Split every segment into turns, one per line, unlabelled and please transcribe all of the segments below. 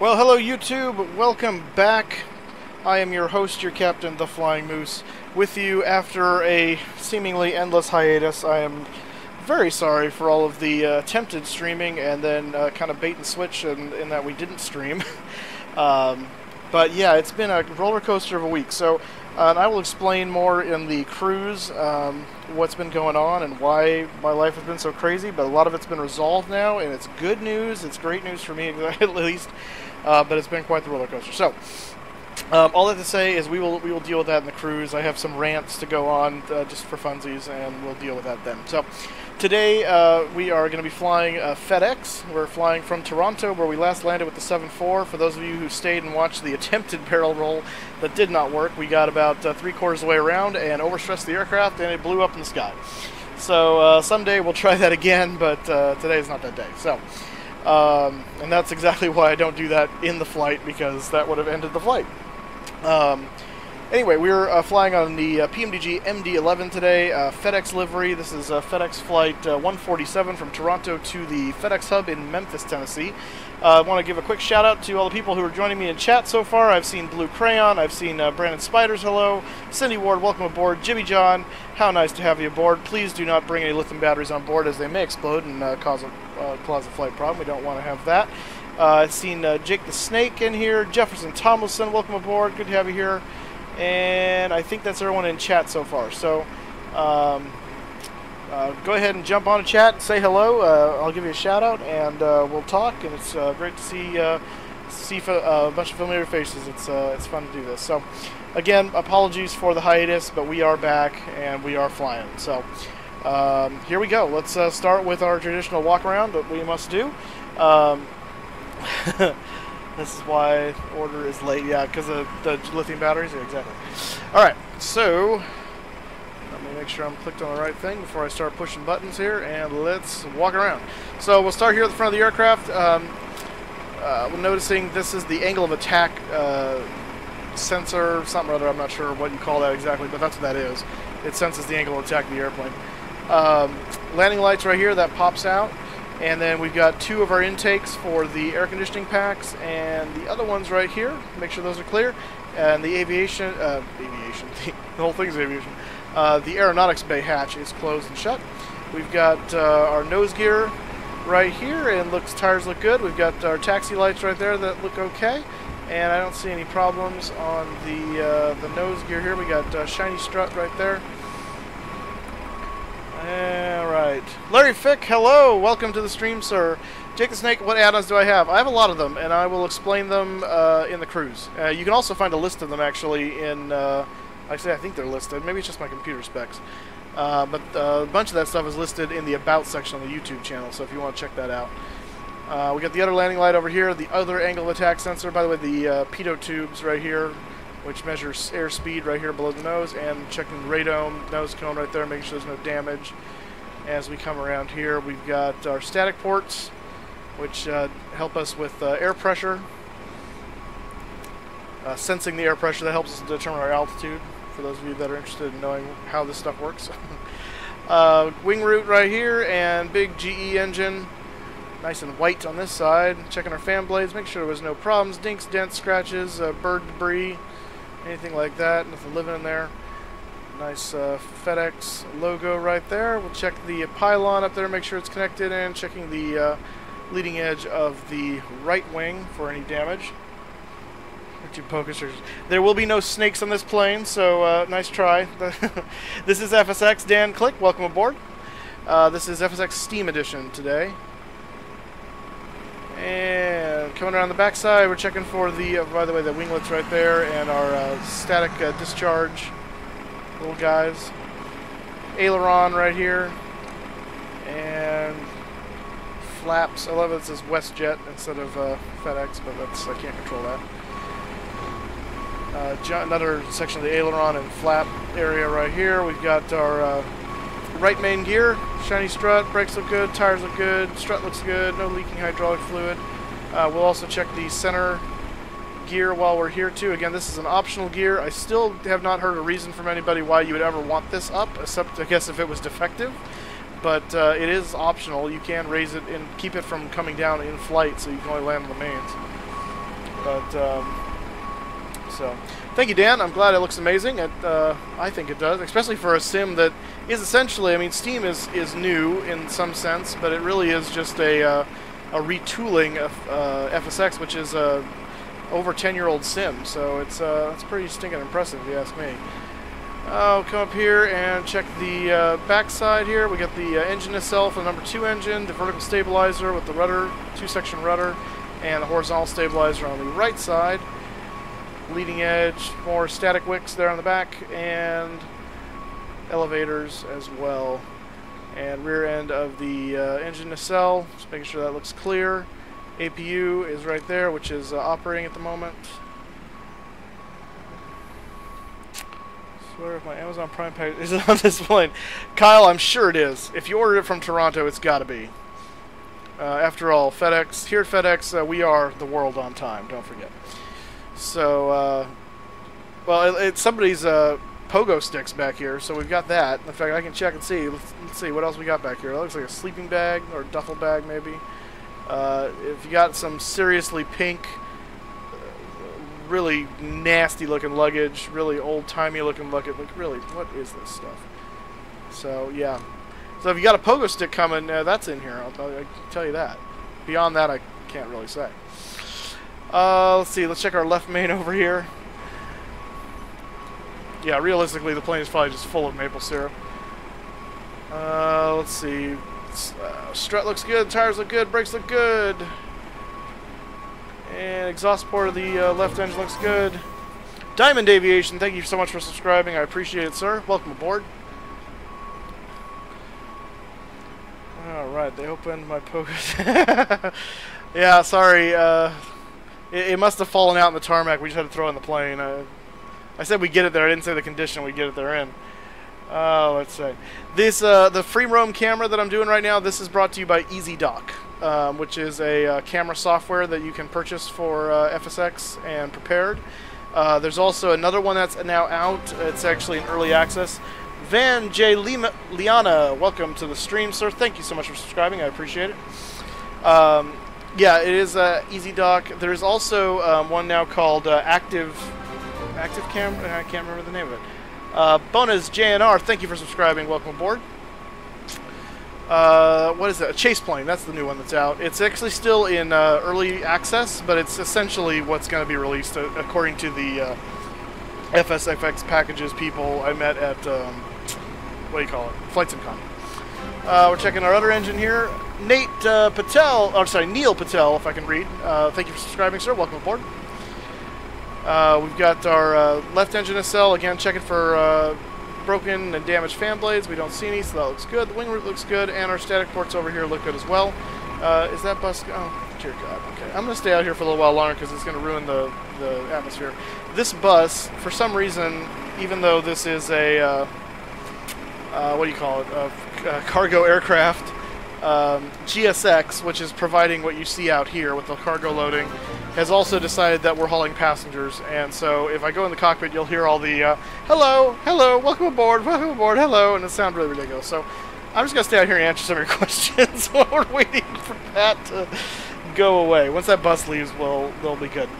Well, hello YouTube, welcome back. I am your host, your captain, the Flying Moose, with you after a seemingly endless hiatus. I am very sorry for all of the attempted streaming and then kind of bait and switch in that we didn't stream. But yeah, it's been a roller coaster of a week. So I will explain more in the cruise what's been going on and why my life has been so crazy. But a lot of it's been resolved now, and it's good news. It's great news for me, at least. But it's been quite the roller coaster. So all that to say is we will deal with that in the cruise. I have some rants to go on just for funsies, and we'll deal with that then. So today we are going to be flying FedEx. We're flying from Toronto, where we last landed with the 7-4. For those of you who stayed and watched the attempted barrel roll that did not work, we got about 3/4 of the way around and overstressed the aircraft, and it blew up in the sky. So someday we'll try that again, but today is not that day. So. And that's exactly why I don't do that in the flight, because that would have ended the flight. Anyway, we're flying on the PMDG MD-11 today, FedEx livery. This is FedEx flight 147 from Toronto to the FedEx hub in Memphis, Tennessee. I want to give a quick shout out to all the people who are joining me in chat so far. I've seen Blue Crayon, I've seen Brandon Spiders, hello, Cindy Ward, welcome aboard, Jimmy John, how nice to have you aboard. Please do not bring any lithium batteries on board, as they may explode and cause a flight problem. We don't want to have that. I've seen Jake the Snake in here, Jefferson Tomlinson, welcome aboard, good to have you here. And I think that's everyone in chat so far. So go ahead and jump on a chat, say hello. I'll give you a shout out, and we'll talk. And it's great to see a bunch of familiar faces. It's fun to do this. So again, apologies for the hiatus, but we are back and we are flying. So here we go. Let's start with our traditional walk around that we must do. This is why order is late. Yeah, because of the lithium batteries. Yeah, exactly. Alright, so let me make sure I'm clicked on the right thing before I start pushing buttons here, and let's walk around. So we'll start here at the front of the aircraft. We're noticing this is the angle of attack sensor, something or other. I'm not sure what you call that exactly, but that's what that is. It senses the angle of attack of the airplane. Landing lights right here, that pops out. And then we've got 2 of our intakes for the air conditioning packs, and the other ones right here. Make sure those are clear. And the aviation, the whole thing's aviation. The aeronautics bay hatch is closed and shut. We've got our nose gear right here, and tires look good. We've got our taxi lights right there that look okay, and I don't see any problems on the nose gear here. We got shiny strut right there. Alright. Larry Fick, hello! Welcome to the stream, sir. Jake the Snake, what add-ons do I have? I have a lot of them, and I will explain them in the cruise. You can also find a list of them, actually, in... actually, I think they're listed. Maybe it's just my computer specs. But a bunch of that stuff is listed in the About section on the YouTube channel, so if you want to check that out. We got the other landing light over here, the other angle of attack sensor. By the way, the pitot tubes right here, which measures airspeed right here below the nose, and checking the radome nose cone right there, making sure there's no damage. As we come around here, we've got our static ports, which help us with air pressure. Sensing the air pressure, that helps us determine our altitude, for those of you that are interested in knowing how this stuff works. Wing root right here, and big GE engine. Nice and white on this side. Checking our fan blades, make sure there was no problems, dinks, dents, scratches, bird debris, anything like that. Nothing living in there. Nice FedEx logo right there. We'll check the pylon up there, make sure it's connected, and checking the leading edge of the right wing for any damage. There will be no snakes on this plane, so nice try. This is FSX. Dan Click, welcome aboard. This is FSX Steam Edition today. And coming around the backside, we're checking for the, by the way, the winglets right there, and our static discharge little guys. Aileron right here. And flaps. I love it says WestJet instead of FedEx, but that's, I can't control that. Another section of the aileron and flap area right here. We've got our right main gear, shiny strut, brakes look good, tires look good, strut looks good, no leaking hydraulic fluid. We'll also check the center gear while we're here too. Again, this is an optional gear. I still have not heard a reason from anybody why you would ever want this up, except I guess if it was defective. But it is optional. You can raise it and keep it from coming down in flight, so you can only land on the mains. But so, thank you, Dan. I'm glad it looks amazing. I think it does, especially for a sim that is essentially, I mean, Steam is new in some sense, but it really is just a retooling of FSX, which is a over 10-year-old sim. So it's pretty stinking impressive, if you ask me. I'll come up here and check the backside here. We got the engine itself, the number 2 engine, the vertical stabilizer with the rudder, 2-section rudder, and the horizontal stabilizer on the right side. Leading edge, more static wicks there on the back, and elevators as well. And rear end of the engine nacelle, just making sure that looks clear. APU is right there, which is operating at the moment. I swear if my Amazon Prime package is on this plane. Kyle, I'm sure it is. If you ordered it from Toronto, it's got to be. After all, FedEx, here at FedEx, we are the world on time, don't forget. So, well, it's somebody's pogo sticks back here, so we've got that. In fact, I can check and see. Let's see what else we got back here. It looks like a sleeping bag or a duffel bag, maybe. If you got some seriously pink, really nasty-looking luggage, really old-timey looking luggage, like really, what is this stuff? So, yeah. So if you got a pogo stick coming, that's in here. I'll tell you that. Beyond that, I can't really say. Let's see. Let's check our left main over here. Yeah, realistically, the plane is probably just full of maple syrup. Let's see. Strut looks good. Tires look good. Brakes look good. And exhaust port of the left engine looks good. Diamond Aviation, thank you so much for subscribing. I appreciate it, sir. Welcome aboard. Alright, they opened my pogo. Yeah, sorry. It must have fallen out in the tarmac. We just had to throw it in the plane. I said we get it there. I didn't say the condition we get it there in. Let's see. This the free roam camera that I'm doing right now. This is brought to you by EasyDock, which is a camera software that you can purchase for FSX and Prepared. There's also another one that's now out. It's actually in early access. Van J. Liana, welcome to the stream, sir. Thank you so much for subscribing. I appreciate it. Yeah, it is EasyDock. There's also one now called Active Cam. I can't remember the name of it. Bonus JNR, thank you for subscribing. Welcome aboard. What is that? A chase plane. That's the new one that's out. It's actually still in early access, but it's essentially what's going to be released according to the FSFX packages people I met at what do you call it? Flight Sim Con. We're checking our other engine here. Nate Patel, or sorry, Neil Patel, if I can read. Thank you for subscribing, sir. Welcome aboard. We've got our left engine nacelle, again, checking for broken and damaged fan blades. We don't see any, so that looks good. The wing root looks good, and our static ports over here look good as well. Is that bus... Oh, dear God. Okay, I'm going to stay out here for a little while longer because it's going to ruin the atmosphere. This bus, for some reason, even though this is a... what do you call it? A cargo aircraft... GSX, which is providing what you see out here with the cargo loading, has also decided that we're hauling passengers, and so if I go in the cockpit, you'll hear all the hello, hello, welcome aboard, hello, and it sounds really ridiculous. So I'm just going to stay out here and answer some of your questions while we're waiting for that to go away. Once that bus leaves, they'll be good.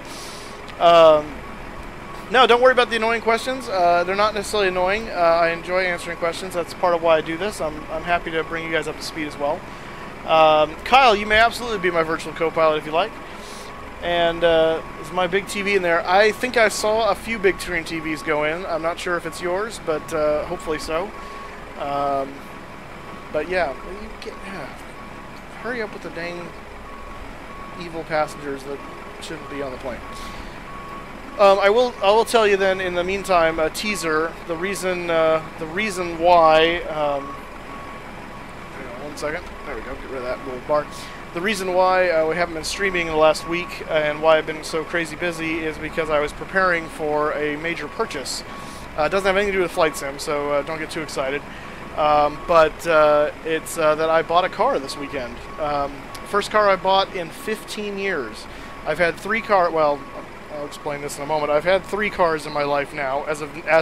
No, don't worry about the annoying questions. They're not necessarily annoying. I enjoy answering questions. That's part of why I do this. I'm happy to bring you guys up to speed as well. Kyle, you may absolutely be my virtual co-pilot if you like. And there's my big TV in there. I think I saw a few big screen TVs go in. I'm not sure if it's yours, but hopefully so. But yeah, hurry up with the dang evil passengers that shouldn't be on the plane. I will tell you then. In the meantime, a teaser. The reason why. Hang on 1 second. There we go. Get rid of that little bar. The reason why we haven't been streaming in the last week and why I've been so crazy busy is because I was preparing for a major purchase. It doesn't have anything to do with Flight Sim, so don't get too excited. But it's that I bought a car this weekend. First car I bought in 15 years. I've had 3 cars. Well, I'll explain this in a moment. I've had 3 cars in my life now, as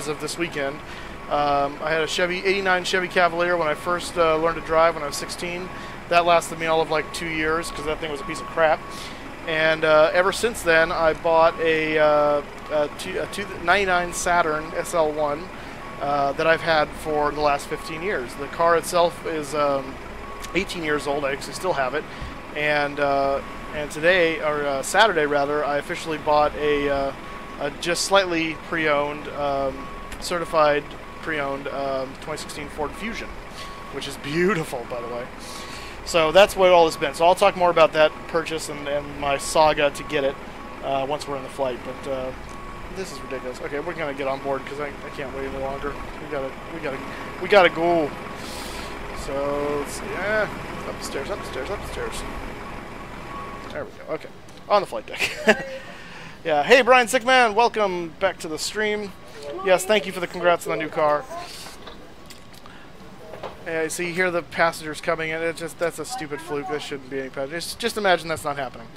of this weekend. I had a '89 Chevy Cavalier when I first learned to drive when I was 16. That lasted me all of like 2 years because that thing was a piece of crap. And ever since then, I bought a 99 Saturn SL1 that I've had for the last 15 years. The car itself is 18 years old. I actually still have it. And today, or Saturday rather, I officially bought a just slightly pre-owned, certified pre-owned 2016 Ford Fusion, which is beautiful, by the way. So that's what all this has been. So I'll talk more about that purchase and my saga to get it once we're in the flight. But this is ridiculous. Okay, we're gonna get on board because I can't wait any longer. We gotta go. So let's see. Up the stairs, up the stairs, up the stairs. There we go. Okay, on the flight deck. Yeah. Hey, Brian Sickman, welcome back to the stream. Yes, thank you for the congrats on the new car. Yeah, so you hear the passengers coming in. That's a stupid fluke. There shouldn't be any passengers. Just imagine that's not happening.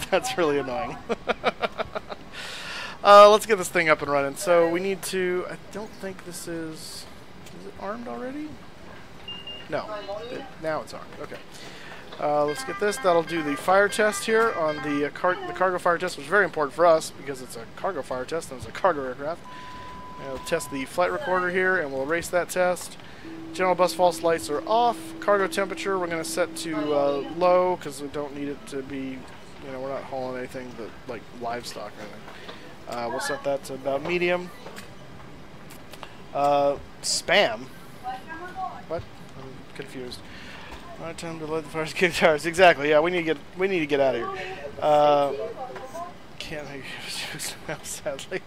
That's really annoying. Let's get this thing up and running. So we need to. I don't think this is. Is it armed already? No. Now it's armed. Okay. Let's get this. That'll do the fire test here on the cargo fire test, which is very important for us because it's a cargo fire test and it's a cargo aircraft. We'll test the flight recorder here, and we'll erase that test. General bus false lights are off. Cargo temperature we're going to set to low because we don't need it to be, you know, we're not hauling anything that, like livestock or anything. We'll set that to about medium. Spam? What? I'm confused. Alright, time to load the fire kick tires. Exactly. Yeah, we need to get out of here. Can't make jokes now, sadly.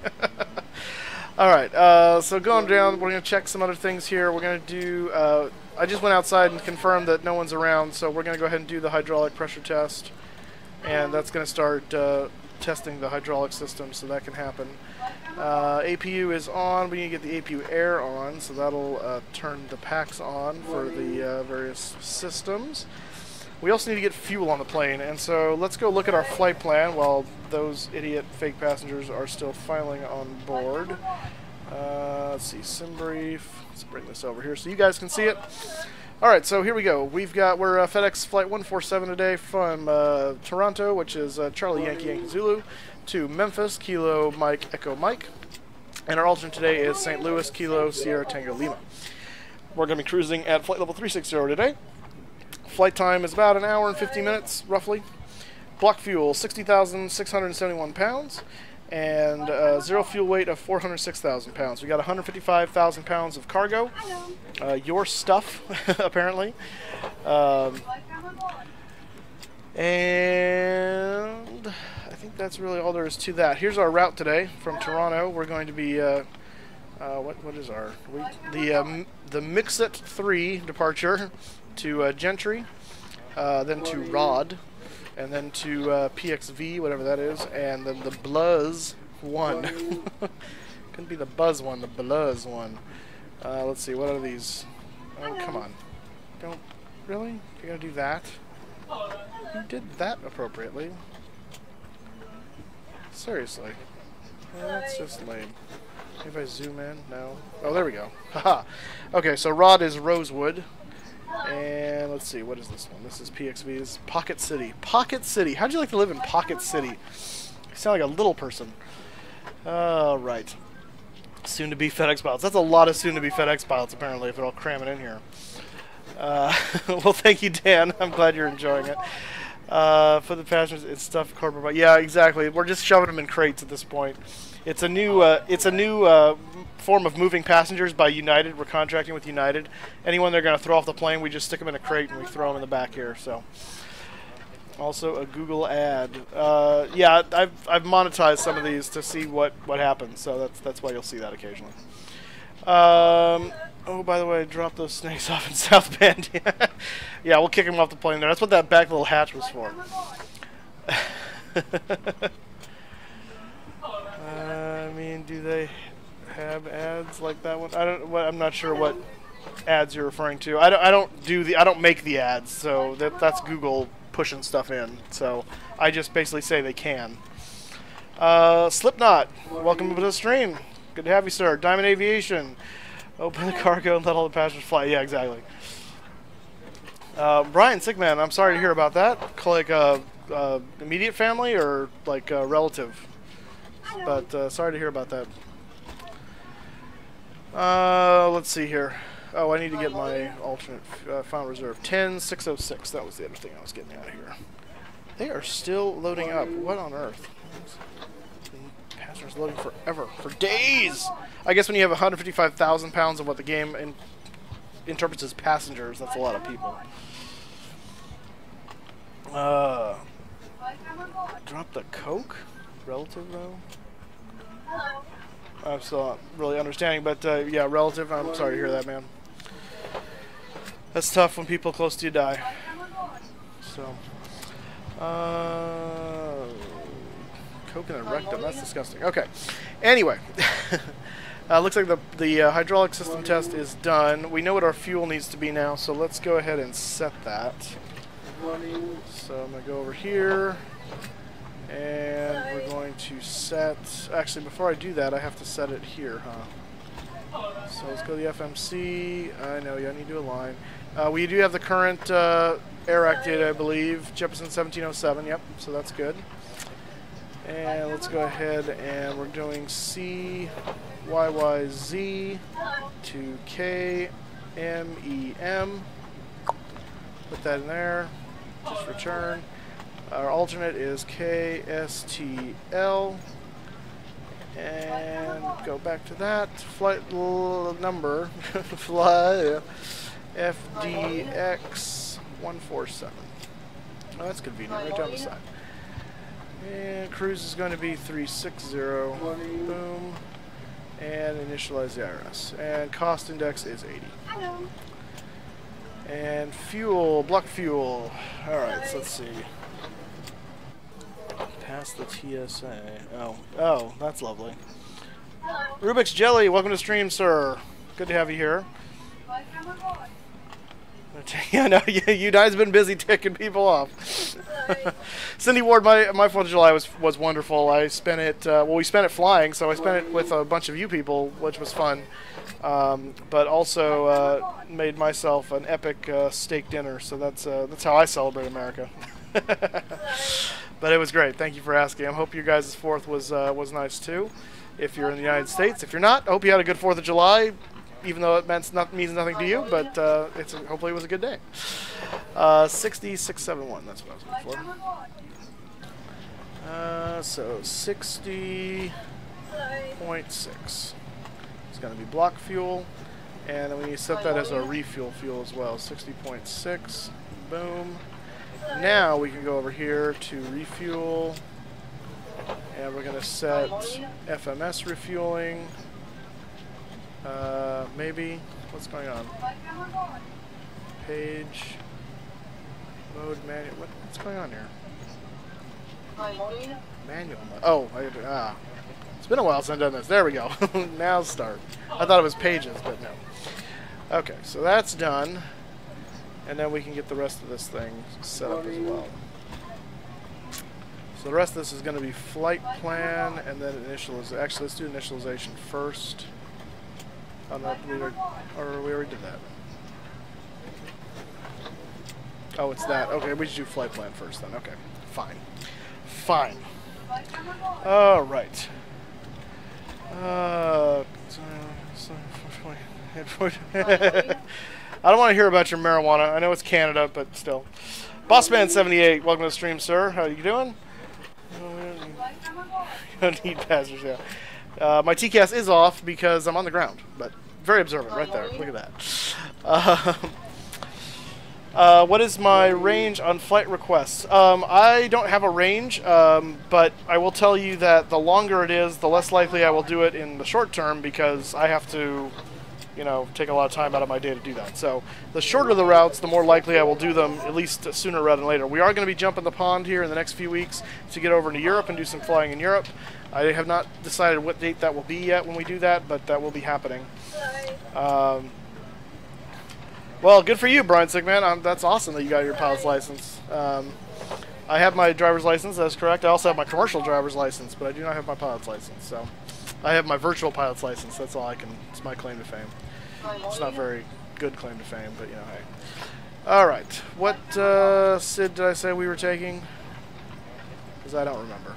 Alright, so going down, we're going to check some other things here. We're going to do, I just went outside and confirmed that no one's around, so we're going to go ahead and do the hydraulic pressure test. And that's going to start testing the hydraulic system, so that can happen. APU is on. We need to get the APU air on, so that'll turn the packs on for the various systems. We also need to get fuel on the plane, and so let's go look at our flight plan while those idiot fake passengers are still filing on board. Let's see, sim brief. Let's bring this over here so you guys can see it. Alright, so here we go. We're FedEx Flight 147 today from Toronto, which is Charlie Yankee Yankee Zulu, to Memphis, Kilo Mike Echo Mike. And our alternate today is St. Louis, Kilo Sierra Tango Lima. We're going to be cruising at flight level 360 today. Flight time is about an hour and 50 minutes, roughly. Block fuel, 60,671 pounds. And zero fuel weight of 406,000 pounds. We got 155,000 pounds of cargo. Your stuff, apparently. And I think that's really all there is to that. Here's our route today from Toronto. We're going to be what is our the Mixit 3 departure to Gentry, then to Rod, and then to PXV, whatever that is, and then the Bluzz 1. Couldn't be the Buzz 1, the Bluzz 1. Let's see, what are these? Oh, come on. Don't, really? You're gonna do that? You did that appropriately. Seriously. Well, that's just lame. If I zoom in, no. Oh, there we go. Haha. Okay, so Rod is Rosewood. And let's see, what is this one? This is PXV's Pocket City. Pocket City. How'd you like to live in Pocket City? You sound like a little person. Right. Soon-to-be FedEx pilots. That's a lot of soon-to-be FedEx pilots, apparently, if they're all cramming in here. Well, thank you, Dan. I'm glad you're enjoying it. For the passengers, it's stuff corporate. Yeah, exactly. We're just shoving them in crates at this point. It's a new form of moving passengers by United. We're contracting with United. Anyone they're going to throw off the plane, we just stick them in a crate and we throw them in the back here. So, also a Google ad. Yeah, I've monetized some of these to see what happens. So that's why you'll see that occasionally. Oh, by the way, drop those snakes off in South Bend. Yeah, we'll kick them off the plane there. That's what that back little hatch was for. I mean, do they have ads like that one? I'm not sure what ads you're referring to. I don't make the ads, so that's Google pushing stuff in. So I just basically say they can. Slipknot, welcome to the stream. Good to have you, sir. Diamond Aviation. Open the cargo and let all the passengers fly. Yeah, exactly. Brian Sickman, I'm sorry to hear about that. immediate family or like relative. But sorry to hear about that. Let's see here. Oh, I need to get my alternate final reserve. 10606. That was the other thing I was getting out of here. They are still loading up. What on earth? Passengers loading forever. For days! I guess when you have 155,000 pounds of what the game interprets as passengers, that's a lot of people. Drop the Coke? Relative, though? I'm still not really understanding, but yeah, relative. I'm sorry to hear that, man. That's tough when people close to you die. So, Coke in the rectum. That's disgusting. Okay. Anyway, looks like the hydraulic system test is done. We know what our fuel needs to be now, so let's go ahead and set that. So I'm going to go over here, and we're going to set... Actually, before I do that, I have to set it here, huh? So let's go to the FMC. I know, yeah, I need to align. We do have the current AIR data, I believe. Jefferson 1707, yep, so that's good. And let's go ahead and we're doing CYYZ to KMEM. Put that in there. Just return. Our alternate is KSTL. And go back to that. Flight number. Fly FDX 147. Oh, that's convenient. Right down the side. And cruise is going to be 360. Boom. And initialize the IRS. And cost index is 80. And fuel, block fuel. Alright, so let's see. Past the TSA. Oh, that's lovely. Rubik's Jelly, welcome to stream, sir. Good to have you here. Yeah, no, you guys have been busy ticking people off. Cindy Ward, my 4th of July was wonderful. I spent it, well, we spent it flying, so I spent it with a bunch of you people, which was fun. But also made myself an epic steak dinner, so that's how I celebrate America. But it was great. Thank you for asking. I hope your guys' 4th was nice too. If you're in the United States, if you're not, I hope you had a good 4th of July. Even though it means nothing to you, but hopefully it was a good day. 6671, that's what I was looking for. So 60.6. It's going to be block fuel, and then we need to set that as our refuel fuel as well. 60.6, boom. Now we can go over here to refuel, and we're going to set FMS refueling. Maybe. What's going on? Page. Mode manual. What's going on here? Manual mode. Oh, it's been a while since I've done this. There we go. Now start. I thought it was pages, but no. Okay, so that's done. And then we can get the rest of this thing set up as well. So the rest of this is going to be flight plan and then initialization. Actually, let's do initialization first. Oh, no, we already did that. Oh, it's that. Okay, we should do flight plan first then. Okay, fine. Fine. All right. I don't want to hear about your marijuana. I know it's Canada, but still. Bossman78, welcome to the stream, sir. How are you doing? You don't need passengers, yeah. My TCAS is off because I'm on the ground, but very observant right there. Look at that. What is my range on flight requests? I don't have a range, but I will tell you that the longer it is, the less likely I will do it in the short term because I have to, take a lot of time out of my day to do that. So the shorter the routes, the more likely I will do them, at least sooner rather than later. We are going to be jumping the pond here in the next few weeks to get over to Europe and do some flying in Europe. I have not decided what date that will be yet when we do that, but that will be happening. Well, good for you, Brian Sigman. That's awesome that you got your pilot's license. I have my driver's license, that's correct. I also have my commercial driver's license, but I do not have my pilot's license. So I have my virtual pilot's license. That's all it's my claim to fame. It's not very good claim to fame, but hey. All right. What SID did I say we were taking? Because I don't remember.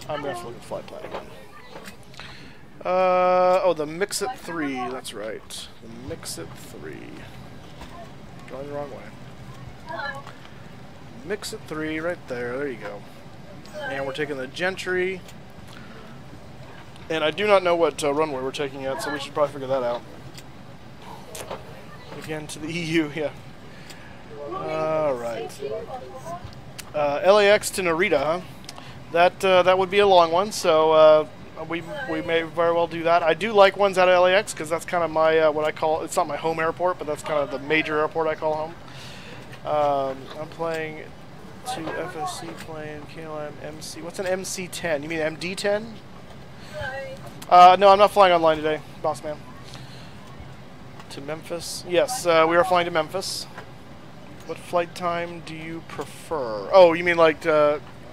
I'm going to have to look at flight plan again. Oh, the Mix-It 3. That's right. The Mix-It 3. Going the wrong way. Mix-It 3 right there. There you go. And we're taking the Gentry. And I do not know what runway we're taking yet, so we should probably figure that out. Again, to the EU, yeah. Alright. LAX to Narita, huh? That would be a long one, so we may very well do that. I do like ones out of LAX because that's kind of my what I call, it's not my home airport, but that's kind of the major airport I call home. I'm playing to FSC plane KLM MC. What's an MC-10? You mean MD-10? No, I'm not flying online today, boss man. To Memphis? Yes, we are flying to Memphis. What flight time do you prefer? Oh, you mean like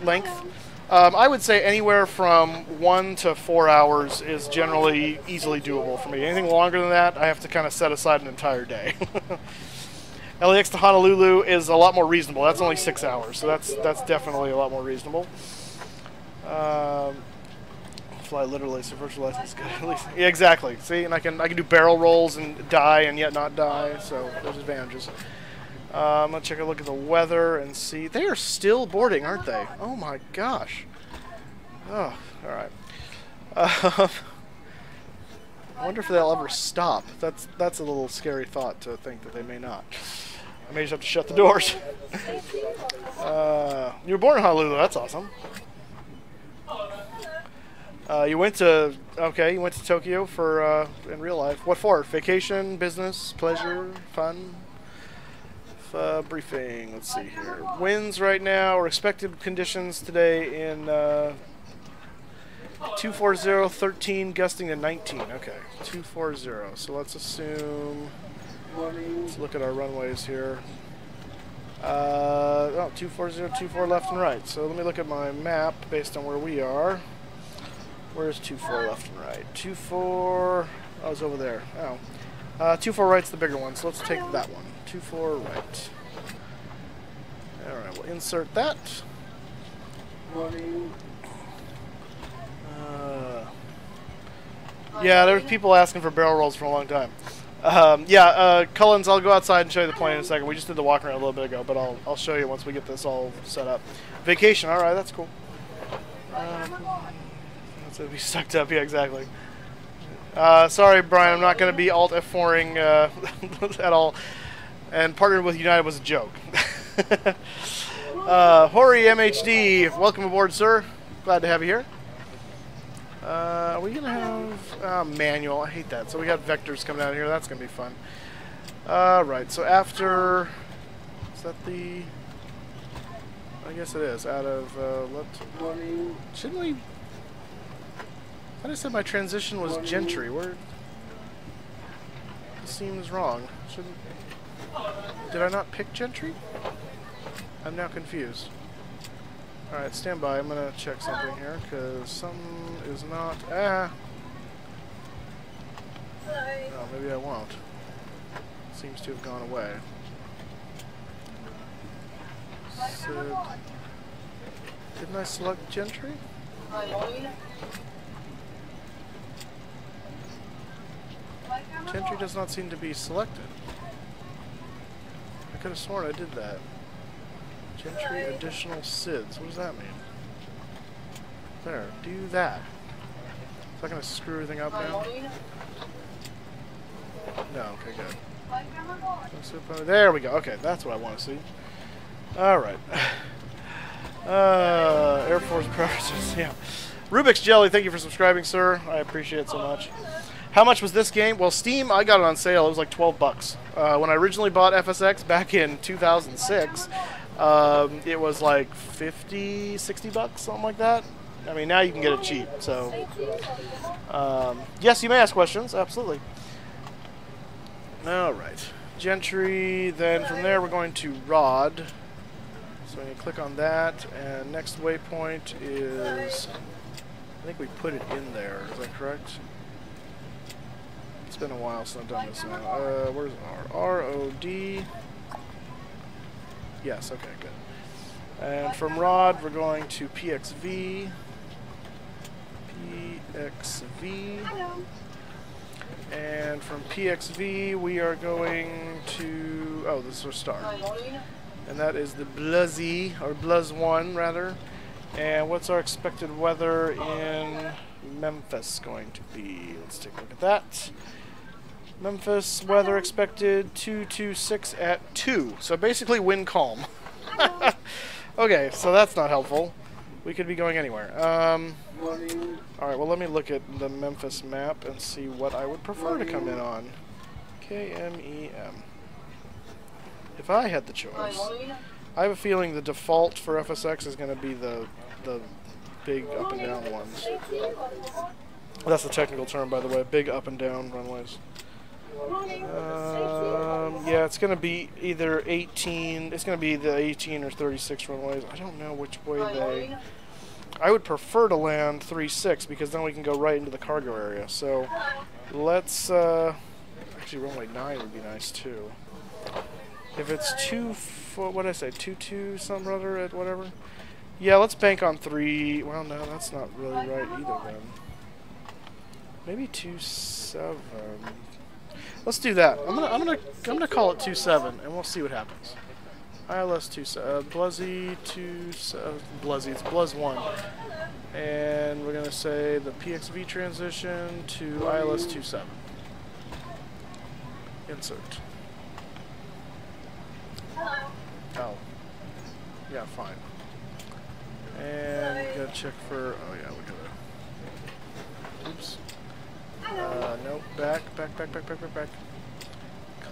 length? I would say anywhere from 1 to 4 hours is generally easily doable for me. Anything longer than that, I have to kind of set aside an entire day. LAX to Honolulu is a lot more reasonable. That's only 6 hours, so that's definitely a lot more reasonable. Fly literally, so virtual license is good. At least, yeah, exactly. See, and I can do barrel rolls and die and yet not die. So there's advantages. I'm gonna take a look at the weather and see. They are still boarding, aren't they? Oh my gosh. Oh, all right. I wonder if they'll ever stop. That's a little scary thought to think that they may not. I may just have to shut the doors. You were born in Honolulu. That's awesome. You went to Tokyo for in real life. What for? Vacation, business, pleasure, fun. Briefing. Let's see here. Winds right now, or expected conditions today in 240, 13, gusting to 19. Okay, 240. So let's assume. Let's look at our runways here. 240, 24 left and right. So let me look at my map based on where we are. Where's 24 left and right? 24. Oh, it's over there. Oh. 24 right's the bigger one, so let's take that one. 24 right. Alright, we'll insert that. Yeah, there's people asking for barrel rolls for a long time. Cullens, I'll go outside and show you the plane in a second. We just did the walk around a little bit ago, but I'll show you once we get this all set up. Vacation, alright, that's cool. That's it'll be sucked up, yeah, exactly. Sorry, Brian, I'm not going to be Alt F4ing at all. And partnering with United was a joke. Hori MHD, welcome aboard, sir. Glad to have you here. Are we going to have manual? I hate that. So we got vectors coming out of here. That's going to be fun. Right, so after... Is that the... I guess it is. Out of... Shouldn't we... I just said my transition was Gentry. Where... This seems wrong. Shouldn't... Did I not pick Gentry? I'm now confused. Alright, stand by. I'm going to check something here, because something is not... No, maybe I won't. Seems to have gone away. So, didn't I select Gentry? Gentry does not seem to be selected. I could have sworn I did that. Gentry additional SIDS. What does that mean? There, do that. Is that going to screw everything up now? No, okay, good. There we go. Okay, that's what I want to see. Alright. Air Force preferences, yeah. Rubik's Jelly, thank you for subscribing, sir. I appreciate it so much. How much was this game? Well, Steam, I got it on sale. It was like 12 bucks. When I originally bought FSX back in 2006, it was like 50, 60 bucks, something like that. I mean, now you can get it cheap. So, yes, you may ask questions. Absolutely. All right. Gentry. Then from there, we're going to Rod. So I'm going to click on that. And next waypoint is... I think we put it in there. Is that correct? It's been a while since I've done this now. Where's R? R-O-D. Yes, okay, good. And from Rod, we're going to PXV. And from PXV, we are going to... Oh, this is our star. And that is the Bluzzy, or Bluz 1, rather. And what's our expected weather in Memphis going to be? Let's take a look at that. Memphis weather expected 226 at 2. So basically wind calm. Okay, so that's not helpful. We could be going anywhere. Alright, well let me look at the Memphis map and see what I would prefer to come in on. KMEM. If I had the choice, I have a feeling the default for FSX is going to be the big up and down ones. That's the technical term, by the way, big up and down runways. Yeah, it's going to be either 18, it's going to be the 18 or 36 runways. I don't know which way they... I would prefer to land 36 because then we can go right into the cargo area. So let's, actually runway 9 would be nice too. If it's 2, what did I say, 2 something or other at whatever? Yeah, let's bank on 3. Well, no, that's not really right either then. Maybe 27. Let's do that. I'm gonna call it 27, and we'll see what happens. ILS 27, Bluzzy 27, Bluzzy, it's Bluz 1, and we're gonna say the PXV transition to ILS 27. Insert. Oh, yeah, fine. And we gotta check for. Oh yeah, we gotta. Oops. Nope. Back.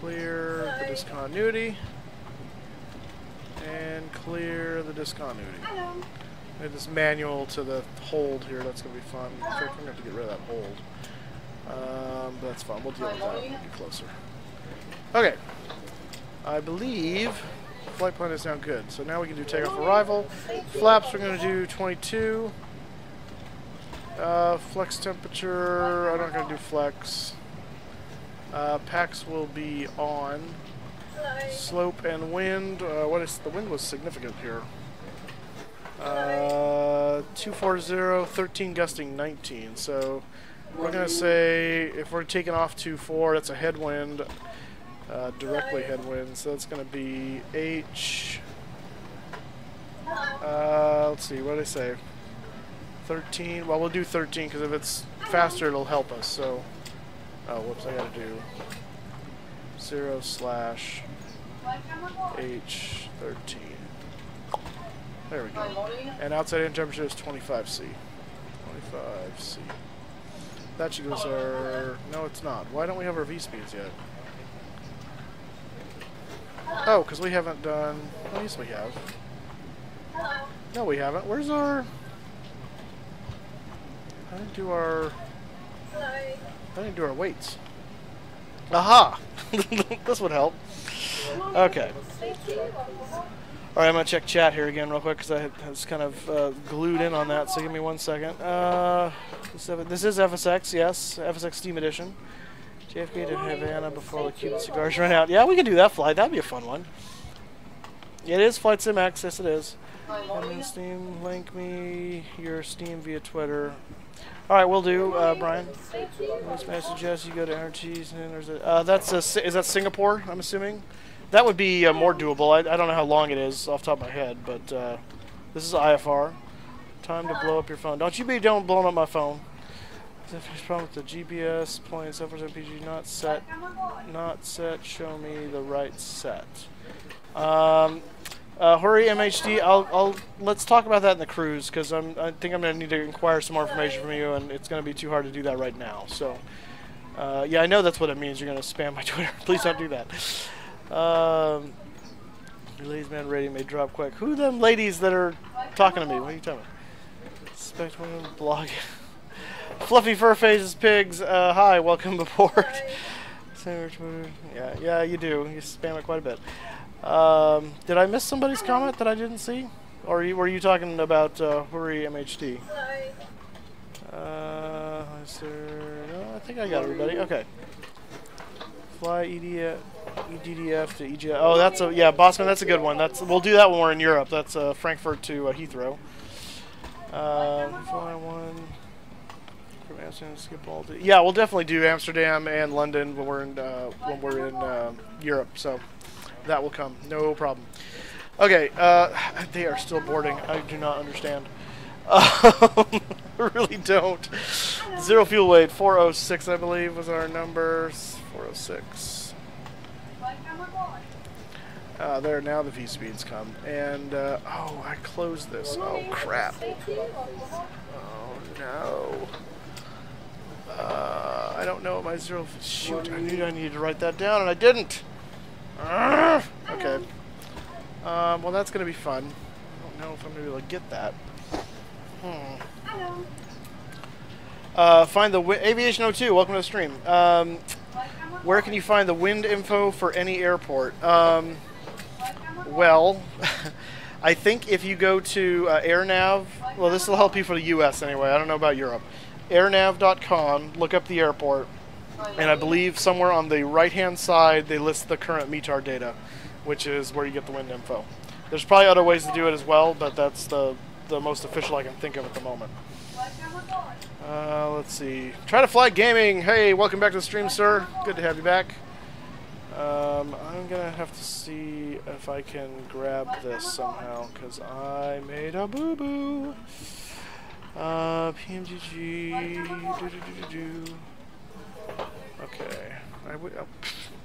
Clear the discontinuity. And clear the discontinuity. Add this manual to the hold here. That's gonna be fun. In fact, I'm gonna have to get rid of that hold. But that's fine. We'll deal with that when we get closer. Okay. I believe flight plan is now good. So now we can do takeoff arrival. Flaps we're going to do 22. Flex temperature, I'm not going to do flex. Packs will be on. Slope and wind. The wind was significant here. 240, 13 gusting 19. So we're going to say if we're taking off 24, that's a headwind. Directly headwind, so that's going to be H. Let's see, what did I say? 13. Well, we'll do 13 because if it's faster, it'll help us. So, oh, whoops, I got to do 0/H13. There we go. And outside in temperature is 25C. 25C. That should go as our. No, it's not. Why don't we have our V speeds yet? Oh, because we haven't done... Oh, yes, we have. No, we haven't. Where's our... I didn't do our weights. Aha! This would help. Okay. Alright, I'm going to check chat here again real quick because I was kind of glued in on that, so give me 1 second. This is FSX, yes. FSX Steam Edition. JFK to Havana before the Cuban cigars run out. Yeah, we can do that flight. That'd be a fun one. Yeah, it is Flight Sim X. Yes, it is. And then Steam, link me your Steam via Twitter. All right, we'll do, Brian. I suggest you go to NRTs and there's a. Is that Singapore? I'm assuming. That would be more doable. I don't know how long it is off the top of my head, but this is IFR. Time to blow up your phone. Don't you be blowing up my phone. There's a problem with the GPS point 7% PG not set. Show me the right set. Hurry MHD. Let's talk about that in the cruise because I think I'm going to need to inquire some more information from you, and it's going to be too hard to do that right now. So, yeah, I know that's what it means. You're going to spam my Twitter. Please don't do that. Your ladies' man rating may drop quick. Who are them ladies that are talking to me? What are you talking about? Expect women blog. Fluffy fur faces pigs. Hi, welcome aboard. Yeah, you do. You spam it quite a bit. Did I miss somebody's comment that I didn't see? Or were you talking about Hurry MHD? No, I think I got everybody. Okay. Fly idiot. EDDF to EGI. Oh, that's a yeah, Bossman. That's a good one. We'll do that when we're in Europe. That's Frankfurt to Heathrow. Fly one from Amsterdam. Skip all day. Yeah, we'll definitely do Amsterdam and London when we're in Europe. So that will come. No problem. Okay. They are still boarding. I do not understand. I really don't. Zero fuel weight. 406, I believe, was our number. 406. There, now the V-speeds come. And, oh, I closed this. Oh, crap. Oh, no. I don't know what my zero... Shoot, I knew I needed to write that down, and I didn't. Okay. Well, that's going to be fun. I don't know if I'm going to be able to get that. Find the... Aviation 02, welcome to the stream. Where can you find the wind info for any airport? Well, I think if you go to AirNav, well, this will help you for the U.S. anyway. I don't know about Europe. AirNav.com, look up the airport, and I believe somewhere on the right-hand side they list the current METAR data, which is where you get the wind info. There's probably other ways to do it as well, but that's the most official I can think of at the moment. Let's see. Try to Fly Gaming. Hey, welcome back to the stream, sir. Good to have you back. I'm gonna have to see if I can grab this somehow, because I made a boo-boo. PMDG. Okay. Oh,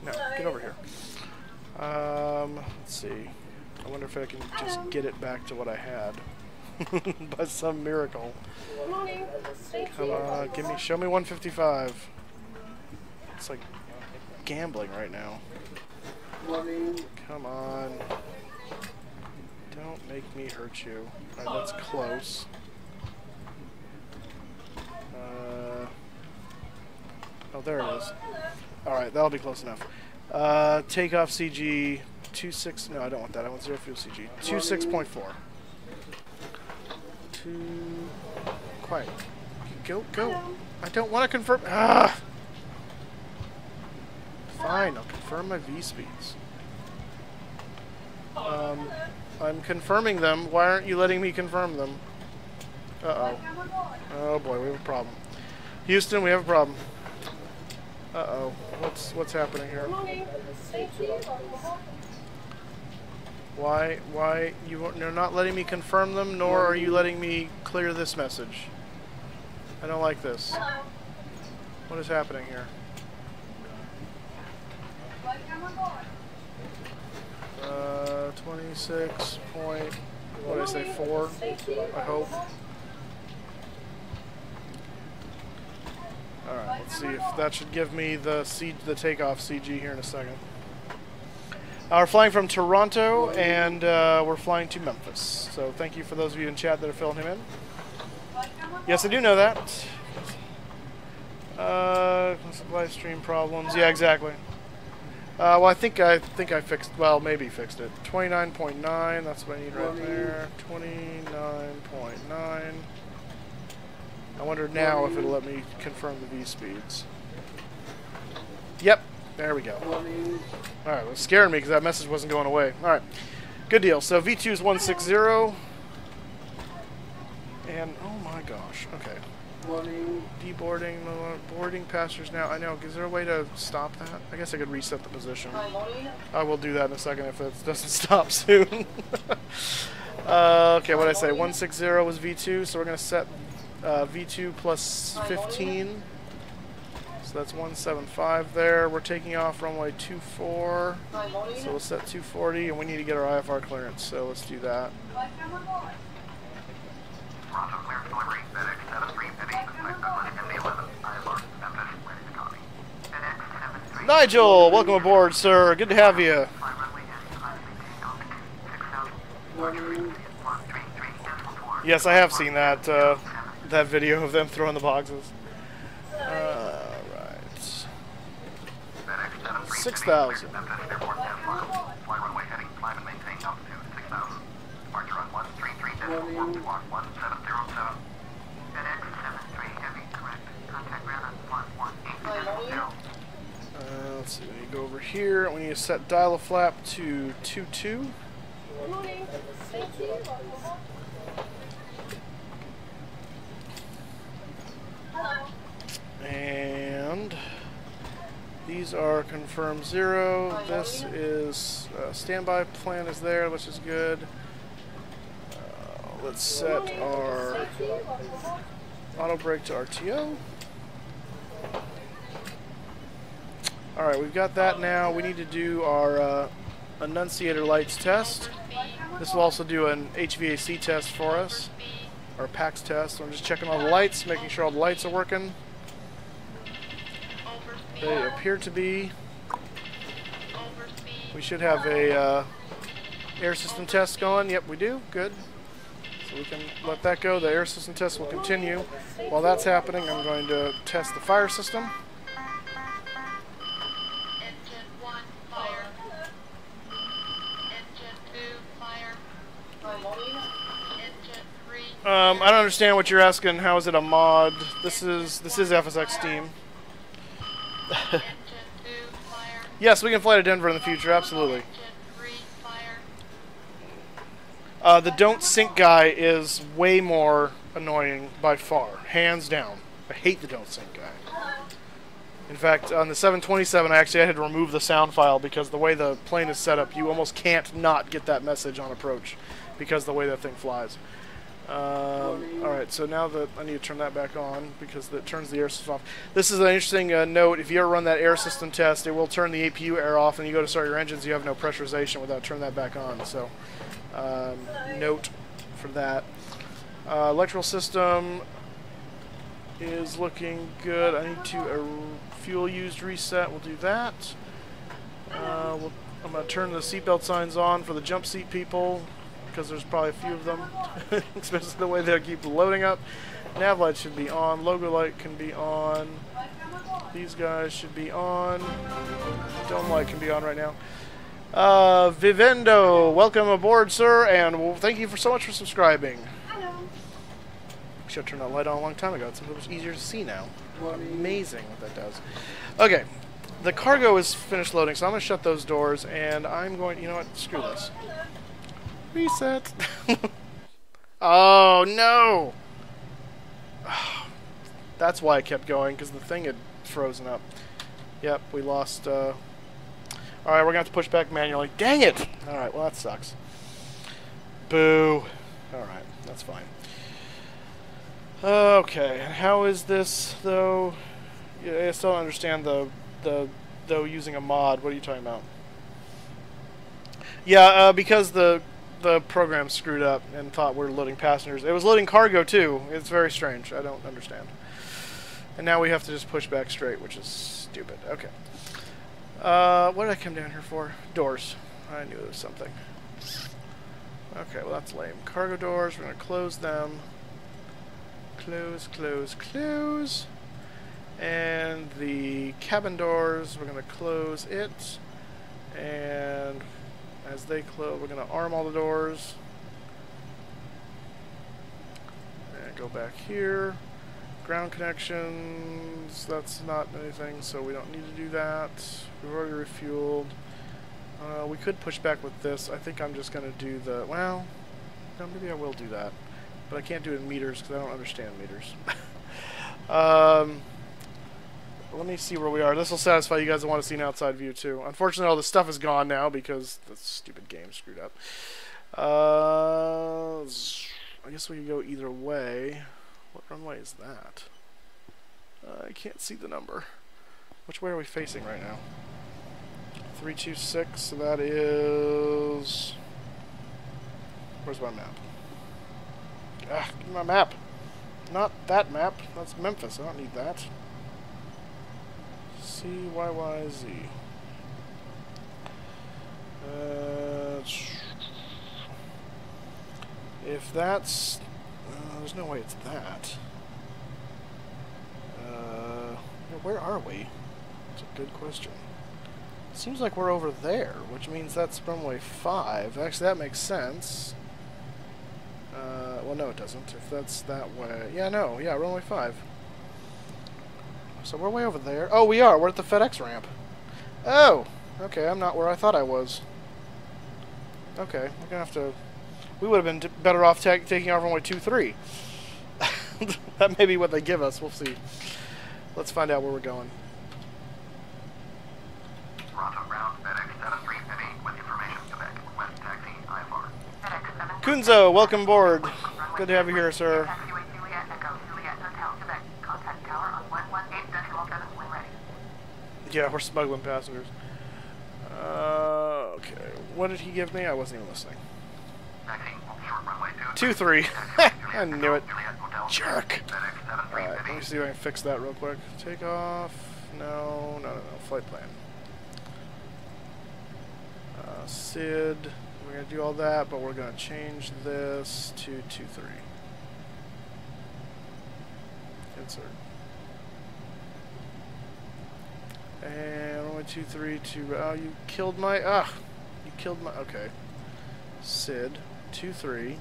no, get over here. Let's see. I wonder if I can just get it back to what I had. By some miracle. Come on, show me 155. It's like gambling right now. Come on. Don't make me hurt you. Alright, that's close. Oh, there it is. Alright, that'll be close enough. Takeoff CG 26. No, I don't want that. I want zero fuel CG. 26.4. Quiet. Go. I don't want to confirm. Ah! Fine, I'll confirm my V-speeds. I'm confirming them. Why aren't you letting me confirm them? Uh-oh. Oh boy, we have a problem. Houston, we have a problem. Uh-oh. What's happening here? Why you're not letting me confirm them, nor are you letting me clear this message? I don't like this. What is happening here? 26 point, what did I say, 4, I hope. Alright, let's see if that should give me the takeoff CG here in a second. We're flying from Toronto, and we're flying to Memphis. So thank you for those of you in chat that are filling him in. Yes, I do know that. Live stream problems. Yeah, exactly. Well, I think I fixed. Well, maybe fixed it. 29.9. That's what I need right there. 29.9. I wonder now if it'll let me confirm the V speeds. Yep. There we go. Alright, it was scaring me because that message wasn't going away. Alright, good deal. So V2 is 160. And, oh my gosh, okay. Deboarding, boarding passengers now. I know, is there a way to stop that? I guess I could reset the position. I will do that in a second if it doesn't stop soon. Okay, what did I say? 160 was V2, so we're going to set V2 plus 15. So that's 175 there. We're taking off runway 24. So we'll set 240, and we need to get our IFR clearance, so let's do that. Nigel, welcome aboard, sir. Good to have you. Yes, I have seen that that video of them throwing the boxes. 6,000. Let's see, let me go over here, we need to set dial a flap to 22.
Good morning. Thank you. Hello.
And these are confirmed 0. This is standby plan is there, which is good. Let's set our auto brake to RTO. Alright, we've got that now. We need to do our annunciator lights test. This will also do an HVAC test for us, or PAX test. So I'm just checking all the lights, making sure all the lights are working. They appear to be. We should have a air system test going. Yep, we do. Good. So we can let that go. The air system test will continue. While that's happening, I'm going to test the fire system.
Engine 1, fire. Engine 2, fire. Engine 3.
I don't understand what you're asking. How is it a mod? This is FSX Steam.
Engine 2, fire.
Yes, we can fly to Denver in the future. Absolutely.
Engine 3, fire.
The don't sync guy is way more annoying by far, hands down. I hate the don't sync guy. In fact, on the 727, I had to remove the sound file because the way the plane is set up, you almost can't not get that message on approach because the way that thing flies. Alright, so now that I need to turn that back on because it turns the air system off. This is an interesting note. If you ever run that air system test, it will turn the APU air off, and you go to start your engines, you have no pressurization without turning that back on. So, note for that. Electrical system is looking good. I need to fuel used reset. We'll do that. I'm going to turn the seatbelt signs on for the jump seat people, because there's probably a few of them, especially the way they keep loading up. Nav light should be on. Logo light can be on. These guys should be on. Dome light can be on right now. Vivendo, welcome aboard, sir, and thank you so much for subscribing.
Hello.
Should have turned that light on a long time ago. It's so much easier to see now. Amazing what that does. Okay, the cargo is finished loading, so I'm going to shut those doors, and I'm going, you know what, screw this. Reset. Oh, no! That's why I kept going, because the thing had frozen up. Yep, we lost, Alright, we're going to have to push back manually. Dang it! Alright, well, that sucks. Boo. Alright, that's fine. Okay, how is this, though? Yeah, I still don't understand though using a mod. What are you talking about? Yeah, because the program screwed up and thought we were loading passengers. It was loading cargo, too. It's very strange. I don't understand. And now we have to just push back straight, which is stupid. Okay. What did I come down here for? Doors. I knew there was something. Okay, well, that's lame. Cargo doors, we're going to close them. Close, close, close. And the cabin doors, we're going to close it. And as they close, we're going to arm all the doors. And go back here. Ground connections, that's not anything, so we don't need to do that. We've already refueled. We could push back with this. I think I'm just going to do the, well, no, maybe I will do that. But I can't do it in meters because I don't understand meters. Let me see where we are. This will satisfy you guys that want to see an outside view too. Unfortunately, all the stuff is gone now because the stupid game screwed up. I guess we could go either way. What runway is that? I can't see the number. Which way are we facing right now? 326, so that is... Where's my map? Ah, give me my map. Not that map. That's Memphis. I don't need that. CYYZ. If that's... there's no way it's that. Where are we? That's a good question. Seems like we're over there, which means that's runway 5. Actually, that makes sense. Well, no, it doesn't. If that's that way... Yeah, no. Yeah, runway 5. So we're way over there. Oh, we are. We're at the FedEx ramp. Oh! Okay, I'm not where I thought I was. Okay, we're gonna have to... We would have been better off taking off runway 23. That may be what they give us. We'll see. Let's find out where we're going.
Ground FedEx 7350 with information Quebec. West taxi IFR. FedEx 7.
Kunzo, welcome aboard. Good to have you here, sir.
Taxiway Juliet Echo Juliet Hotel Quebec. Contact tower on 118.17 when ready.
Yeah, we're smuggling passengers. Okay. What did he give me? I wasn't even listening.
Taxi, short runway
2-3. I knew it.
Juliet Hotel.
Jerk.
FedEx
Alright, let me
7350.
see if I can fix that real quick. Takeoff. No. Flight plan. SID. We're going to do all that, but we're going to change this to 2-3. Insert. And only 2-3 to... Oh, you killed my... You killed my... Okay. SID. 2-3.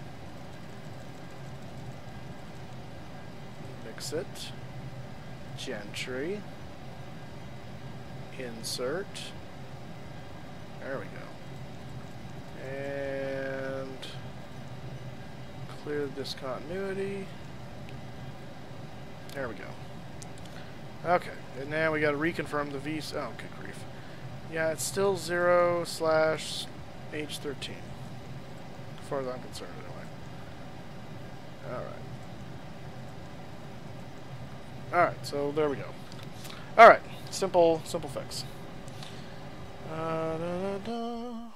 Mix it. Gentry. Insert. There we go. And clear the discontinuity. There we go. Okay, and now we got to reconfirm the V. Oh, good grief. Yeah, it's still 0/H13. As far as I'm concerned, anyway. Alright, so there we go. Alright, simple fix.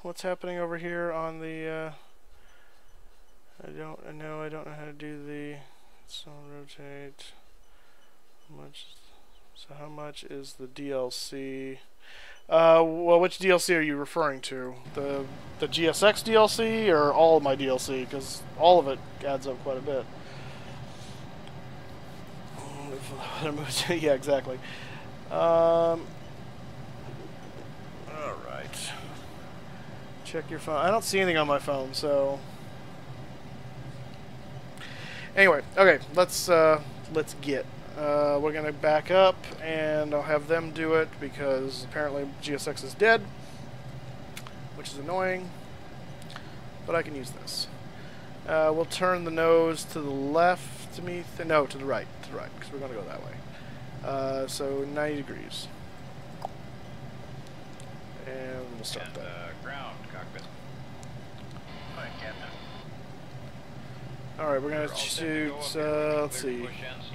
What's happening over here on the, I don't know how to do the, so rotate, how much is the DLC? Well, which DLC are you referring to? The GSX DLC or all of my DLC? Because all of it adds up quite a bit. Yeah, exactly. Alright. Check your phone. I don't see anything on my phone, so... Anyway, okay, let's get. We're gonna back up, and I'll have them do it, because apparently GSX is dead, which is annoying, but I can use this. We'll turn the nose to the left, no, to the right, because we're gonna go that way. So 90 degrees. And we'll start that.
Ground, cockpit. Hi, Captain.
Alright, we're going to shoot, let's see,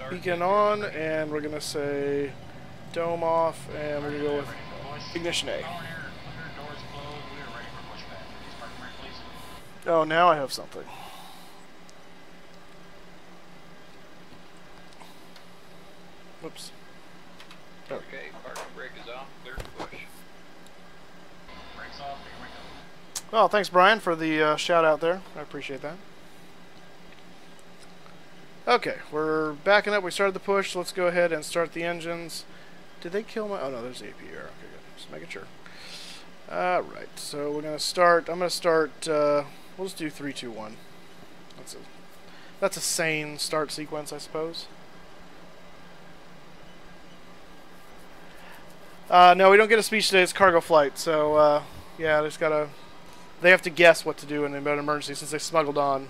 beacon on, and we're going to say dome off, and we're going to go with ignition A. Oh, now I have something. Whoops.
Okay, parking brake is off, clear to push. Brakes off, here we go.
Well, thanks, Brian, for the shout out there. I appreciate that. Okay, we're backing up. We started the push. Let's go ahead and start the engines. Did they kill my... Oh, no, there's the APR. Okay, good. Just making sure. Alright, so we're going to start... I'm going to start... we'll just do 3, 2, 1. That's a sane start sequence, I suppose. No, we don't get a speech today. It's cargo flight. So, yeah, just gotta... They have to guess what to do in an emergency since they smuggled on.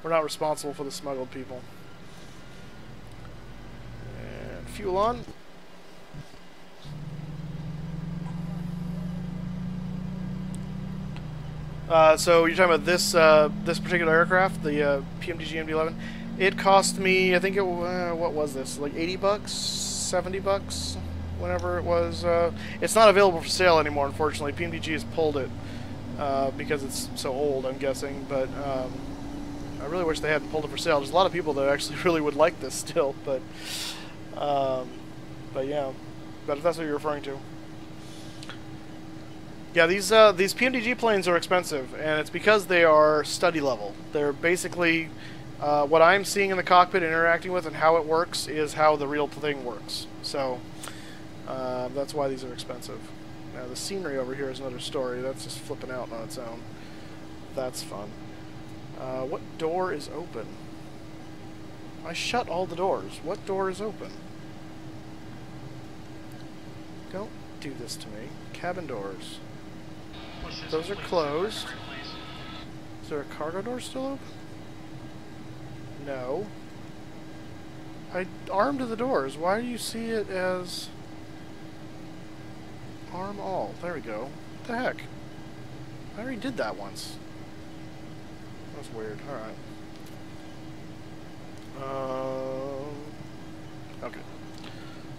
We're not responsible for the smuggled people. And fuel on. So you're talking about this this particular aircraft, the PMDG MD-11. It cost me, I think it what was this? Like 80 bucks, 70 bucks, whenever it was. It's not available for sale anymore, unfortunately. PMDG has pulled it because it's so old, I'm guessing. But I really wish they hadn't pulled it for sale. There's a lot of people that actually really would like this still, but yeah. But if that's what you're referring to. Yeah, these PMDG planes are expensive, and it's because they are study level. They're basically what I'm seeing in the cockpit, interacting with, and how it works is how the real thing works. So that's why these are expensive. Now the scenery over here is another story. That's just flipping out on its own. That's fun. What door is open? I shut all the doors. What door is open? Don't do this to me. cabin doors. Those are closed. Is there a cargo door still open? No. I armed the doors. Why do you see it as arm all? There we go. What the heck? I already did that once. That's weird. Alright. Okay.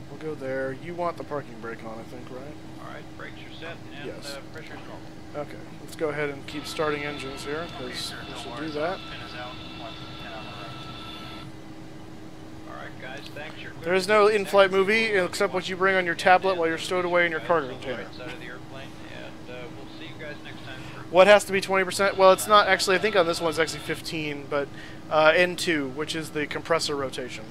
We'll go there. You want the parking brake on, I think, right?
Alright, brakes are set and
Yes.
pressure's normal.
Okay. Let's go ahead and keep starting engines here, because we should do that.
Alright guys, thanks. You're
There is no in-flight movie except what you bring on your tablet while you're stowed away in your cargo container.
Right side of the airplane, and we'll see you guys next time for
What has to be 20%? Well, it's not actually. I think on this one it's actually 15, but N2, which is the compressor rotation.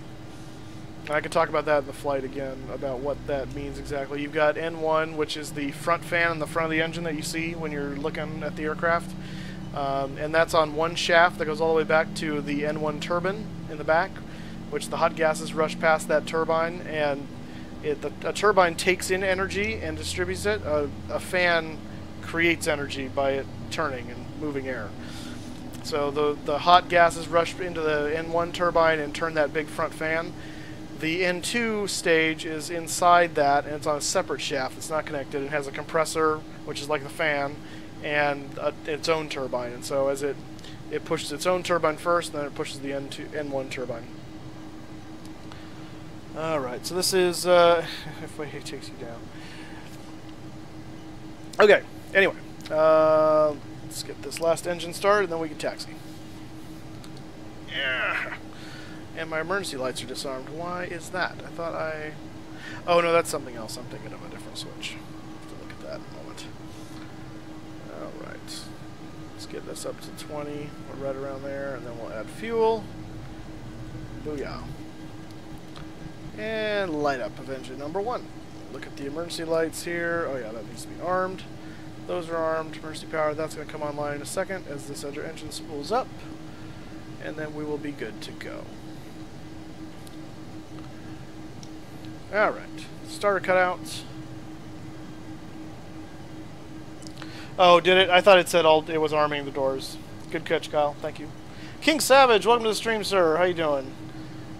And I could talk about that in the flight again, about what that means exactly. You've got N1, which is the front fan in the front of the engine that you see when you're looking at the aircraft. And that's on one shaft that goes all the way back to the N1 turbine in the back, which the hot gases rush past that turbine, and a turbine takes in energy and distributes it. A fan creates energy by it turning and moving air. So the hot gases rush into the N1 turbine and turn that big front fan. The N2 stage is inside that, and it's on a separate shaft. It's not connected. It has a compressor, which is like the fan, and its own turbine. And so as it pushes its own turbine first, and then it pushes the N1 turbine. Alright, so this is, if it takes you down. Okay, anyway, let's get this last engine started, and then we can taxi. Yeah. And my emergency lights are disarmed. Why is that? I thought I... Oh, no, that's something else. I'm thinking of a different switch. Have to look at that in a moment. Alright. Let's get this up to 20. We're right around there, and then we'll add fuel. Booyah. And light up of engine number 1. Look at the emergency lights here. Oh yeah, that needs to be armed. Those are armed. Emergency power, that's going to come online in a second as this other engine spools up. And then we will be good to go. Alright. Starter cutouts. Oh, did it? I thought it said it was arming the doors. Good catch, Kyle. Thank you. King Savage, welcome to the stream, sir. How you doing?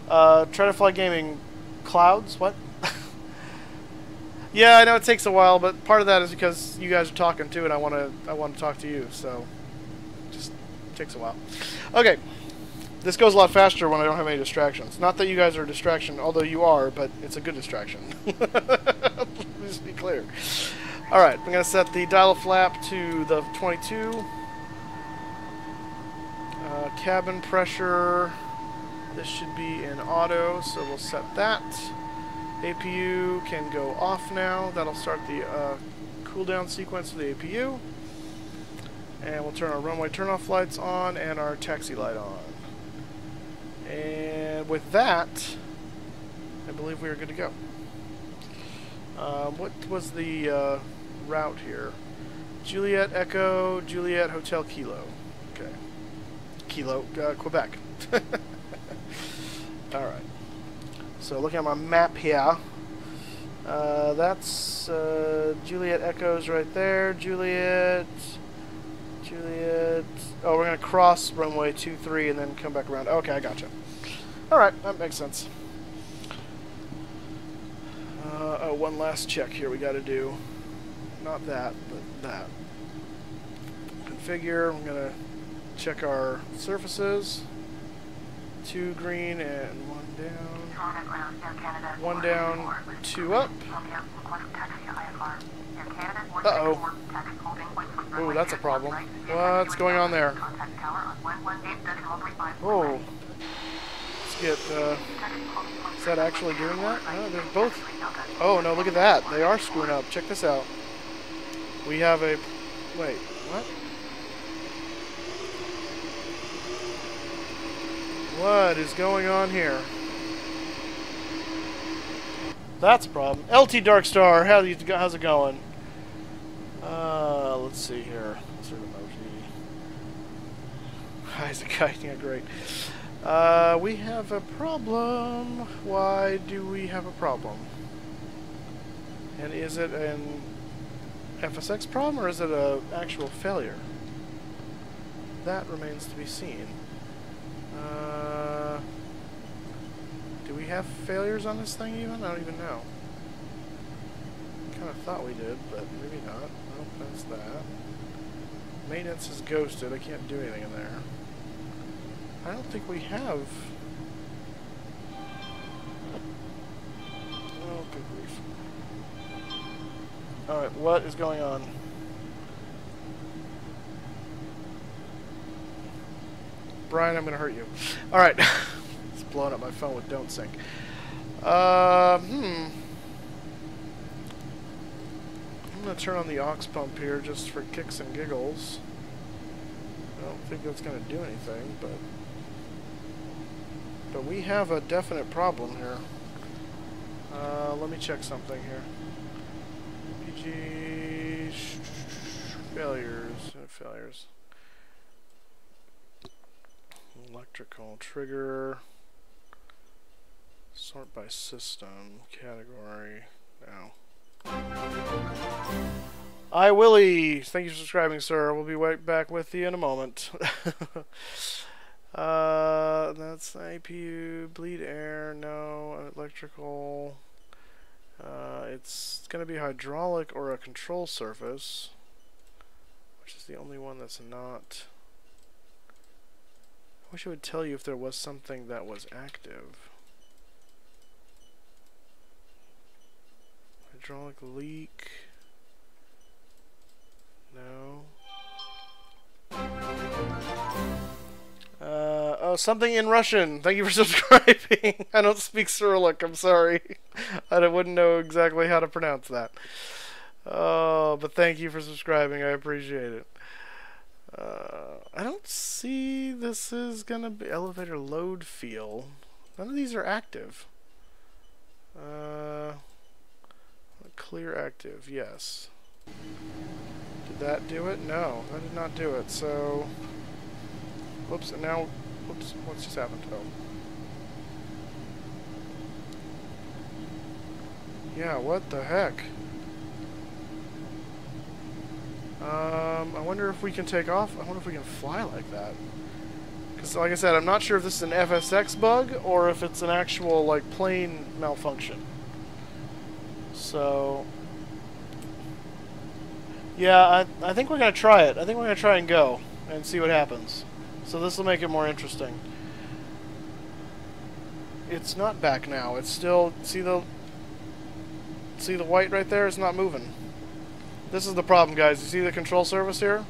Try to fly gaming clouds? What? Yeah, I know it takes a while, but part of that is because you guys are talking too, and I want to talk to you, so just takes a while. Okay, this goes a lot faster when I don't have any distractions. Not that you guys are a distraction, although you are, but it's a good distraction. Let's be clear. All right, I'm gonna set the dial flap to the 22. Cabin pressure. This should be in auto, so we'll set that. APU can go off now. That'll start the cooldown sequence of the APU. And we'll turn our runway turnoff lights on and our taxi light on. And with that, I believe we are good to go. What was the route here? Juliet Echo, Juliet Hotel Kilo. Okay. Kilo, Quebec. Alright. So looking at my map here, that's Juliet Echoes right there. Juliet. Oh, we're going to cross runway 23 and then come back around. Okay, I gotcha. Alright, that makes sense. Oh, one last check here we got to do. Not that, but that. Configure. I'm going to check our surfaces. 2 green and 1 down. 1 down, 2 up. Uh-oh. Oh, that's a problem. What's going on there? Oh. Let's get, is that actually doing that? No, they're both. Oh, no, look at that. They are screwing up. Check this out. We have a... Wait, what? What is going on here? That's a problem. LT Darkstar, how's it going? Let's see here. Insert emoji. Isaac, yeah, great. We have a problem. Why do we have a problem? And is it an FSX problem, or is it a actual failure? That remains to be seen. Do we have failures on this thing even? I don't even know. Kind of thought we did, but maybe not. Nope, that's that. Maintenance is ghosted. I can't do anything in there. I don't think we have... Oh, good grief. Alright, what is going on? Brian, I'm gonna hurt you. Alright. It's blowing up my phone with don't sync. I'm gonna turn on the aux pump here just for kicks and giggles. I don't think that's gonna do anything, but we have a definite problem here. Let me check something here. PG failures. Electrical trigger. Sort by system category. Now. Hi, Willie. Thank you for subscribing, sir. We'll be right back with you in a moment. That's APU, bleed air, no, electrical. It's going to be hydraulic or a control surface, which is the only one that's not. I wish it would tell you if there was something that was active. Hydraulic leak. No. Oh, something in Russian. Thank you for subscribing. I don't speak Cyrillic. I'm sorry. I wouldn't know exactly how to pronounce that. Oh, but thank you for subscribing. I appreciate it. I don't see this is gonna be elevator load field. None of these are active. Clear active. Yes. Did that do it? No, that did not do it. So, whoops, and now, whoops, what's just happened? Oh. Yeah, what the heck? I wonder if we can take off. I wonder if we can fly like that. Because, like I said, I'm not sure if this is an FSX bug or if it's an actual, like, plane malfunction. So, yeah, I think we're going to try it. I think we're going to try and go and see what happens. So this will make it more interesting. It's not back now. It's still, see the white right there? It's not moving. This is the problem, guys. You see the control surface here?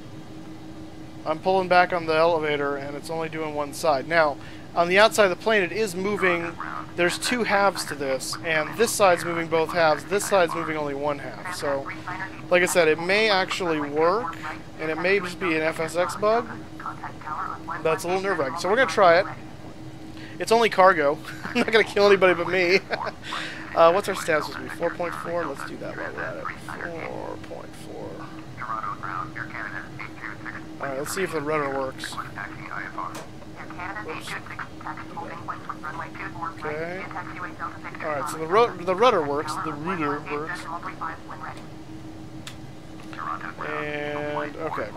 I'm pulling back on the elevator and it's only doing one side. Now, on the outside of the plane, it is moving. There's two halves to this, and this side's moving both halves. This side's moving only one half. So, like I said, it may actually work, and it may just be an FSX bug. That's a little nerve-wracking. So we're going to try it. It's only cargo. I'm not going to kill anybody but me. What's our status supposed to be? 4.4? Let's do that while we're at it. 4.4. Alright, let's see if the rudder works. Oops. Okay. Alright, so the rudder works. The rudder works. And, okay.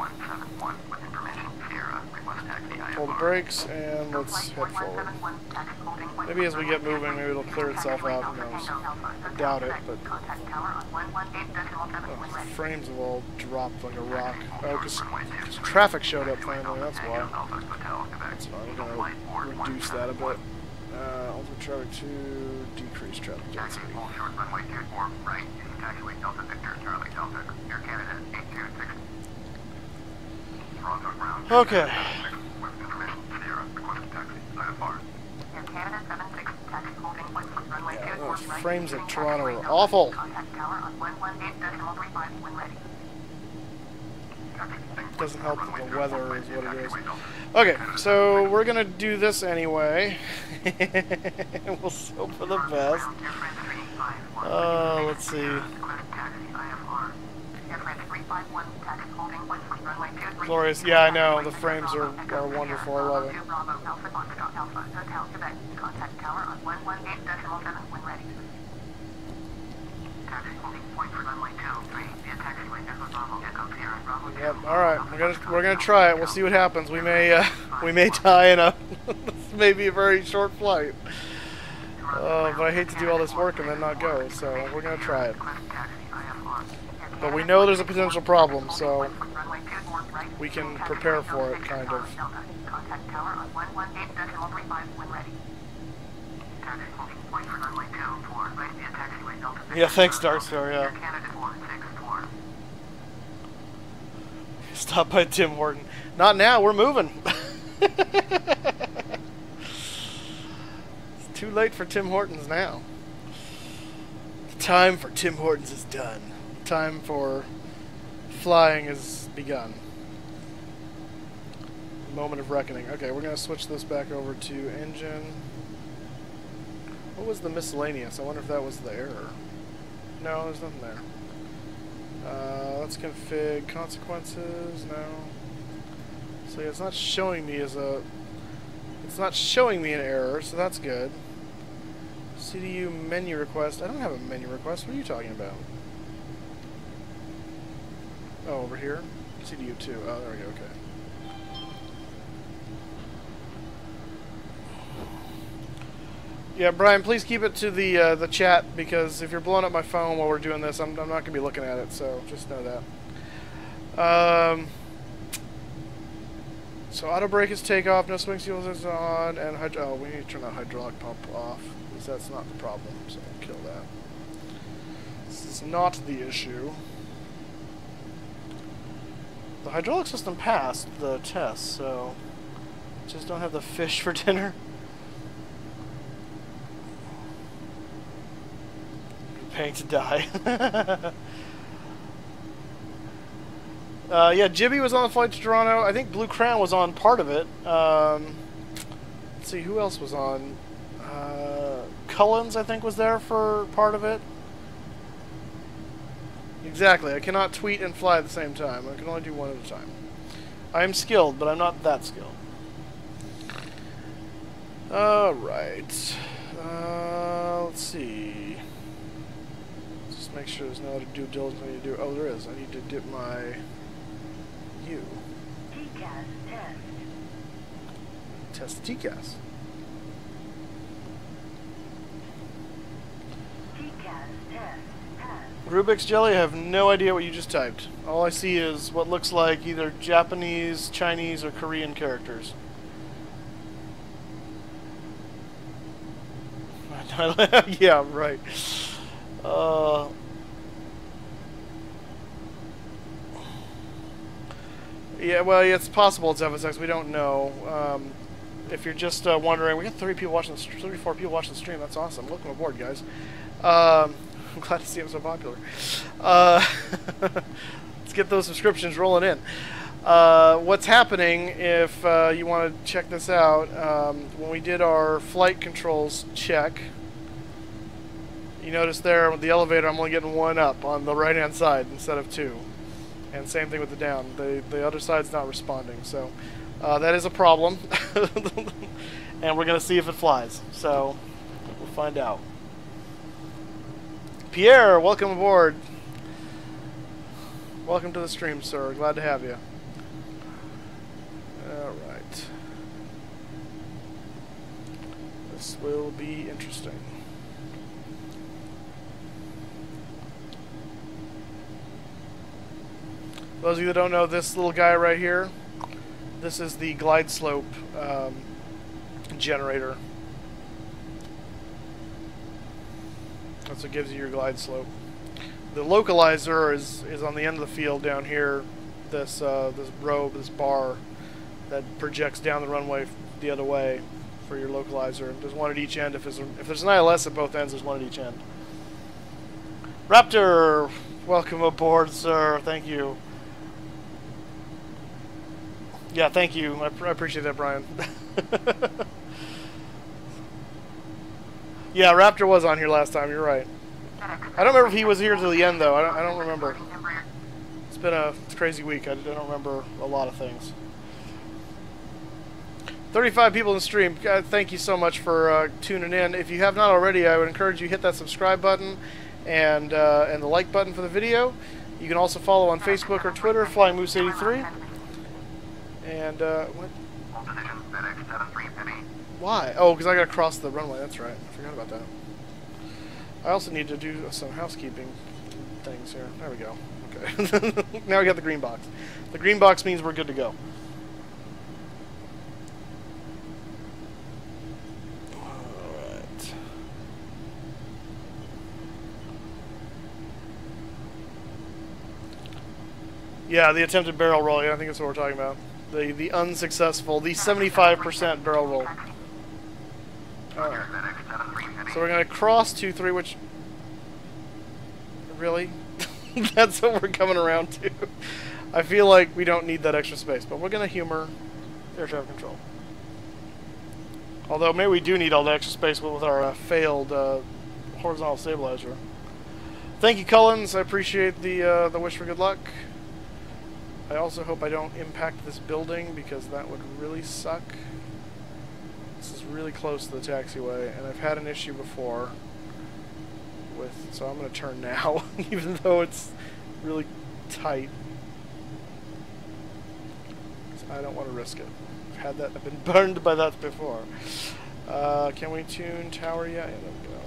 Pull the brakes, and let's head forward. Maybe as we get moving, maybe it'll clear itself out, who knows. I doubt it, but... Oh, the frames have all dropped like a rock. Oh, because traffic showed up finally, that's why. That's fine, we're going to reduce that a bit. Ultimate traffic to decrease traffic density. Okay. Yeah, those frames at Toronto are awful. Doesn't help that the weather is what it is. Okay, so we're gonna do this anyway. We'll hope for the best. Let's see. Glorious. Yeah, I know. The frames are wonderful. I love it. We're gonna try it. We'll see what happens. We may die in a maybe a very short flight. But I hate to do all this work and then not go. So we're gonna try it. But we know there's a potential problem, so we can prepare for it, kind of.
Contact tower on 118.35 when ready. Taxi holding point for runway 24, right via taxiway Delta 6.
Yeah, thanks, Darkstar, yeah.
Candidate 164.
Stop by Tim Horton. Not now, we're moving. It's too late for Tim Hortons now. The time for Tim Hortons is done. The time for flying has begun. Moment of reckoning. Okay, we're going to switch this back over to engine. What was the miscellaneous? I wonder if that was the error. No, there's nothing there. Let's config consequences. No. So yeah, it's not showing me as a... It's not showing me an error, so that's good. CDU menu request. I don't have a menu request. What are you talking about? Oh, over here? CDU 2. Oh, there we go. Okay. Yeah, Brian, please keep it to the chat, because if you're blowing up my phone while we're doing this, I'm not going to be looking at it, so just know that. So auto brake is takeoff, no swing seals is on, and we need to turn that hydraulic pump off, because that's not the problem, so we'll kill that. This is not the issue. The hydraulic system passed the test, so just don't have the fish for dinner. Paying to die. Yeah, Jibby was on the flight to Toronto. I think Blue Crown was on part of it. Let's see, who else was on? Cullens, I think, was there for part of it. Exactly. I cannot tweet and fly at the same time. I can only do one at a time. I am skilled, but I'm not that skilled. Alright. Let's see. Just make sure there's no other due diligence I need to do. Oh, there is. I need to dip my U.
TCAS test.
Test the TCAS.
TCAS test passed.
Rubik's Jelly, I have no idea what you just typed. All I see is what looks like either Japanese, Chinese, or Korean characters. Yeah, right. Yeah, well, it's possible it's FSX. We don't know. If you're just wondering, we got 34 people watching the stream. That's awesome. Welcome aboard, guys. I'm glad to see it so popular. Let's get those subscriptions rolling in. What's happening, if you want to check this out, when we did our flight controls check, you notice there with the elevator, I'm only getting one up on the right-hand side instead of two. And same thing with the down. The other side's not responding. So that is a problem. And we're going to see if it flies. So we'll find out. Pierre, welcome aboard. Welcome to the stream, sir. Glad to have you. Alright. This will be interesting. Those of you that don't know, this little guy right here, this is the glide slope generator. That's what gives you your glide slope. The localizer is on the end of the field down here. This this bar that projects down the runway the other way for your localizer. There's one at each end. If there's an ILS at both ends, there's one at each end. Raptor, welcome aboard, sir. Thank you. Yeah, thank you. I appreciate that, Brian. Yeah, Raptor was on here last time. You're right. I don't remember if he was here till the end, though. I don't remember. It's been a crazy week. I don't remember a lot of things. 35 people in the stream. Thank you so much for tuning in. If you have not already, I would encourage you to hit that subscribe button and the like button for the video. You can also follow on Facebook or Twitter, Flying Moose 83. And, what?
Hold position, FedEx 73 Penny.
Why? Oh, because I gotta cross the runway, that's right. I forgot about that. I also need to do some housekeeping things here. There we go. Okay. Now we got the green box. The green box means we're good to go. Alright. Yeah, the attempted barrel roll. Yeah, I think that's what we're talking about. The unsuccessful, the 75% barrel roll. Alright. So we're going to cross 2-3, which... Really? That's what we're coming around to. I feel like we don't need that extra space, but we're going to humor air traffic control. Although maybe we do need all the extra space with our failed horizontal stabilizer. Thank you, Cullens. I appreciate the wish for good luck. I also hope I don't impact this building, because that would really suck. This is really close to the taxiway, and I've had an issue before with, so I'm going to turn now, even though it's really tight. I don't want to risk it. I've had that, I've been burned by that before. Can we tune tower yet? Yeah, there we go.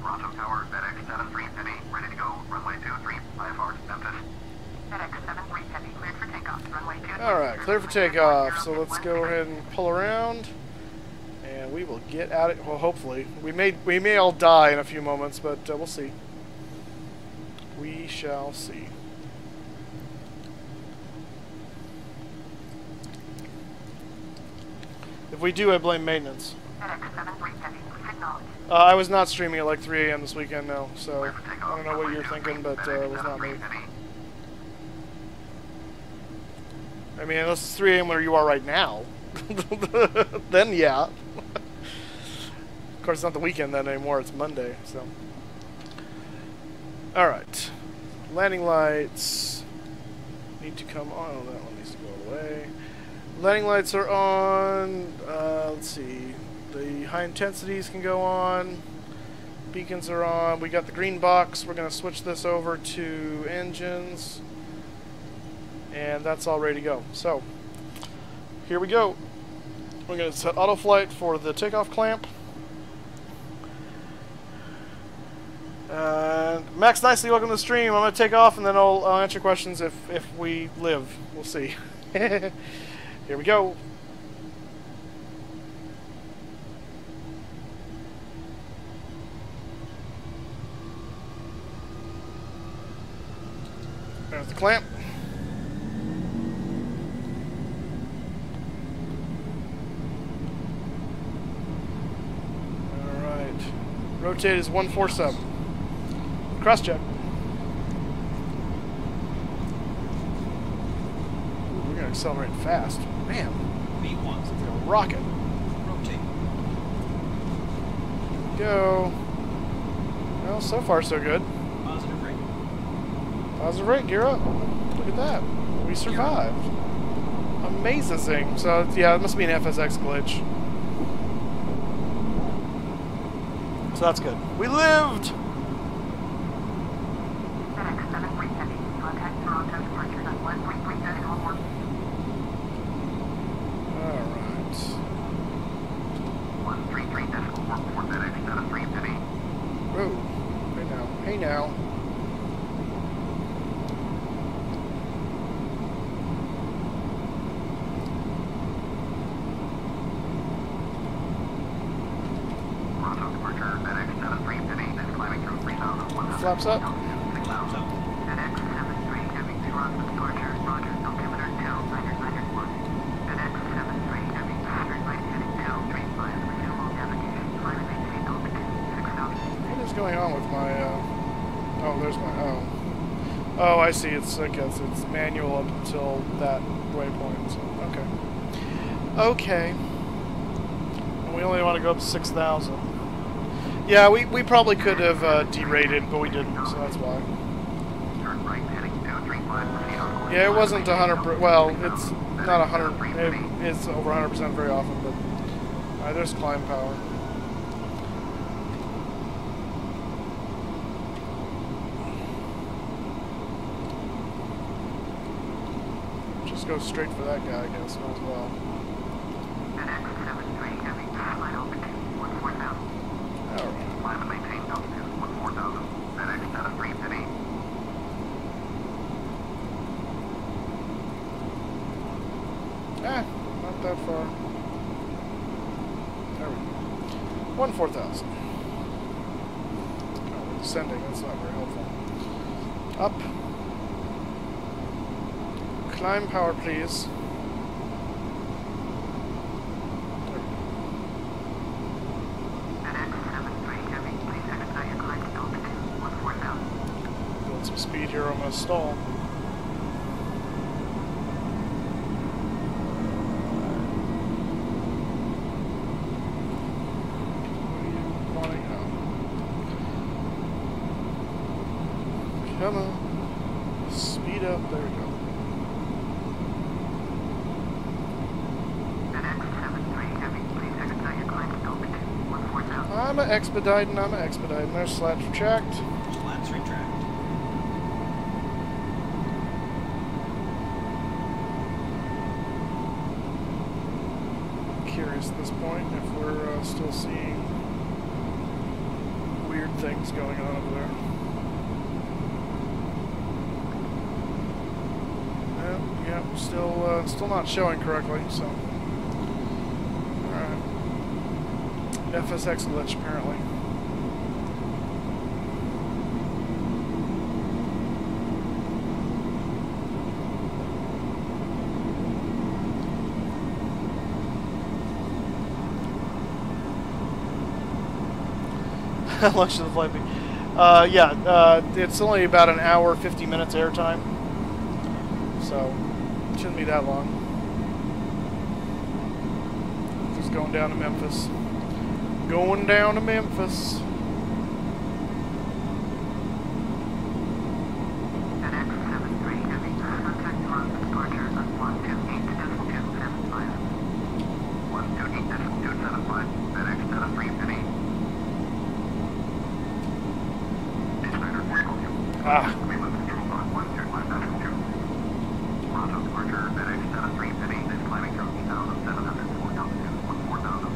Toronto Tower, FedEx 73 Penny, ready to go, runway 23, IFR, Memphis. FedEx 73 Penny, cleared for takeoff, runway 23.
Alright, clear for takeoff, so let's go ahead and pull around. And we will get at it. Well, hopefully. We may all die in a few moments, but we'll see. We shall see. If we do, I blame maintenance. I was not streaming at like 3 a.m. this weekend, no. So I don't know what you're thinking, but it was not me. I mean, unless it's 3 a.m. where you are right now, then yeah. Of course, it's not the weekend then anymore, it's Monday, so. Alright. Landing lights need to come on. Oh, that one needs to go away. Landing lights are on. Let's see. The high intensities can go on. Beacons are on. We got the green box. We're going to switch this over to engines. And that's all ready to go. So, here we go. We're going to set auto flight for the takeoff clamp. Max Nicely, welcome to the stream. I'm going to take off and then I'll answer questions if we live. We'll see. Here we go. There's the clamp. Alright. Rotate is 147. Cross check. Ooh, we're gonna accelerate fast. Man.
V1.
It's like a rocket.
Rotate.
Go. Well, so far so good.
Positive rate.
Positive rate, gear up. Look at that. We survived. Amazing. So, yeah, it must be an FSX glitch. So that's good. We lived! Hey now. Flaps up.
Flaps up.
What is going on with my, oh, there's my, oh, I see, it's, I guess it's manual up until that waypoint, so, okay. And we only want to go up to 6,000. Yeah, we probably could have derated, but we didn't, so that's why. Yeah, it wasn't 100%, well, it's not 100, it's over 100% very often, but there's climb power. just go straight for that guy, I guess, might as well.
FedEx 73 Heavy, flight altitude 14,000.
Alright.
Climb and maintain altitude 14,000. FedEx 73 Heavy.
Not that far. There we go. 14,000. Oh, we're descending, that's not very helpful. Up. Climb power, please.
FedEx 73 Heavy, please expedite your climb to altitude 14,000.
Build some speed here, I'm gonna stall. Come on. Speed up. There we go.
FedEx 73 Heavy, please expedite your climb to altitude 14,000.
I'm a expediting. There's slats retract.
Slats retract.
I'm curious at this point if we're still seeing weird things going on over there. Yeah, still not showing correctly, so. Alright. FSX glitch, apparently. How much should the flight be? It's only about an hour, 50 minutes airtime. So, it shouldn't be that long. Just going down to Memphis. Going down to Memphis.
FedEx 73 Heavy, contact on departure at 128.275. 128.275, FedEx 73 Heavy.
Ah.
We move control on 125.2. Toronto departure, FedEx 73 Heavy, is climbing through 8,700 for altitude 14,000.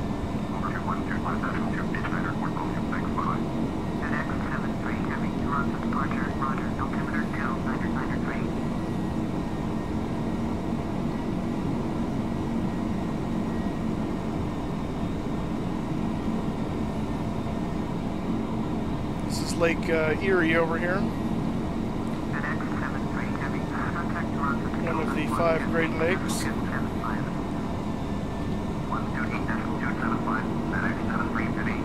Over to 125.2, dispatcher, port volume, thanks, bye. FedEx 73 Heavy, Toronto departure, roger, altimeter 2993.
This is Lake Erie over here.
FedEx 73 Heavy, contact Toronto.
One of the 5 Great Lakes.
128.275, FedEx 73 Heavy.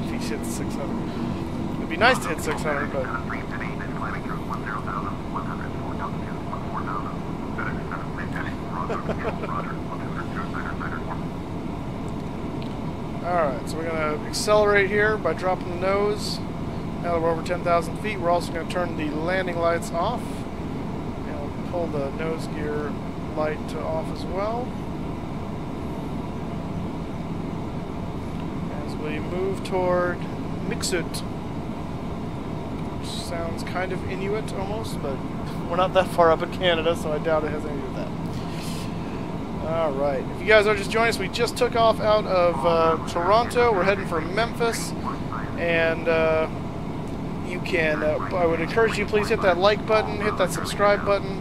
If he hits 600. It'd be nice to hit 600, but...
73 Heavy is climbing through 10,100 for altitude 14,000. FedEx 73 Heavy, roger, roger, altimeter 2994.
Alright, so we're going to accelerate here by dropping the nose. Now that we're over 10,000 feet, we're also going to turn the landing lights off. And we'll pull the nose gear light off as well. As we move toward Mixut. Which sounds kind of Inuit almost, but we're not that far up in Canada, so I doubt it has anything to do with that. Alright, if you guys are just joining us, we just took off out of Toronto. We're heading for Memphis, and you can, I would encourage you, please hit that like button, hit that subscribe button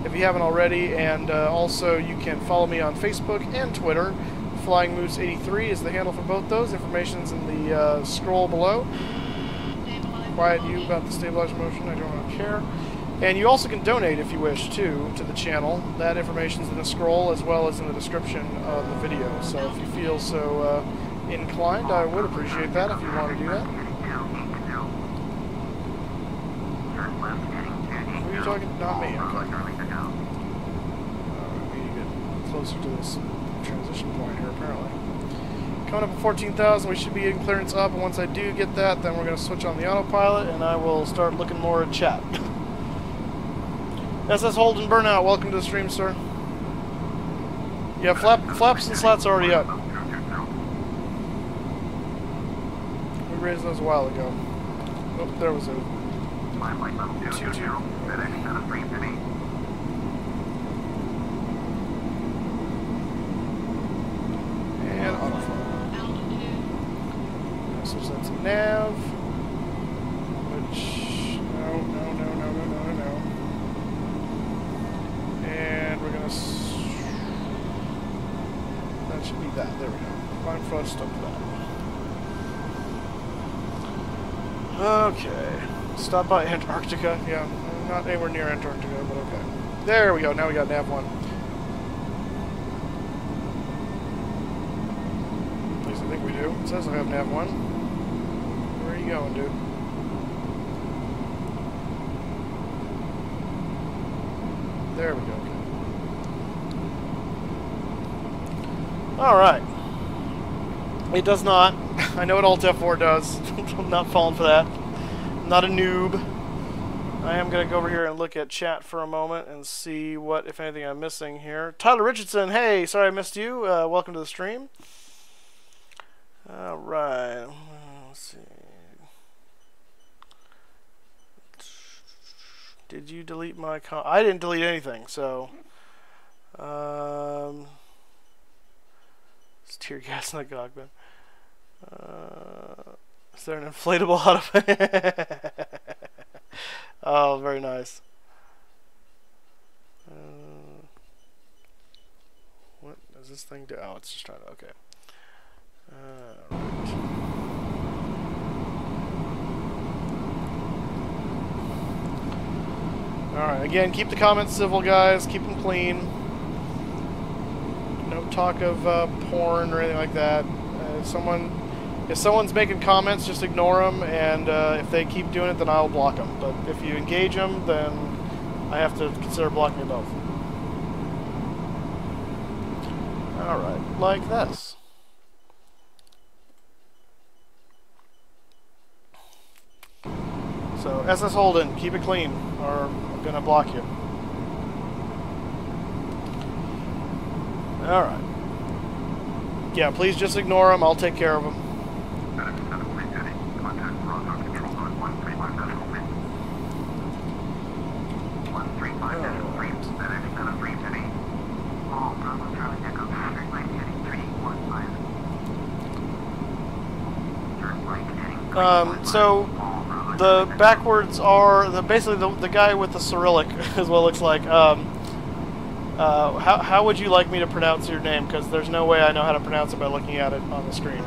if you haven't already, and also you can follow me on Facebook and Twitter. Flying Moose 83 is the handle for both those. Information's in the scroll below. Quiet you about the stabilizer motion, I don't care. And you also can donate if you wish to the channel. That information's in the scroll as well as in the description of the video. So if you feel so inclined, I would appreciate that if you want to do that. Who are you talking? Not me. Okay. We need to get closer to this transition point here, apparently. Coming up at 14,000, we should be getting clearance up, and once I do get that, then we're going to switch on the autopilot, and I will start looking more at chat. SS Holden Burnout, welcome to the stream, sir. Yeah, flaps and slats already up. We raised those a while ago. Oh, there was a
Climb flight level 220, FedEx Tennessee, Penny.
And autoflow.
Altitude.
Switch that to nav. Which no. And we're gonna. That should be that. There we go. Climb thrust up that. Okay. Stop by Antarctica. Yeah, not anywhere near Antarctica, but okay. There we go. Now we got nav 1. At least I think we do. It says I have nav 1. Where are you going, dude? There we go. Okay. Alright. It does not. I know what Alt F4 does. I'm not falling for that. I'm not a noob. I am going to go over here and look at chat for a moment and see what, if anything, I'm missing here. Tyler Richardson, hey, sorry I missed you. Welcome to the stream. Alright. Let's see. Did you delete my I didn't delete anything, so it's tear gas in the cockpit. Is there an inflatable out of Oh, very nice. What does this thing do? Oh, it's just trying to, okay. Alright. Alright, again, keep the comments civil, guys. Keep them clean. No talk of porn or anything like that. If someone's making comments, just ignore them, and if they keep doing it, then I'll block them. But if you engage them, then I have to consider blocking you both. Alright, like this. So, SS Holden, keep it clean, or I'm gonna block you. Alright. Yeah, please just ignore them, I'll take care of them.
FedEx Tennessee, Penny. Contact Toronto Control Code 135.3. 135.3, FedEx Tennessee, Penny. Oh, Bravo Charlie Echo, turn right heading 315. Turn right heading 315.
So, the backwards are basically the guy with the Cyrillic is what it looks like. How would you like me to pronounce your name? Because there's no way I know how to pronounce it by looking at it on the screen.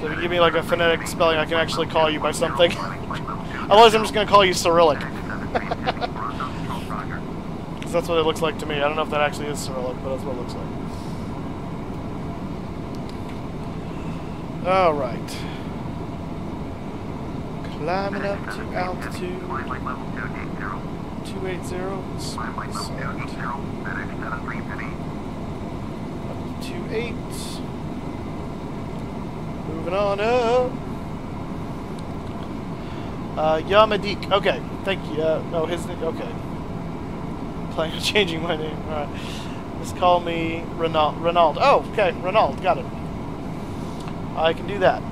So if you give me like a phonetic spelling, I can actually call you by something. Otherwise, I'm just going to call you Cyrillic. Because that's what it looks like to me. I don't know if that actually is Cyrillic, but that's what it looks like. Alright. Climbing up to altitude 280. Sound. Up to 28. Moving on up. Yamadik. Okay, thank you. Oh, his name. Okay. Planning on changing my name. All right. Just call me Ronald. Oh, okay, Ronald. Got it. I can do that.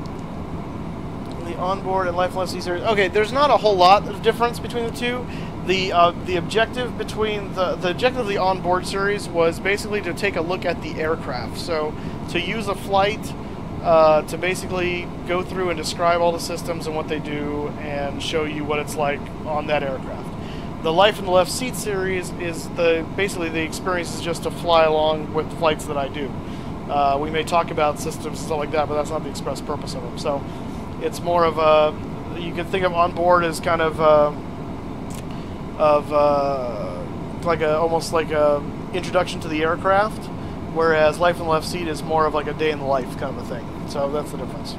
The onboard and Life Left C series. Okay, there's not a whole lot of difference between the two. The objective between the objective of the onboard series was basically to take a look at the aircraft. So to use a flight to basically go through and describe all the systems and what they do and show you what it's like on that aircraft. The Life in the Left Seat series is basically the experience is just to fly along with flights that I do. We may talk about systems and stuff like that, but that's not the express purpose of them. So it's more of a, you can think of onboard as kind of like almost like a introduction to the aircraft, whereas Life in the Left Seat is more of like a day in the life kind of a thing. So that's the difference.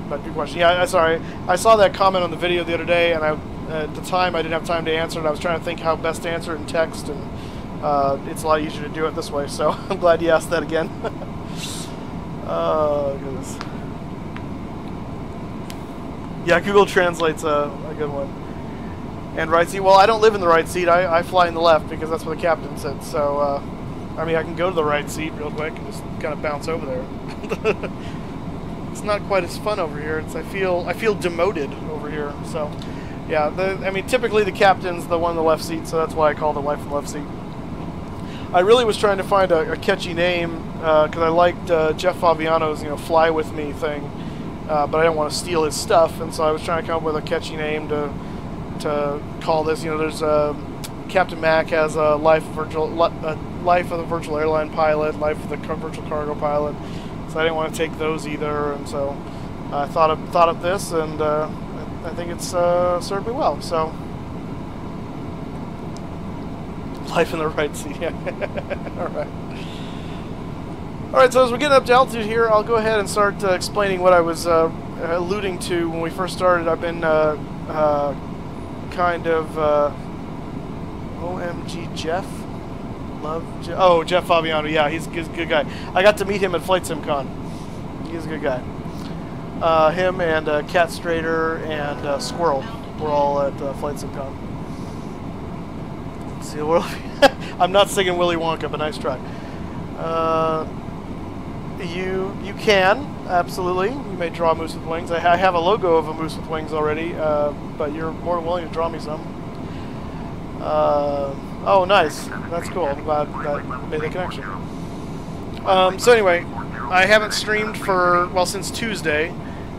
But good question. Yeah, sorry. I saw that comment on the video the other day, and at the time I didn't have time to answer it. I was trying to think how best to answer it in text, and it's a lot easier to do it this way. So I'm glad you asked that again. Oh goodness. Yeah, Google Translate's a good one. And right seat. Well, I don't live in the right seat. I fly in the left because that's where the captain sits. So, I mean, I can go to the right seat real quick and just kind of bounce over there. It's not quite as fun over here. I feel demoted over here. So, Yeah, I mean, typically the captain's the one in the left seat, so that's why I called it Wife in the Left Seat. I really was trying to find a catchy name, because I liked Jeff Fabiano's, Fly With Me thing, but I didn't want to steal his stuff, and so I was trying to come up with a catchy name to call this. There's Captain Mac has a life of the virtual airline pilot, life of the virtual cargo pilot, so I didn't want to take those either, and so I thought of this, and I think it's served me well. So, life in the right seat. Yeah. All right. So as we get up to altitude here, I'll go ahead and start explaining what I was alluding to when we first started. I've been kind of OMG Jeff. Oh, Jeff Fabiano. Yeah, he's a good guy. I got to meet him at Flight Sim Con. He's a good guy. Him and Cat Strader and Squirrel were all at Flight Sim Con. Let's see, I'm not singing Willy Wonka, but nice try. You can, absolutely. You may draw a moose with wings. I have a logo of a moose with wings already, but you're more than willing to draw me some. Oh, nice. That's cool. I'm glad that made the connection. So anyway, I haven't streamed since Tuesday.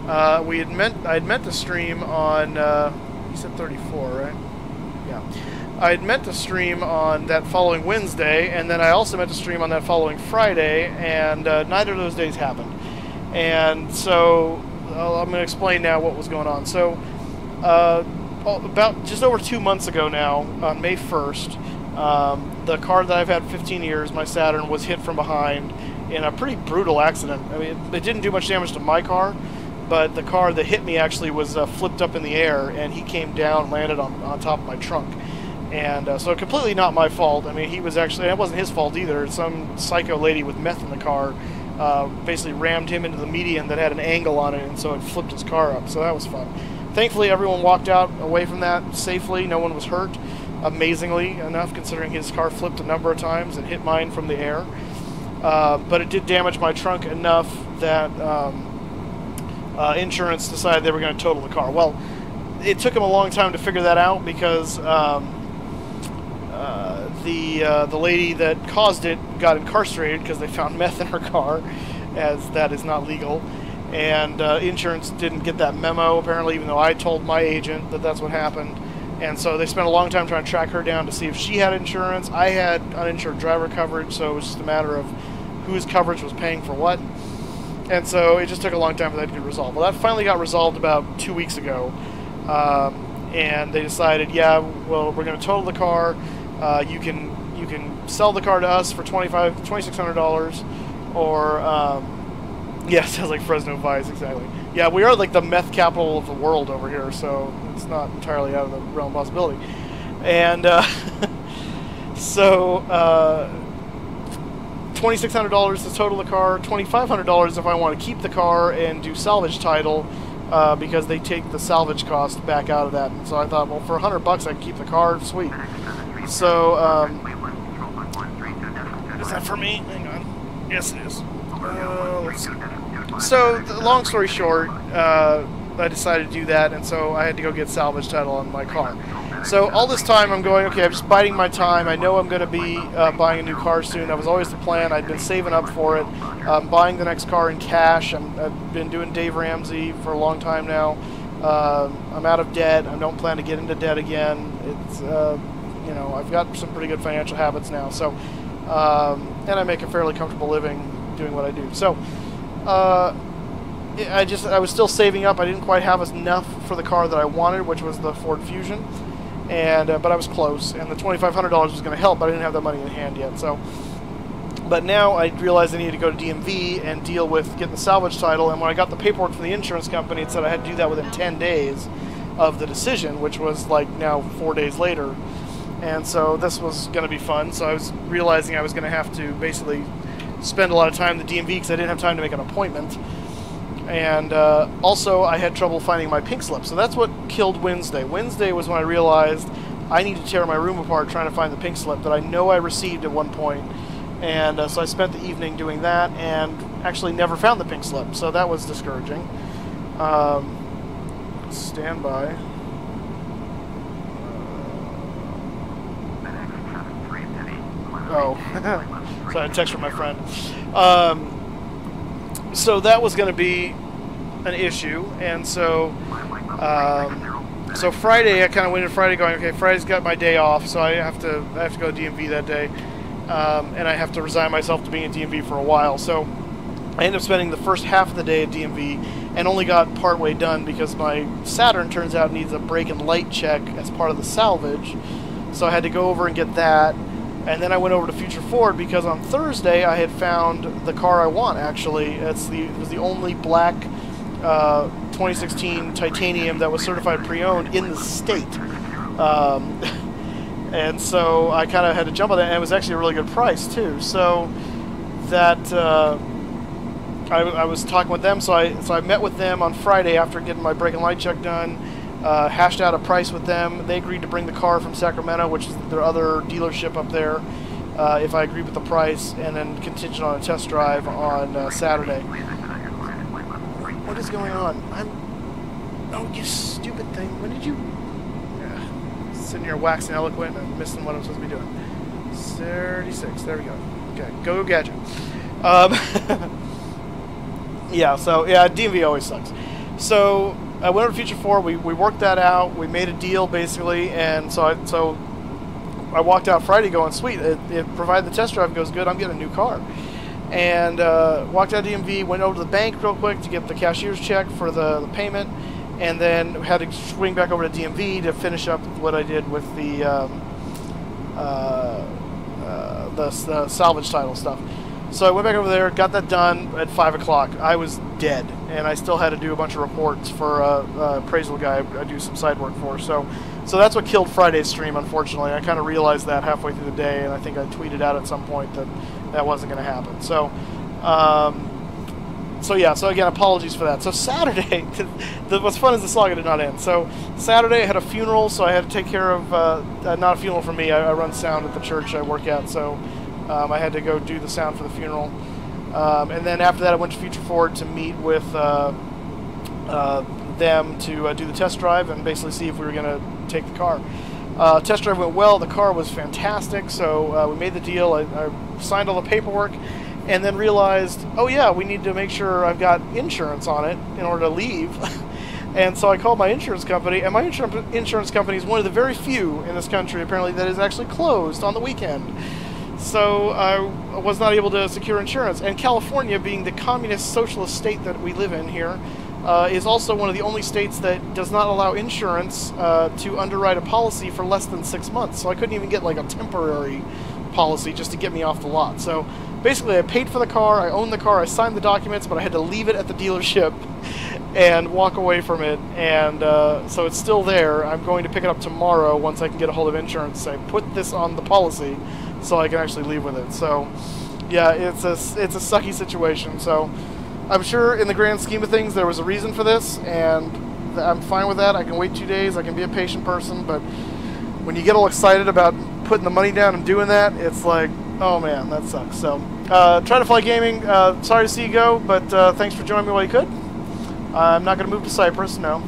I had meant to stream on, you said 34, right? Yeah. I had meant to stream on that following Wednesday, and then I also meant to stream on that following Friday, and neither of those days happened. And so I'm going to explain now what was going on. So about just over 2 months ago now, on May 1st, the car that I've had 15 years, my Saturn, was hit from behind in a pretty brutal accident. I mean, it didn't do much damage to my car, but the car that hit me actually was flipped up in the air, and he came down and landed on top of my trunk. And so completely not my fault. I mean, it wasn't his fault either. Some psycho lady with meth in the car basically rammed him into the median that had an angle on it, and so it flipped his car up. So that was fun. Thankfully, everyone walked out away from that safely. No one was hurt, amazingly enough, considering his car flipped a number of times and hit mine from the air. But it did damage my trunk enough that insurance decided they were going to total the car. Well, it took them a long time to figure that out because the lady that caused it got incarcerated because they found meth in her car, as that is not legal. And insurance didn't get that memo, apparently, even though I told my agent that that's what happened. And so they spent a long time trying to track her down to see if she had insurance. I had uninsured driver coverage, so it was just a matter of whose coverage was paying for what. And so it just took a long time for that to get resolved. Well, that finally got resolved about 2 weeks ago. And they decided, yeah, well, we're going to total the car. You can sell the car to us for $2,600, or yeah, sounds like Fresno Vice, exactly. Yeah, we are like the meth capital of the world over here, so it's not entirely out of the realm of possibility. And so $2,600 to total the car, $2,500 if I want to keep the car and do salvage title, because they take the salvage cost back out of that. And so I thought, well, for $100 I can keep the car, sweet. So is that for me? Hang on. Yes, it is. Let's see. So, long story short, I decided to do that, and so I had to go get salvage title on my car. So all this time I'm going, okay, I'm just biding my time. I know I'm going to be buying a new car soon. That was always the plan. I'd been saving up for it. I'm buying the next car in cash. I've been doing Dave Ramsey for a long time now. I'm out of debt. I don't plan to get into debt again. It's, you know, I've got some pretty good financial habits now. So, and I make a fairly comfortable living doing what I do. So, I was still saving up. I didn't quite have enough for the car that I wanted, which was the Ford Fusion, and but I was close, and the $2,500 was going to help, but I didn't have that money in hand yet. So, but now I realized I needed to go to DMV and deal with getting the salvage title, and when I got the paperwork from the insurance company, it said I had to do that within 10 days of the decision, which was like now 4 days later. And so this was going to be fun. So I was realizing I was going to have to basically spend a lot of time at the DMV because I didn't have time to make an appointment. And also I had trouble finding my pink slip. So that's what killed Wednesday. Wednesday was when I realized I need to tear my room apart trying to find the pink slip that I know I received at one point. And so I spent the evening doing that and actually never found the pink slip. So that was discouraging. Stand by. Oh, so I had a text from my friend. So that was going to be an issue, and so so Friday I kind of went in Friday going, okay, Friday's got my day off, so I have to go to DMV that day, and I have to resign myself to being at DMV for a while. So I ended up spending the first half of the day at DMV and only got partway done because my Saturn turns out needs a brake and light check as part of the salvage. So I had to go over and get that. And then I went over to Future Ford because on Thursday I had found the car I want, actually. It was the only black 2016 titanium that was certified pre-owned in the state. And so I kind of had to jump on that, and it was actually a really good price too. So that I was talking with them, so I met with them on Friday after getting my brake and light check done. Hashed out a price with them. They agreed to bring the car from Sacramento, which is their other dealership up there, if I agreed with the price, and then contingent on a test drive on Saturday. What is going on? Oh, you stupid thing. When did you... sitting here waxing eloquent and missing what I'm supposed to be doing. 36. There we go. Okay, go Gadget. Yeah, so, yeah, DMV always sucks. So I went over to Future 4, we worked that out, we made a deal basically, and so I walked out Friday going, sweet, it provided the test drive goes good, I'm getting a new car. And walked out of DMV, went over to the bank real quick to get the cashier's check for the payment, and then had to swing back over to DMV to finish up what I did with the salvage title stuff. So I went back over there, got that done at 5 o'clock. I was dead, and I still had to do a bunch of reports for appraisal guy I do some side work for. So that's what killed Friday's stream, unfortunately. I kind of realized that halfway through the day, and I think I tweeted out at some point that wasn't going to happen. So, so again, apologies for that. So Saturday, what's fun is the saga did not end. So Saturday I had a funeral, so I had to take care of, not a funeral for me, I run sound at the church I work at, so I had to go do the sound for the funeral. And then after that I went to Future Ford to meet with them to do the test drive and basically see if we were going to take the car. Test drive went well, the car was fantastic, so we made the deal, I signed all the paperwork, and then realized, oh yeah, we need to make sure I've got insurance on it in order to leave. And so I called my insurance company, and my insurance company is one of the very few in this country apparently that is actually closed on the weekend. So I was not able to secure insurance. And California, being the communist socialist state that we live in here, is also one of the only states that does not allow insurance to underwrite a policy for less than 6 months. So I couldn't even get like a temporary policy just to get me off the lot. So basically I paid for the car, I owned the car, I signed the documents, but I had to leave it at the dealership and walk away from it. And so it's still there. I'm going to pick it up tomorrow once I can get a hold of insurance. I put this on the policy so I can actually leave with it. So yeah, it's a sucky situation. So I'm sure in the grand scheme of things there was a reason for this, and I'm fine with that. I can wait 2 days, I can be a patient person, but when you get all excited about putting the money down and doing that, it's like, oh man, that sucks. So Try to Fly Gaming, sorry to see you go, but thanks for joining me while you could. I'm not going to move to Cyprus, no.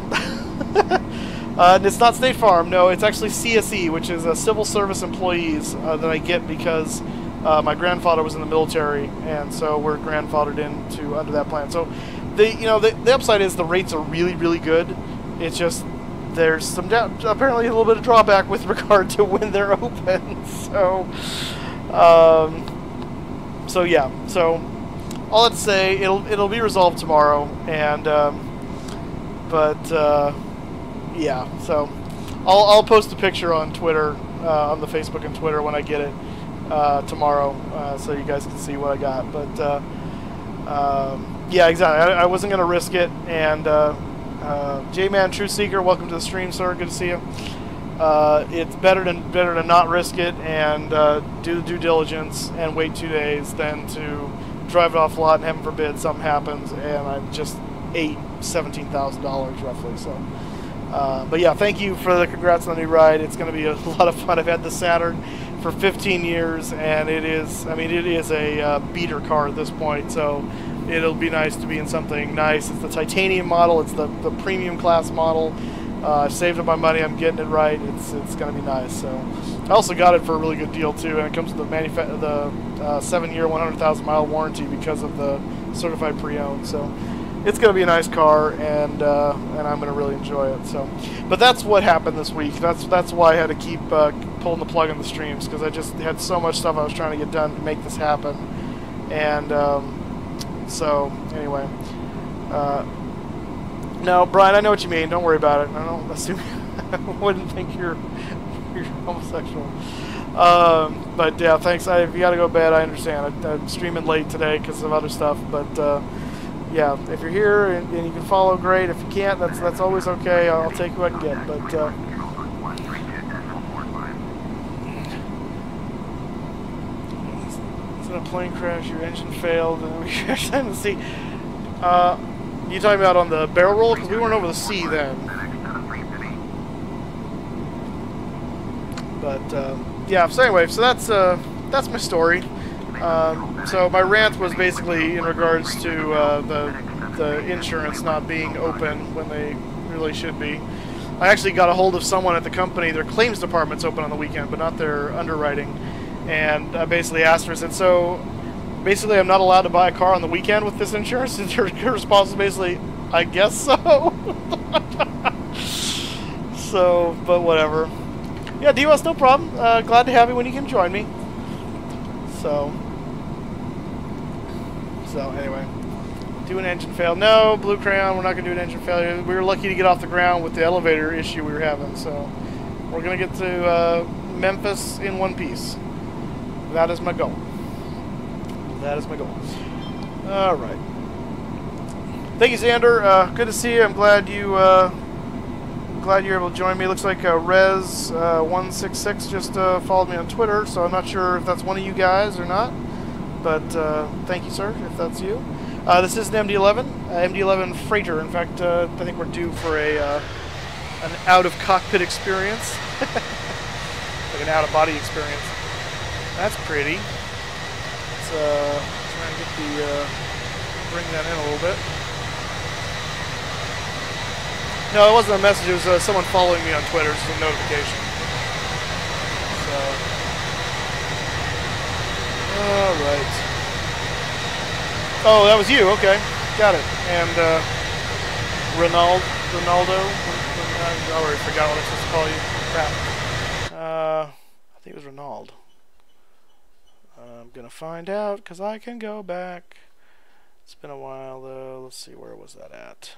And it's not State Farm, no, it's actually CSE, which is Civil Service Employees that I get because my grandfather was in the military, and so we're grandfathered into under that plan. So the upside is the rates are really, really good. It's just there's some apparently a little bit of drawback with regard to when they're open. So so yeah, so all I'd say, it'll be resolved tomorrow, and yeah, so I'll post a picture on Twitter, on the Facebook and Twitter when I get it tomorrow, so you guys can see what I got. But yeah, exactly. I wasn't gonna risk it. And J-Man True Seeker, welcome to the stream, sir. Good to see you. It's better to not risk it and do the due diligence and wait 2 days than to drive it off lot and heaven forbid something happens and I'm just $17,000 roughly. So. But yeah, thank you for the congrats on the new ride. It's going to be a lot of fun. I've had the Saturn for 15 years, and it is a beater car at this point, so it'll be nice to be in something nice. It's the titanium model. It's the premium class model. I've saved up my money. I'm getting it right. It's going to be nice. So I also got it for a really good deal too, and it comes with the 7-year, 100,000-mile warranty because of the certified pre-owned. So it's going to be a nice car, and I'm going to really enjoy it. So, but that's what happened this week. That's why I had to keep pulling the plug on the streams, because I just had so much stuff I was trying to get done to make this happen. And so anyway, no, Brian, I know what you mean. Don't worry about it. I don't assume I wouldn't think you're homosexual. But yeah, thanks. If you got to go to bed, I understand. I'm streaming late today because of other stuff. But yeah, if you're here and you can follow, great. If you can't, that's always okay. I'll take who I can get. But it's in a plane crash. Your engine failed, and we crashed in the sea. You talking about on the barrel roll? Because we weren't over the sea then. But yeah. So anyway, so that's my story. So my rant was basically in regards to the insurance not being open when they really should be. I actually got a hold of someone at the company. Their claims department's open on the weekend, but not their underwriting. And I basically asked her, I said, so basically I'm not allowed to buy a car on the weekend with this insurance? And her response was basically, I guess so. So, but whatever. Yeah, DOS, no problem. Glad to have you when you can join me. So anyway, do an engine fail. No, Blue Crayon, we're not going to do an engine failure. We were lucky to get off the ground with the elevator issue we were having. So we're going to get to Memphis in one piece. That is my goal. That is my goal. All right. Thank you, Xander. Good to see you. I'm glad you glad you're able to join me. Looks like Rez166 just followed me on Twitter, so I'm not sure if that's one of you guys or not. But thank you, sir, if that's you. This is an MD-11, MD-11 freighter. In fact, I think we're due for an out-of-cockpit experience, like an out-of-body experience. That's pretty. Let's try and get bring that in a little bit. No, it wasn't a message. It was someone following me on Twitter. It's a notification. So, all right. Oh, that was you. Okay, got it. And Ronaldo. I already forgot what I was supposed to call you. Crap. I think it was Ronald. I'm gonna find out because I can go back. It's been a while though. Let's see, where was that at?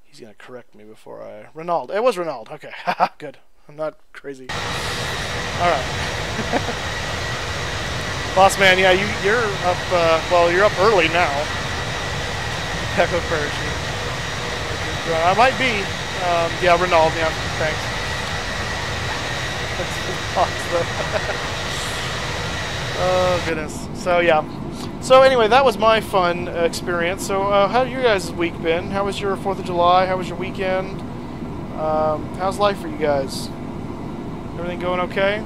He's gonna correct me before I... Ronald. It was Ronald. Okay. Good. I'm not crazy. Alright. Boss man, yeah, you're up, well, you're up early now. Echo parachute. I might be. Yeah, Ronald, yeah, thanks. That's his boss, though. Oh, goodness. So, yeah. So anyway, that was my fun experience. So how have your guys' week been? How was your 4th of July? How was your weekend? How's life for you guys? Everything going okay?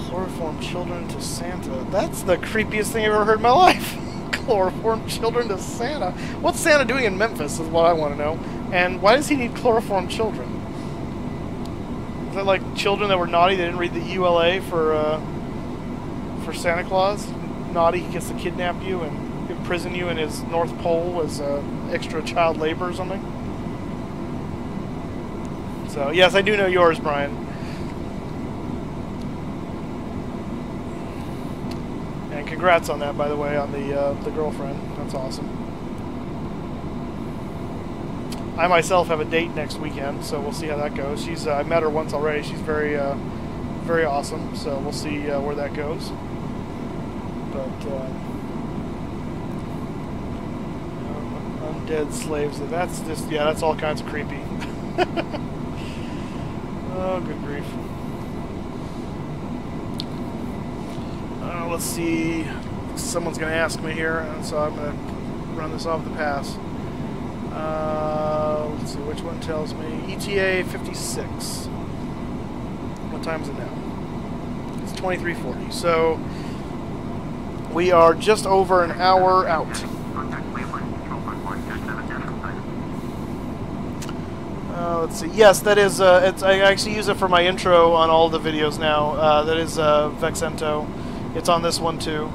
Chloroform children to Santa. That's the creepiest thing I've ever heard in my life. Chloroform children to Santa. What's Santa doing in Memphis is what I want to know. And why does he need chloroform children? Is that like children that were naughty? They didn't read the ULA for Santa Claus? Naughty, he gets to kidnap you and imprison you in his North Pole as extra child labor or something? So, yes, I do know yours, Brian. And congrats on that, by the way, on the girlfriend. That's awesome. I myself have a date next weekend, so we'll see how that goes. She's I met her once already. She's very very awesome, so we'll see where that goes. But undead slaves, that's just, yeah, that's all kinds of creepy. Oh, good grief. Let's see. Someone's going to ask me here, so I'm going to run this off the pass. Let's see which one tells me. ETA 56. What time is it now? It's 23:40. So we are just over an hour out. Let's see. Yes, that is. I actually use it for my intro on all the videos now. That is Vexento. It's on this one too.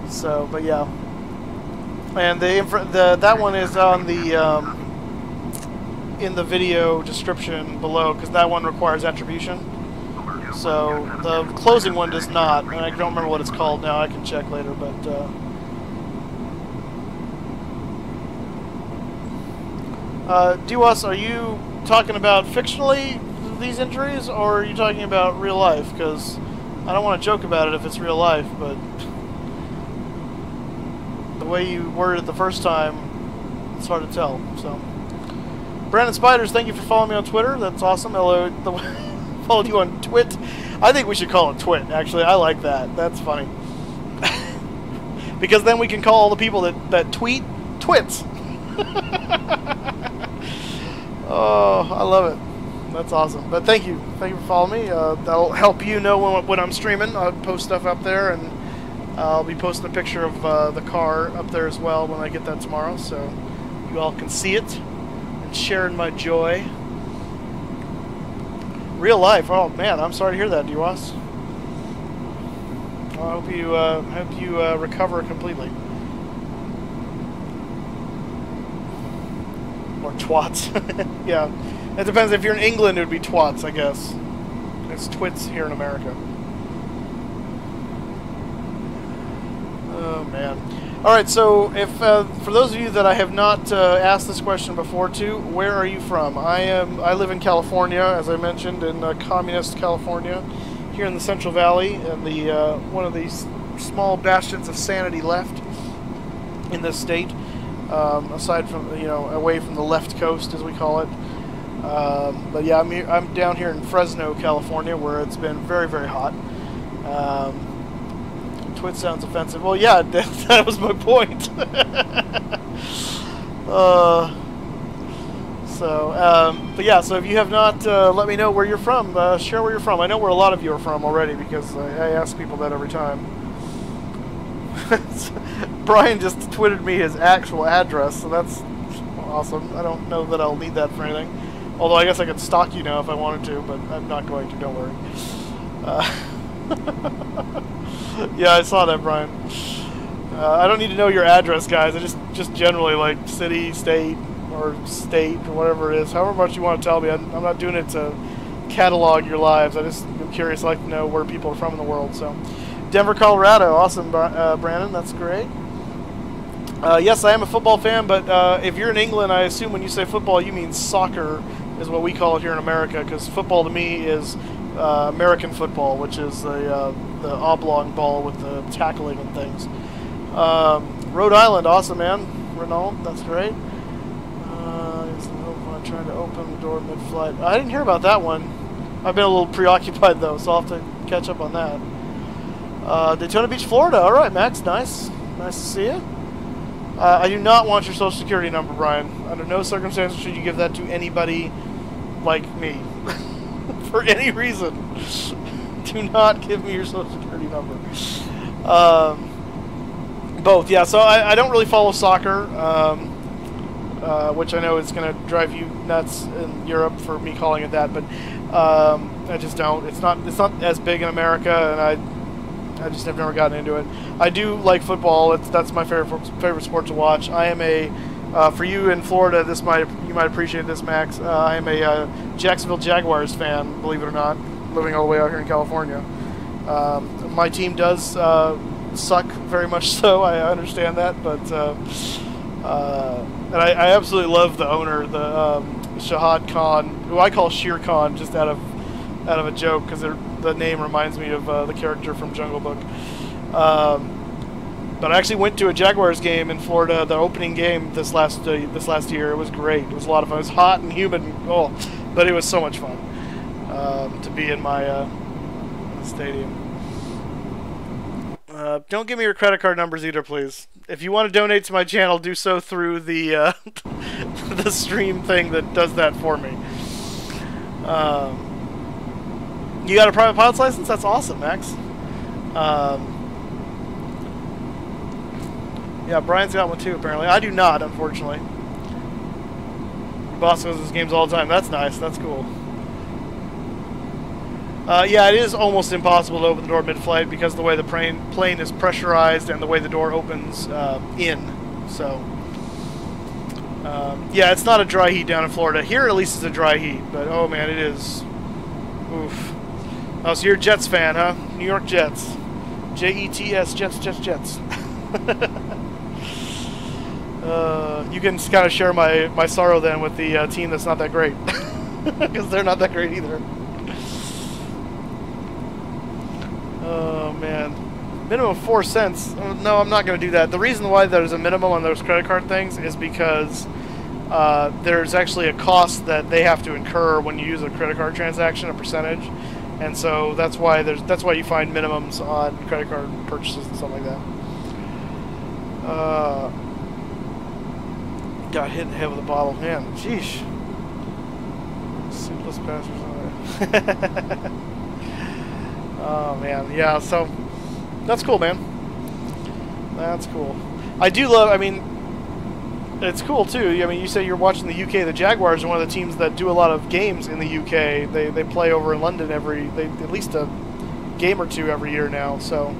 So, but yeah. And that one is on the in the video description below, because that one requires attribution. So the closing one does not, and I don't remember what it's called now. I can check later, but Duas, are you talking about fictionally these injuries, or are you talking about real life? Because I don't want to joke about it if it's real life, but the way you worded it the first time, it's hard to tell. So, Brandon Spiders, thank you for following me on Twitter. That's awesome. Hello, followed you on Twit. I think we should call it Twit. Actually, I like that. That's funny. Because then we can call all the people that tweet twits. Oh, I love it. That's awesome. But thank you for following me. That'll help you know when I'm streaming. I'll post stuff up there, and I'll be posting a picture of the car up there as well when I get that tomorrow, so you all can see it and share in my joy. Real life. Oh man, I'm sorry to hear that, Duas. I hope you recover completely. Or twats. Yeah. It depends. If you're in England, it would be twats, I guess. It's twits here in America. Oh man. Alright, so if for those of you that I have not asked this question before to, where are you from? I live in California, as I mentioned, in communist California, here in the Central Valley, and the one of these small bastions of sanity left in this state, aside from, away from the left coast, as we call it. But yeah, I'm down here in Fresno, California, where it's been very, very hot. Twit sounds offensive. Well, yeah, that was my point. But yeah, so if you have not, let me know where you're from. Share where you're from. I know where a lot of you are from already, because I ask people that every time. Brian just tweeted me his actual address, so that's awesome. I don't know that I'll need that for anything. Although I guess I could stalk you now if I wanted to, but I'm not going to, don't worry. Yeah, I saw that, Brian. I don't need to know your address, guys. I just generally, like, city, state, or whatever it is. However much you want to tell me. I'm not doing it to catalog your lives. I'm curious. I like to know where people are from in the world. So, Denver, Colorado. Awesome, Brandon. That's great. Yes, I am a football fan, but if you're in England, I assume when you say football, you mean soccer, is what we call it here in America, because football to me is American football, which is the oblong ball with the tackling and things. Rhode Island, awesome, man. Renault, that's great. Trying to open the door mid-flight. I didn't hear about that one. I've been a little preoccupied, though, so I'll have to catch up on that. Daytona Beach, Florida. All right, Max, nice. Nice to see you. I do not want your social security number, Brian. Under no circumstances should you give that to anybody like me. For any reason. Do not give me your social security number. Both, yeah. So I don't really follow soccer, which I know is going to drive you nuts in Europe for me calling it that, but I just don't. It's not as big in America, and I just have never gotten into it. I do like football. That's my favorite sport to watch. I am for you in Florida, you might appreciate this, Max. I am a Jacksonville Jaguars fan, believe it or not, living all the way out here in California. My team does suck very much so. I understand that, but and I absolutely love the owner, the Shahad Khan, who I call Shere Khan, just out of a joke, because the name reminds me of the character from Jungle Book. But I actually went to a Jaguars game in Florida, the opening game this last year. It was great. It was a lot of fun. It was hot and humid, but it was so much fun to be in my stadium. Don't give me your credit card numbers either, please. If you want to donate to my channel, do so through the the stream thing that does that for me. You got a private pilot's license? That's awesome, Max. Yeah, Brian's got one too, apparently. I do not, unfortunately. Boss goes to his games all the time. That's nice. That's cool. Yeah, it is almost impossible to open the door mid-flight because the way the plane is pressurized and the way the door opens in. So, yeah, it's not a dry heat down in Florida. Here, at least, it's a dry heat. But, oh, man, it is. Oof. Oh, so you're a Jets fan, huh? New York Jets. Jets, Jets, Jets, Jets. You can kind of share my sorrow then with the team that's not that great. Because they're not that great either. Oh, man. Minimum 4 cents. Oh, no, I'm not going to do that. The reason why there's a minimum on those credit card things is because there's actually a cost that they have to incur when you use a credit card transaction, a percentage. And so that's why you find minimums on credit card purchases and stuff like that. Got hit in the head with a bottle. Man, sheesh. Suitless bastards. Oh, man. Yeah, so that's cool, man. That's cool. I do love, I mean, it's cool, too. I mean, you say you're watching the UK. The Jaguars are one of the teams that do a lot of games in the UK. They play over in London at least a game or two every year now. So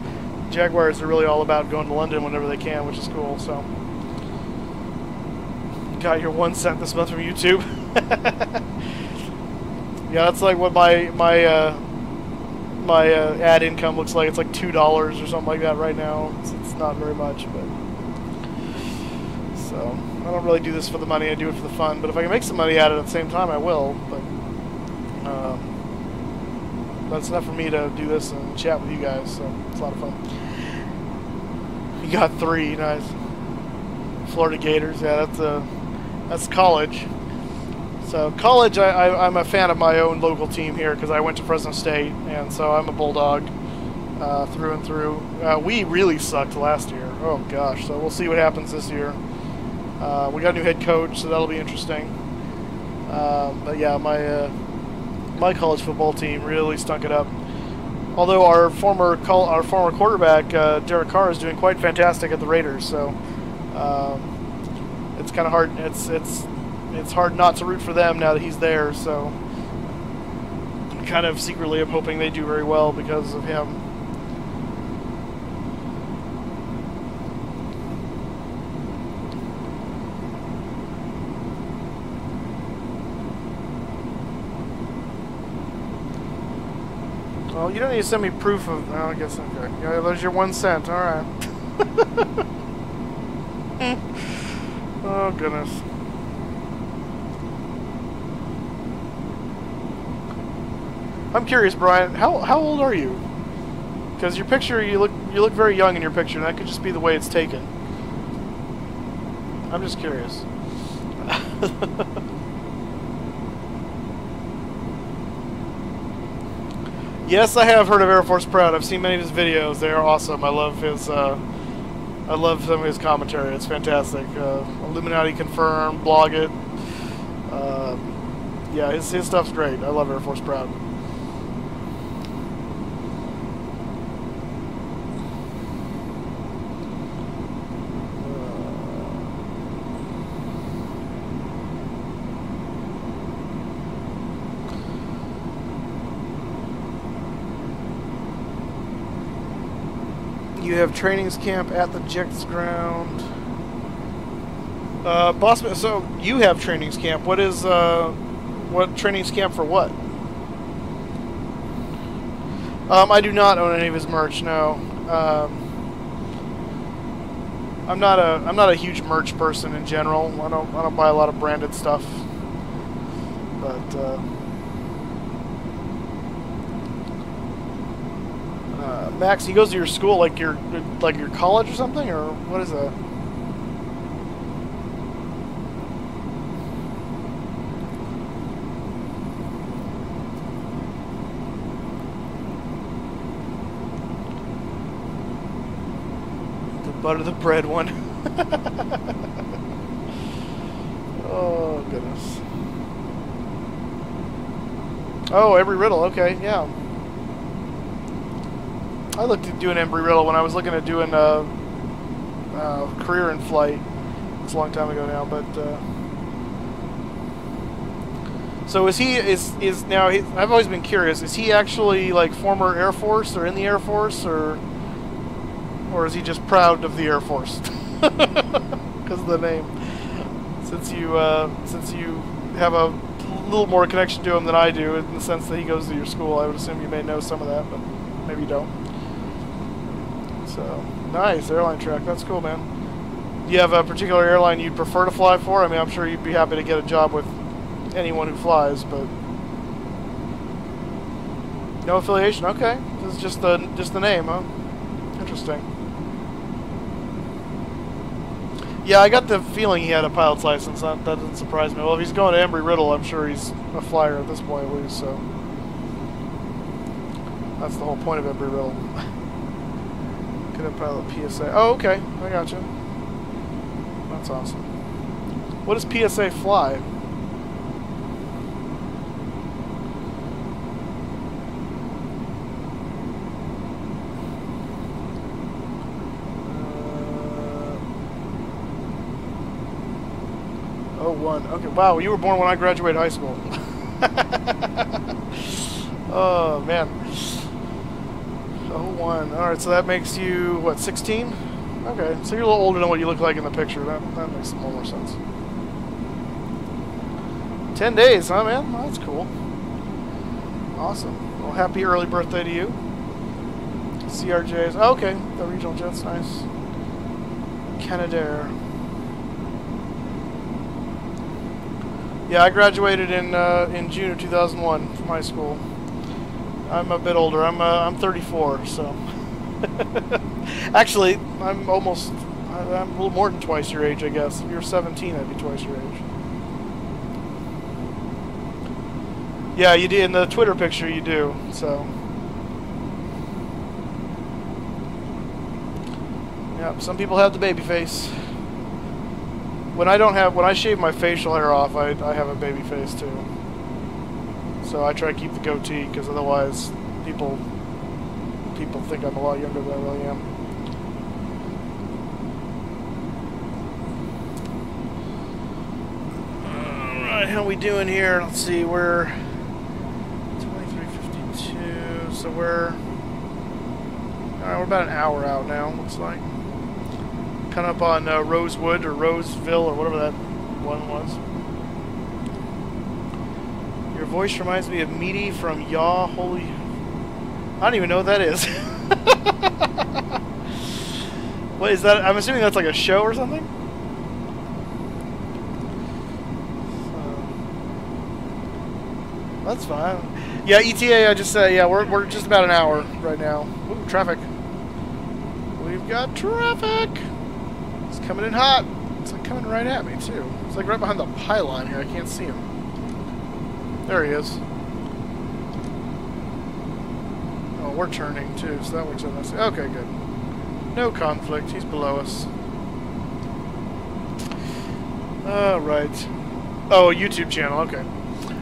Jaguars are really all about going to London whenever they can, which is cool. So got your 1 cent this month from YouTube. Yeah, that's like what my ad income looks like. It's like $2 or something like that right now. It's not very much, but so I don't really do this for the money. I do it for the fun. But if I can make some money at it at the same time, I will. But that's enough for me to do this and chat with you guys. So it's a lot of fun. You got 3, nice. Florida Gators. Yeah, that's college. So college, I'm a fan of my own local team here because I went to Fresno State, and so I'm a Bulldog through and through. We really sucked last year. Oh gosh, so we'll see what happens this year. We got a new head coach, so that'll be interesting. But yeah, my college football team really stunk it up. Although our former quarterback Derek Carr is doing quite fantastic at the Raiders, so it's kind of hard. It's hard not to root for them now that he's there. So kind of secretly I'm hoping they do very well because of him. Well, you don't need to send me proof of... Oh, I guess okay. Yeah, there's your 1 cent. All right. Oh, goodness. I'm curious, Brian. How old are you? Because your picture, you look very young in your picture, and that could just be the way it's taken. I'm just curious. Yes, I have heard of Air Force Proud. I've seen many of his videos. They are awesome. I love his. I love some of his commentary. It's fantastic. Illuminati Confirmed, Blog It. Yeah, his stuff's great. I love Air Force Proud. You have trainings camp at the Jets ground. Bossman, so you have trainings camp. What is, what trainings camp for what? I do not own any of his merch, no. I'm not a huge merch person in general. I don't buy a lot of branded stuff. But, Max, he goes to your school, like your college or something, or what is that? The butter the bread one. Oh goodness. Oh, every riddle. Okay, yeah. I looked at doing Embry-Riddle when I was looking at doing career in flight. It's a long time ago now, but So is now? I've always been curious. Is he actually like former Air Force or in the Air Force, or is he just proud of the Air Force because of the name? Since you have a little more connection to him than I do, in the sense that he goes to your school, I would assume you may know some of that, but maybe you don't. So nice airline track. That's cool, man. Do you have a particular airline you'd prefer to fly for? I mean, I'm sure you'd be happy to get a job with anyone who flies, but no affiliation. Okay, this is just the name, huh? Interesting. Yeah, I got the feeling he had a pilot's license. That doesn't surprise me. Well, if he's going to Embry-Riddle, I'm sure he's a flyer at this point, at least. So that's the whole point of Embry-Riddle. Could have pilot PSA. Oh, okay, I got you. That's awesome. What does PSA fly? Okay, wow, you were born when I graduated high school. Oh, man. 01. Alright, so that makes you, what, 16? Okay, so you're a little older than what you look like in the picture. That makes some more sense. 10 days, huh, man? Well, that's cool. Awesome. Well, happy early birthday to you. CRJs. Oh, okay, the regional jet's nice. Canadair. Yeah, I graduated in June of 2001 from high school. I'm a bit older. I'm 34, so actually I'm a little more than twice your age, I guess. If you're 17, I'd be twice your age. Yeah, you do in the Twitter picture. You do so. Yeah, some people have the baby face. When I shave my facial hair off, I have a baby face too. So I try to keep the goatee, because otherwise people think I'm a lot younger than I really am. Alright, how we doing here? Let's see, we're 23:52, so we're about an hour out now, looks like. Kind of up on Rosewood or Roseville or whatever that one was. Your voice reminds me of Meaty from Yaw Holy. I don't even know what that is. What is that? I'm assuming that's like a show or something? That's fine. Yeah, ETA, I just said, yeah, we're just about an hour right now. Ooh, traffic. We've got traffic! It's coming in hot. It's like coming right at me, too. It's like right behind the pylon here. I can't see him. There he is. Oh, we're turning, too, so that works out nicely. Okay, good. No conflict. He's below us. Right. Oh, YouTube channel. Okay.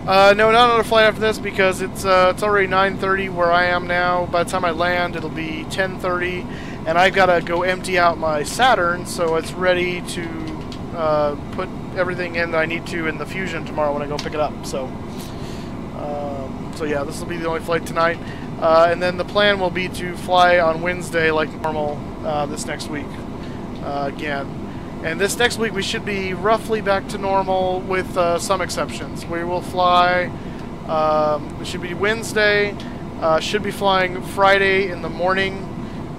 No, not another flight after this, because it's already 9:30 where I am now. By the time I land, it'll be 10:30, and I've got to go empty out my Saturn, so it's ready to put everything in that I need to in the Fusion tomorrow when I go pick it up. So yeah, this will be the only flight tonight, and then the plan will be to fly on Wednesday like normal this next week again. And this next week we should be roughly back to normal with some exceptions. We will fly, it should be Wednesday, should be flying Friday in the morning.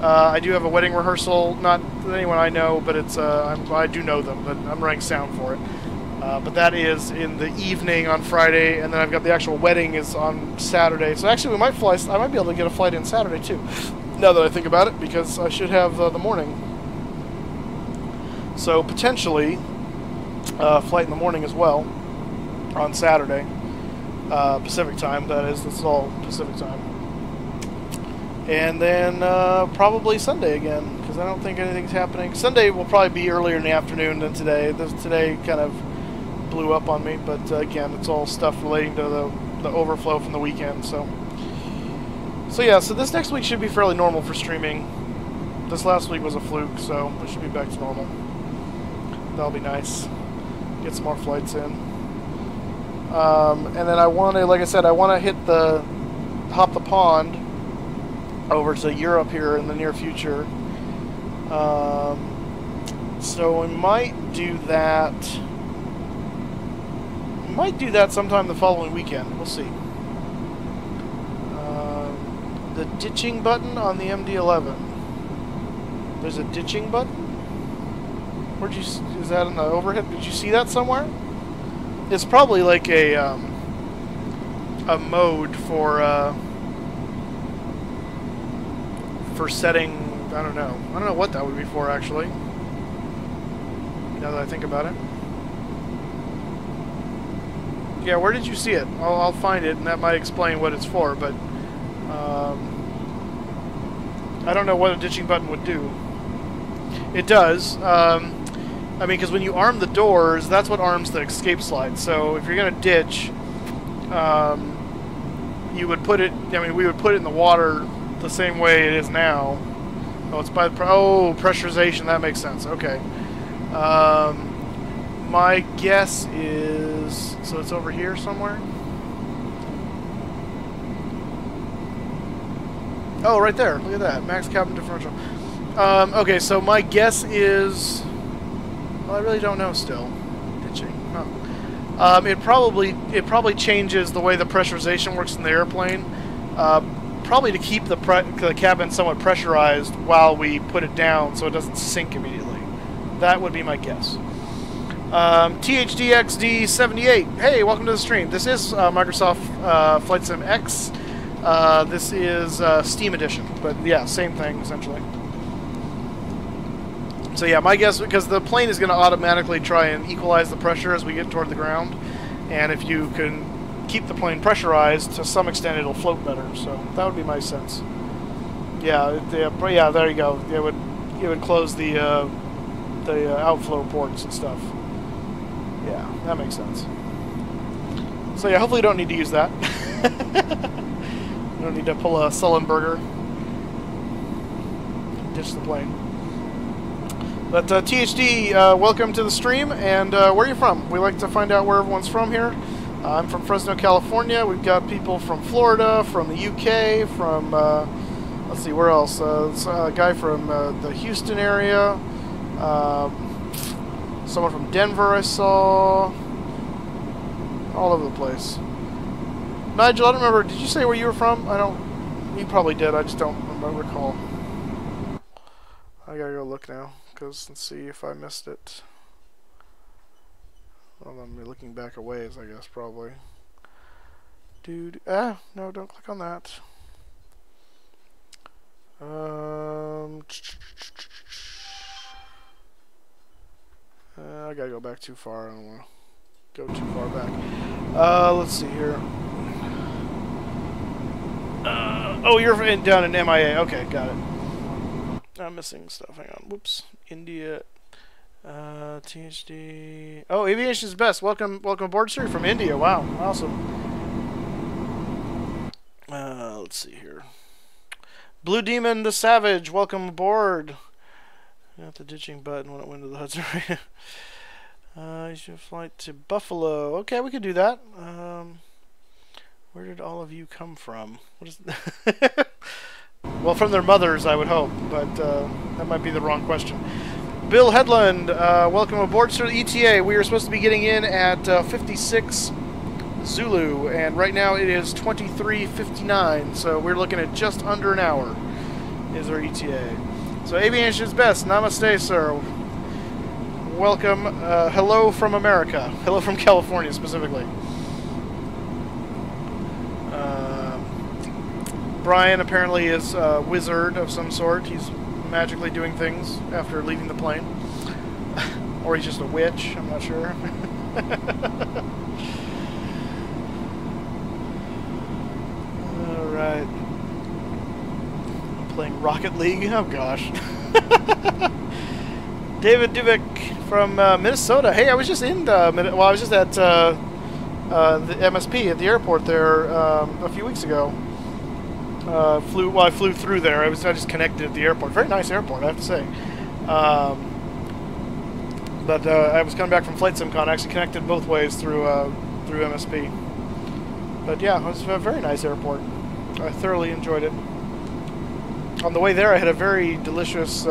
I do have a wedding rehearsal, not anyone I know, but it's I do know them, but I'm running sound for it. But that is in the evening on Friday, and then I've got the actual wedding is on Saturday. So actually we might fly, I might be able to get a flight in Saturday too, now that I think about it, because I should have the morning. So potentially flight in the morning as well on Saturday, Pacific time. That is, this is all Pacific time. And then probably Sunday again, because I don't think anything's happening. Sunday will probably be earlier in the afternoon than today. Today kind of blew up on me, but again, it's all stuff relating to the overflow from the weekend. So yeah, so this next week should be fairly normal for streaming. This last week was a fluke, so we should be back to normal. That'll be nice. Get some more flights in. And then I want to, like I said, I want to hop the pond over to Europe here in the near future. So we might do that. We might do that sometime the following weekend. We'll see. The ditching button on the MD-11. There's a ditching button? Where'd you? Is that in the overhead? Did you see that somewhere? It's probably like a mode for setting. I don't know. I don't know what that would be for actually. Now that I think about it. Yeah, where did you see it? I'll find it, and that might explain what it's for. But I don't know what a ditching button would do. It does. I mean, because when you arm the doors, that's what arms the escape slide. So if you're going to ditch, you would put it, I mean, we would put it in the water the same way it is now. Oh, it's by the, pressurization, that makes sense. Okay. My guess is, so it's over here somewhere? Oh, right there. Look at that. Max cabin differential. Okay, so my guess is... Well, I really don't know still. Ditching. Huh. It probably changes the way the pressurization works in the airplane. Probably to keep the cabin somewhat pressurized while we put it down so it doesn't sink immediately. That would be my guess. THDXD78. Hey, welcome to the stream. This is Microsoft Flight Sim X. This is Steam Edition, but yeah, same thing essentially. So yeah, my guess, because the plane is going to automatically try and equalize the pressure as we get toward the ground, and if you can keep the plane pressurized, to some extent it'll float better. So that would be my sense. Yeah, yeah, there you go. It would close the outflow ports and stuff. Yeah, that makes sense. So yeah, hopefully you don't need to use that. You don't need to pull a Sullenberger. Ditch the plane. But THD, welcome to the stream, and where are you from? We like to find out where everyone's from here. I'm from Fresno, California. We've got people from Florida, from the UK, from, let's see, where else? A guy from the Houston area. Someone from Denver I saw. All over the place. Nigel, I don't remember. Did you say where you were from? I don't. You probably did. I just don't recall. I gotta go look now, because let's see if I missed it. Well, I'm looking back a ways, I guess, probably. Dude. No, don't click on that. I gotta go back too far. I don't want to go too far back. Let's see here. Oh, you're down in MIA. Okay, got it. I'm missing stuff. Hang on. Whoops. India. THD. Oh, Aviation's best. Welcome aboard, sir. From India. Wow. Awesome. Let's see here. Blue Demon the Savage. Welcome aboard. Got the ditching button when it went to the Hudson. You should flight to Buffalo. Okay, we could do that. Where did all of you come from? What is well, from their mothers, I would hope, but that might be the wrong question. Bill Headland, welcome aboard, sir. ETA. We are supposed to be getting in at 56 Zulu, and right now it is 23:59, so we're looking at just under an hour is our ETA. So Aviation's best. Namaste, sir. Welcome. Hello from America. Hello from California, specifically. Brian apparently is a wizard of some sort. He's magically doing things after leaving the plane. Or he's just a witch. I'm not sure. Alright. Playing Rocket League? Oh gosh. David Dubik from Minnesota. Hey, I was just in I was just at the MSP at the airport there a few weeks ago. I flew through there. I just connected at the airport. Very nice airport, I have to say. But I was coming back from Flight SimCon. I actually connected both ways through through MSP. But yeah, it was a very nice airport. I thoroughly enjoyed it. On the way there, I had a very delicious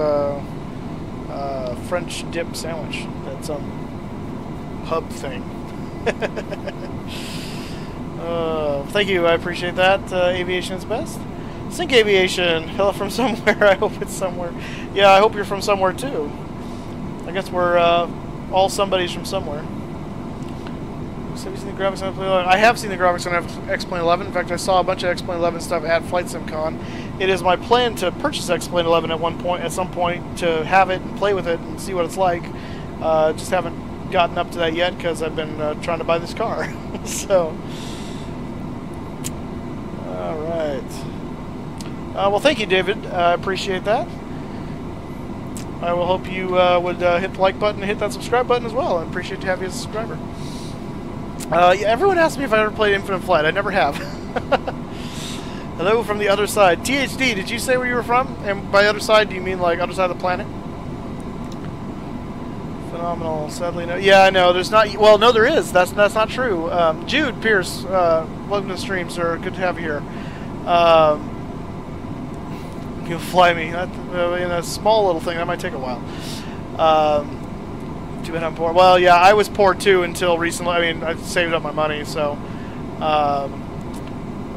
French dip sandwich at some pub thing. Thank you, I appreciate that. Aviation is best. Sync Aviation, hello from somewhere. I hope it's somewhere. Yeah, I hope you're from somewhere too. I guess we're all somebody's from somewhere. So have you seen the graphics on X-Plane 11? I have seen the graphics on X-Plane 11. In fact, I saw a bunch of X-Plane 11 stuff at Flight Sim Con. It is my plan to purchase X-Plane 11 at some point to have it and play with it and see what it's like. Just haven't gotten up to that yet because I've been trying to buy this car. So, all right. Well, thank you, David. I appreciate that. I will hope you would hit the like button and hit that subscribe button as well. I appreciate to have you as a subscriber. Yeah, everyone asks me if I ever played Infinite Flight. I never have. Hello from the other side. THD, did you say where you were from? And by other side, do you mean like other side of the planet? Phenomenal. Sadly, no. Yeah, I know. There's not. Well, no, there is. That's not true. Jude Pierce, welcome to the stream, sir. Good to have you here. You'll fly me. In a small little thing, that might take a while. Too bad I'm poor. Well, yeah, I was poor too until recently. I mean, I saved up my money, so.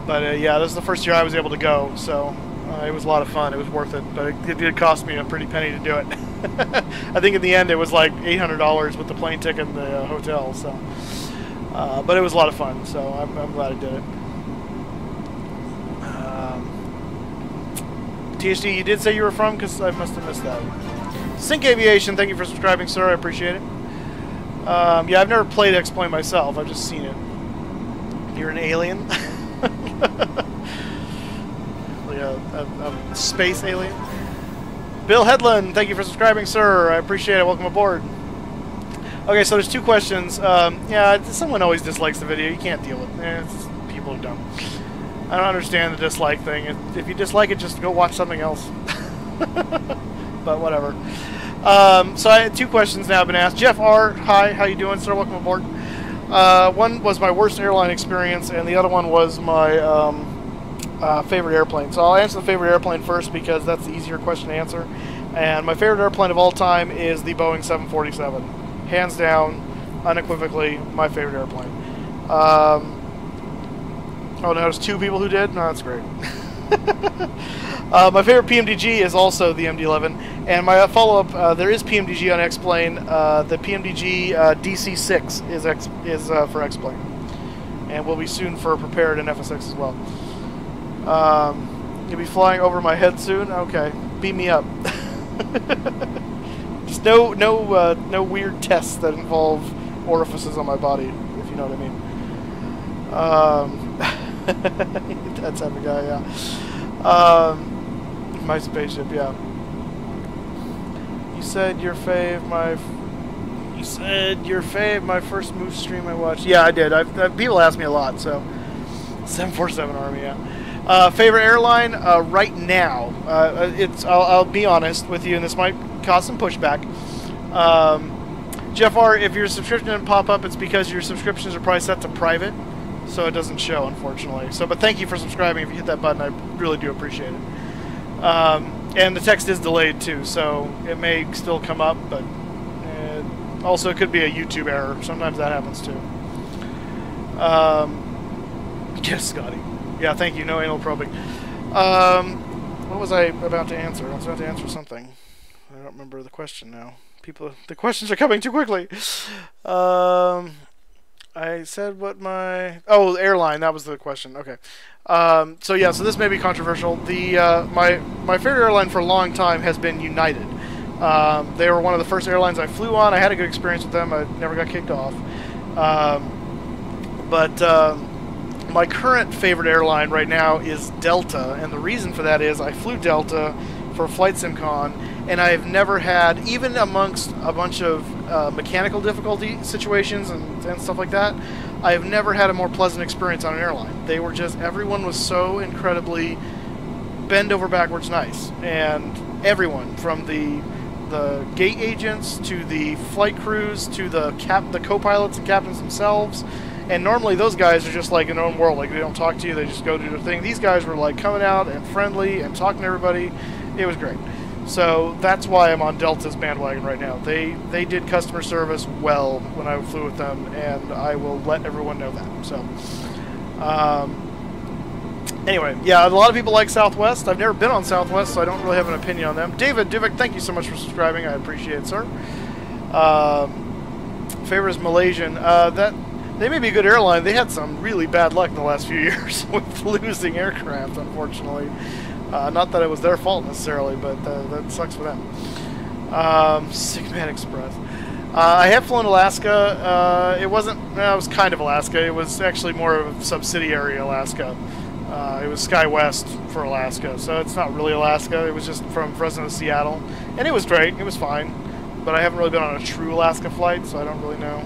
But yeah, this is the first year I was able to go, so it was a lot of fun. It was worth it, but it did cost me a pretty penny to do it. I think in the end it was like $800 with the plane ticket and the hotel. So, but it was a lot of fun. So I'm glad I did it. THD, you did say you were from, because I must have missed that. Sync Aviation, thank you for subscribing, sir. I appreciate it. Yeah, I've never played X-Plane myself. I've just seen it. You're an alien? Like a space alien? Bill Headland, thank you for subscribing, sir. I appreciate it. Welcome aboard. Okay, so there's two questions. Yeah, someone always dislikes the video. You can't deal with it. People are dumb. I don't understand the dislike thing. If you dislike it, just go watch something else. But whatever. So I had two questions now have been asked. Jeff R, hi, how you doing, sir? Welcome aboard. One was my worst airline experience, and the other one was my favorite airplane. So I'll answer the favorite airplane first because that's the easier question to answer. And my favorite airplane of all time is the Boeing 747. Hands down, unequivocally, my favorite airplane. Oh, no, there's two people who did? No, that's great. My favorite PMDG is also the MD-11. And my follow-up, there is PMDG on X-Plane. The PMDG DC-6 is for X-Plane. And will be soon for Prepared and FSX as well. You'll be flying over my head soon? Okay. Beam me up. Just no weird tests that involve orifices on my body, if you know what I mean. That type of guy, yeah. My spaceship, yeah. You said your fave, my first Moose stream I watched. Yeah, I did. People ask me a lot, so 747 Army, yeah. Favorite airline right now. I'll be honest with you, and this might cause some pushback. Jeff R, if your subscription didn't pop up, it's because your subscriptions are probably set to private. So it doesn't show, unfortunately. So, but thank you for subscribing. If you hit that button, I really do appreciate it. And the text is delayed too, so it may still come up, but also it could be a YouTube error. Sometimes that happens too. Yes, Scotty. Yeah, thank you. No anal probing. What was I about to answer? I was about to answer something. I don't remember the question now. The questions are coming too quickly. I said what my... Oh, airline. That was the question. Okay. So yeah, so this may be controversial. My favorite airline for a long time has been United. They were one of the first airlines I flew on. I had a good experience with them. I never got kicked off. But my current favorite airline right now is Delta, and the reason for that is I flew Delta for Flight Sim Con, and I've never had, even amongst a bunch of mechanical difficulty situations and stuff like that, I have never had a more pleasant experience on an airline. They were just, everyone was so incredibly bend over backwards nice, and everyone from the gate agents to the flight crews to the co-pilots and captains themselves, And normally those guys are just like in their own world, like they don't talk to you, they just go do their thing. These guys were like coming out and friendly and talking to everybody. It was great. So that's why I'm on Delta's bandwagon right now. They did customer service well when I flew with them, and I will let everyone know that. So anyway, yeah, a lot of people like Southwest. I've never been on Southwest, so I don't really have an opinion on them. David Duvik, thank you so much for subscribing. I appreciate it, sir. Favorite is Malaysian. They may be a good airline. They had some really bad luck in the last few years with losing aircraft, unfortunately. Not that it was their fault necessarily, but that sucks for them. Sigman Express. I have flown Alaska. It was kind of Alaska. It was actually more of a subsidiary Alaska. It was SkyWest for Alaska, so it's not really Alaska. It was just from Fresno to Seattle, and it was great. It was fine, but I haven't really been on a true Alaska flight, so I don't really know.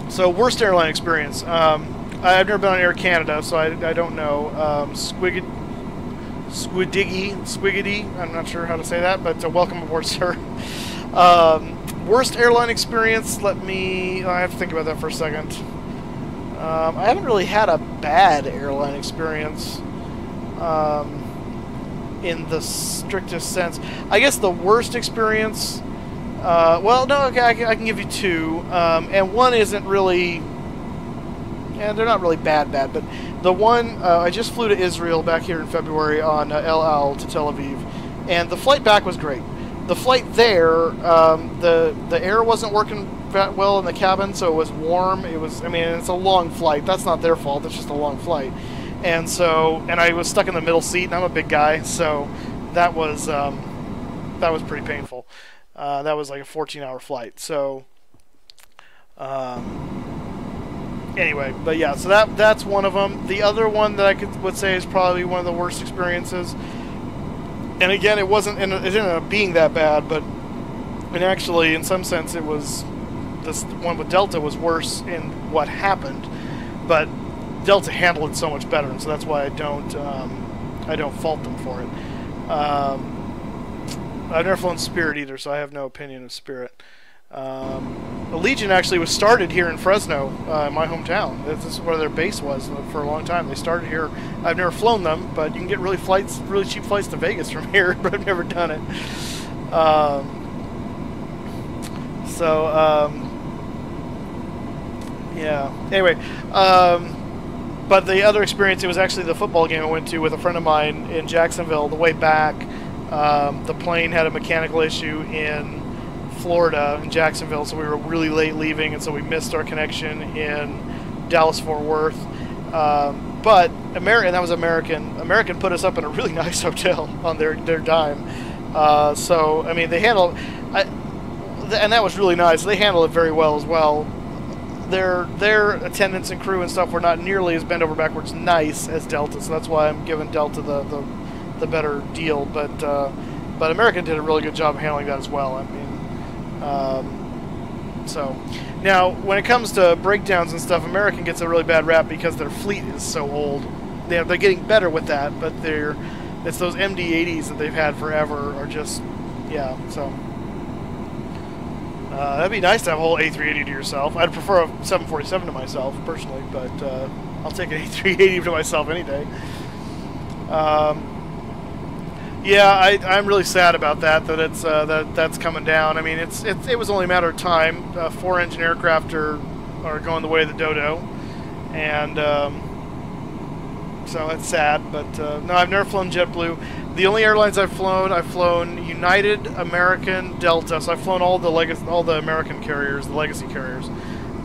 So worst airline experience. I've never been on Air Canada, so I don't know. Squiggity. I'm not sure how to say that, but welcome aboard, sir. Worst airline experience. I have to think about that for a second. I haven't really had a bad airline experience in the strictest sense. I guess the worst experience. Well, no, okay, I can give you two, and one isn't really. And they're not really bad, but the one, I just flew to Israel back here in February on El Al to Tel Aviv, and the flight back was great. The flight there, the air wasn't working that well in the cabin, so it was warm. It's a long flight. That's not their fault. It's just a long flight. And I was stuck in the middle seat, and I'm a big guy, so that was pretty painful. That was like a 14-hour flight. So, anyway, but yeah, so that's one of them. The other one that I would say is probably one of the worst experiences. And again, it ended up being that bad, and actually, in some sense, it was this one with Delta was worse in what happened, but Delta handled it so much better, and so that's why I don't fault them for it. I've never flown Spirit either, so I have no opinion of Spirit. Allegiant actually was started here in Fresno, my hometown. This is where their base was for a long time. They started here. I've never flown them, but you can get really cheap flights to Vegas from here, but I've never done it. Yeah. Anyway, but the other experience, it was actually the football game I went to with a friend of mine in Jacksonville. The way back, the plane had a mechanical issue in Florida, in Jacksonville, so we were really late leaving, and so we missed our connection in Dallas-Fort Worth. But that was American. American put us up in a really nice hotel on their dime. So, I mean, they handled... and that was really nice. They handled it very well as well. Their attendants and crew and stuff were not nearly as bent over backwards nice as Delta, so that's why I'm giving Delta the better deal. But American did a really good job of handling that as well. I mean, so now when it comes to breakdowns and stuff, American gets a really bad rap because their fleet is so old. They're getting better with that, but it's those MD-80s that they've had forever are just, yeah, so. That'd be nice to have a whole A380 to yourself. I'd prefer a 747 to myself, personally, but I'll take an A380 to myself any day. Yeah, I'm really sad about that it's that's coming down. I mean, it was only a matter of time. 4-engine aircraft are going the way of the dodo, and so it's sad. But no, I've never flown JetBlue. The only airlines I've flown United, American, Delta. So I've flown all the American carriers, the legacy carriers.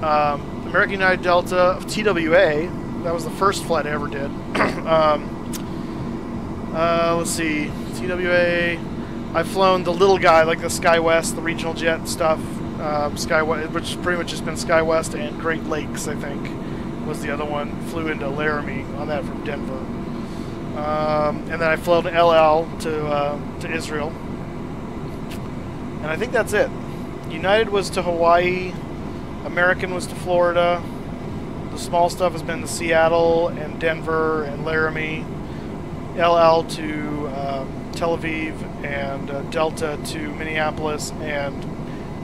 American, United, Delta, TWA. That was the first flight I ever did. Let's see, TWA. I've flown the little guy, like the SkyWest, the regional jet stuff. SkyWest, which has pretty much just been SkyWest and Great Lakes, I think, was the other one. Flew into Laramie on that from Denver. And then I flown El Al to Israel, and I think that's it. United was to Hawaii, American was to Florida. The small stuff has been to Seattle and Denver and Laramie. El Al to Tel Aviv, and Delta to Minneapolis and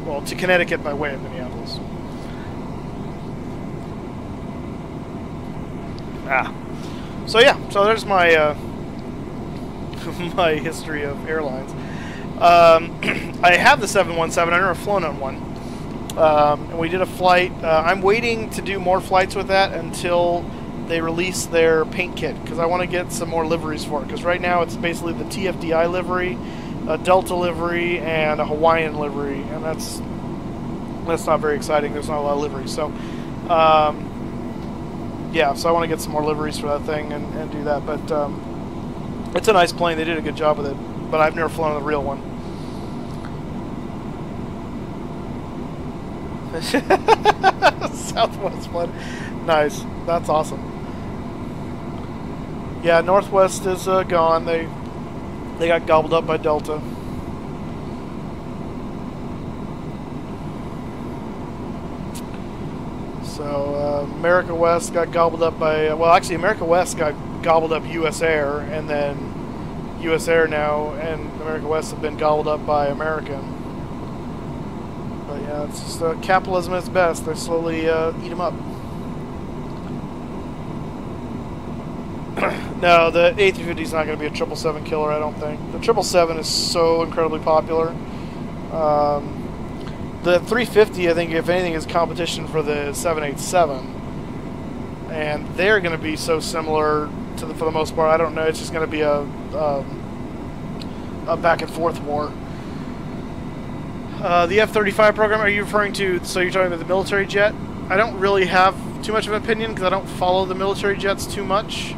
well, to Connecticut by way of Minneapolis. So yeah, so there's my my history of airlines. I have the 717. I've never flown on one. And we did a flight. I'm waiting to do more flights with that until they release their paint kit, because I want to get some more liveries for it. Because right now it's basically the TFDI livery, a Delta livery, and a Hawaiian livery, and that's not very exciting. There's not a lot of liveries. So, yeah, so I want to get some more liveries for that thing and do that. But it's a nice plane. They did a good job with it. But I've never flown a real one. Southwest one. Nice. That's awesome. Yeah, Northwest is gone. They got gobbled up by Delta. So America West got gobbled up by, well, actually America West got gobbled up US Air, and then US Air now and America West have been gobbled up by American. But yeah, it's just capitalism at its best. They slowly eat them up. No, the A350 is not going to be a 777 killer, I don't think. The 777 is so incredibly popular. The 350, I think, if anything, is competition for the 787. And they're going to be so similar to for the most part. I don't know. It's just going to be a back and forth war. The F-35 program, are you referring to, so you're talking about the military jet? I don't really have too much of an opinion because I don't follow the military jets too much.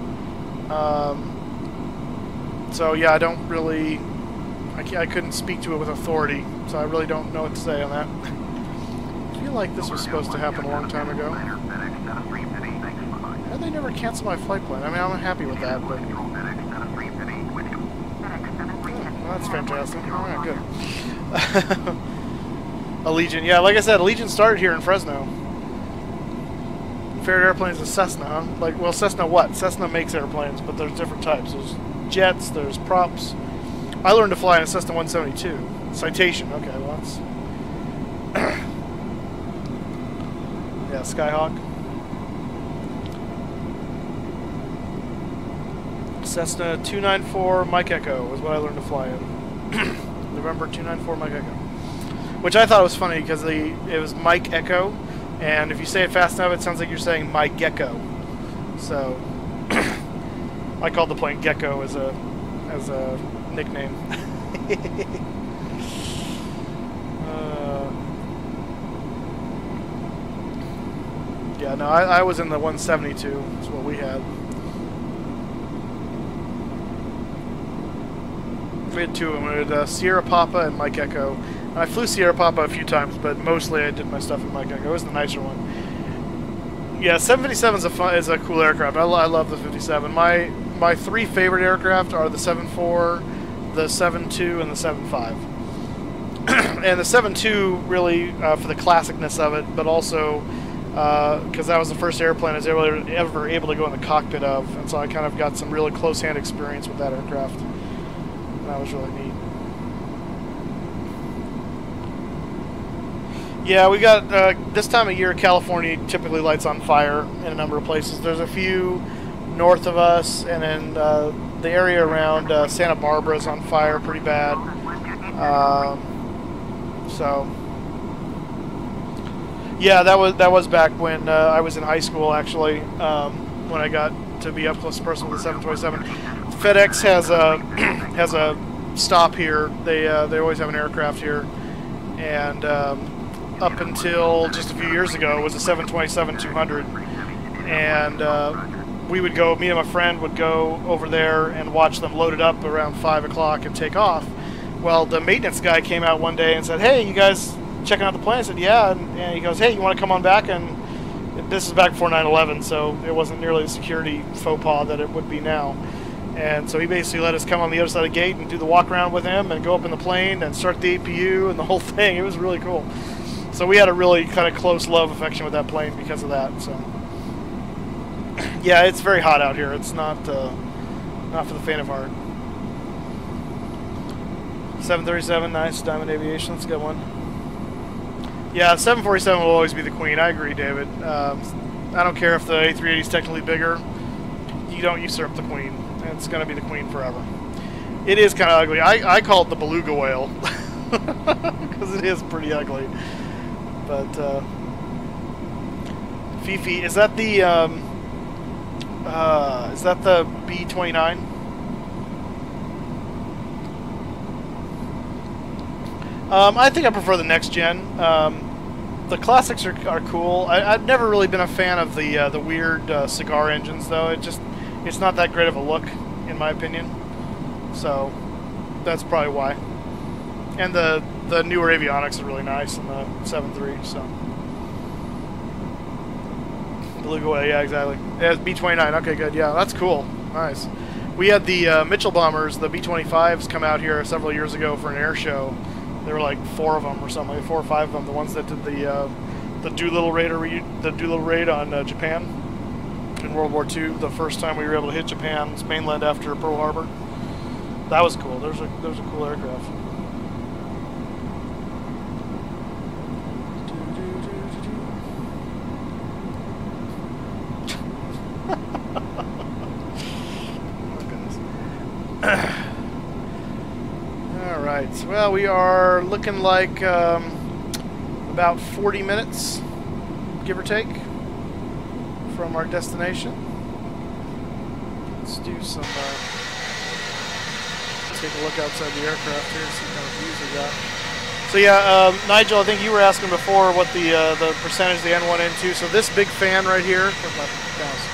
So yeah, I don't really, I couldn't speak to it with authority, so I really don't know what to say on that. I feel like this was supposed to happen a long time ago. How they never cancel my flight plan? I mean, I'm happy with that, but... Well, that's fantastic. Alright, good. Allegiant, yeah, like I said, Allegiant started here in Fresno. Favorite airplane is a Cessna, huh? Like, well, Cessna what? Cessna makes airplanes, but there's different types. There's jets, there's props. I learned to fly in a Cessna 172. Citation, okay, well that's... yeah, Skyhawk. Cessna 294 Mike Echo was what I learned to fly in. November 294 Mike Echo. Which I thought was funny because it was Mike Echo, and if you say it fast enough, it sounds like you're saying my gecko. So I called the plane Gecko as a nickname. Yeah, no, I was in the 172. That's what we had. We had two of them. We had Sierra Papa and Mike Echo. And I flew Sierra Papa a few times, but mostly I did my stuff in Mike Echo. It was the nicer one. Yeah, 757 is a cool aircraft. I love the 57. My three favorite aircraft are the 74, the 72, and the 75. And the 72 really for the classicness of it, but also because that was the first airplane I was ever able to go in the cockpit of, and so I kind of got some really close-hand experience with that aircraft. And that was really neat. Yeah, we got, this time of year, California typically lights on fire in a number of places. There's a few north of us, and then the area around Santa Barbara is on fire pretty bad. So, yeah, that was back when I was in high school, actually, when I got to be up close and personal with the 727. FedEx has a stop here. They always have an aircraft here, and up until just a few years ago, it was a 727-200, and we would go, me and my friend would go over there and watch them load it up around 5 o'clock and take off. Well, the maintenance guy came out one day and said, "Hey, you guys checking out the plane?" I said, "Yeah," and he goes, "Hey, you want to come on back?" And this is back before 9/11, so it wasn't nearly the security faux pas that it would be now. And so he basically let us come on the other side of the gate and do the walk around with him and go up in the plane and start the APU and the whole thing. It was really cool. So we had a really kind of close love affection with that plane because of that. So yeah, it's very hot out here. It's not for the faint of heart. 737, nice. Diamond Aviation, that's a good one. Yeah, 747 will always be the queen. I agree, David. I don't care if the A380 is technically bigger. You don't usurp the queen. It's going to be the queen forever. It is kind of ugly. I call it the beluga whale because it is pretty ugly. But Fifi, is that the B-29? I think I prefer the next gen. The classics are cool. I've never really been a fan of the weird cigar engines, though. It's not that great of a look, in my opinion. So that's probably why. And the newer avionics are really nice in the 7.3. So Beluga whale, yeah, exactly. Yeah, it's B-29. Okay, good. Yeah, that's cool. Nice. We had the Mitchell bombers, the B-25s, come out here several years ago for an air show. There were like 4 of them or something, like 4 or 5 of them. The ones that did the Doolittle raid on Japan in World War II. The first time we were able to hit Japan's mainland after Pearl Harbor. That was cool. Those are cool aircraft. Oh goodness. All right. Well, we are looking like about 40 minutes, give or take, from our destination. Let's do some. Take a look outside the aircraft here, see what kind of views we got. So yeah, Nigel, I think you were asking before what the percentage of the N1, N2. So this big fan right here, where's my mouse?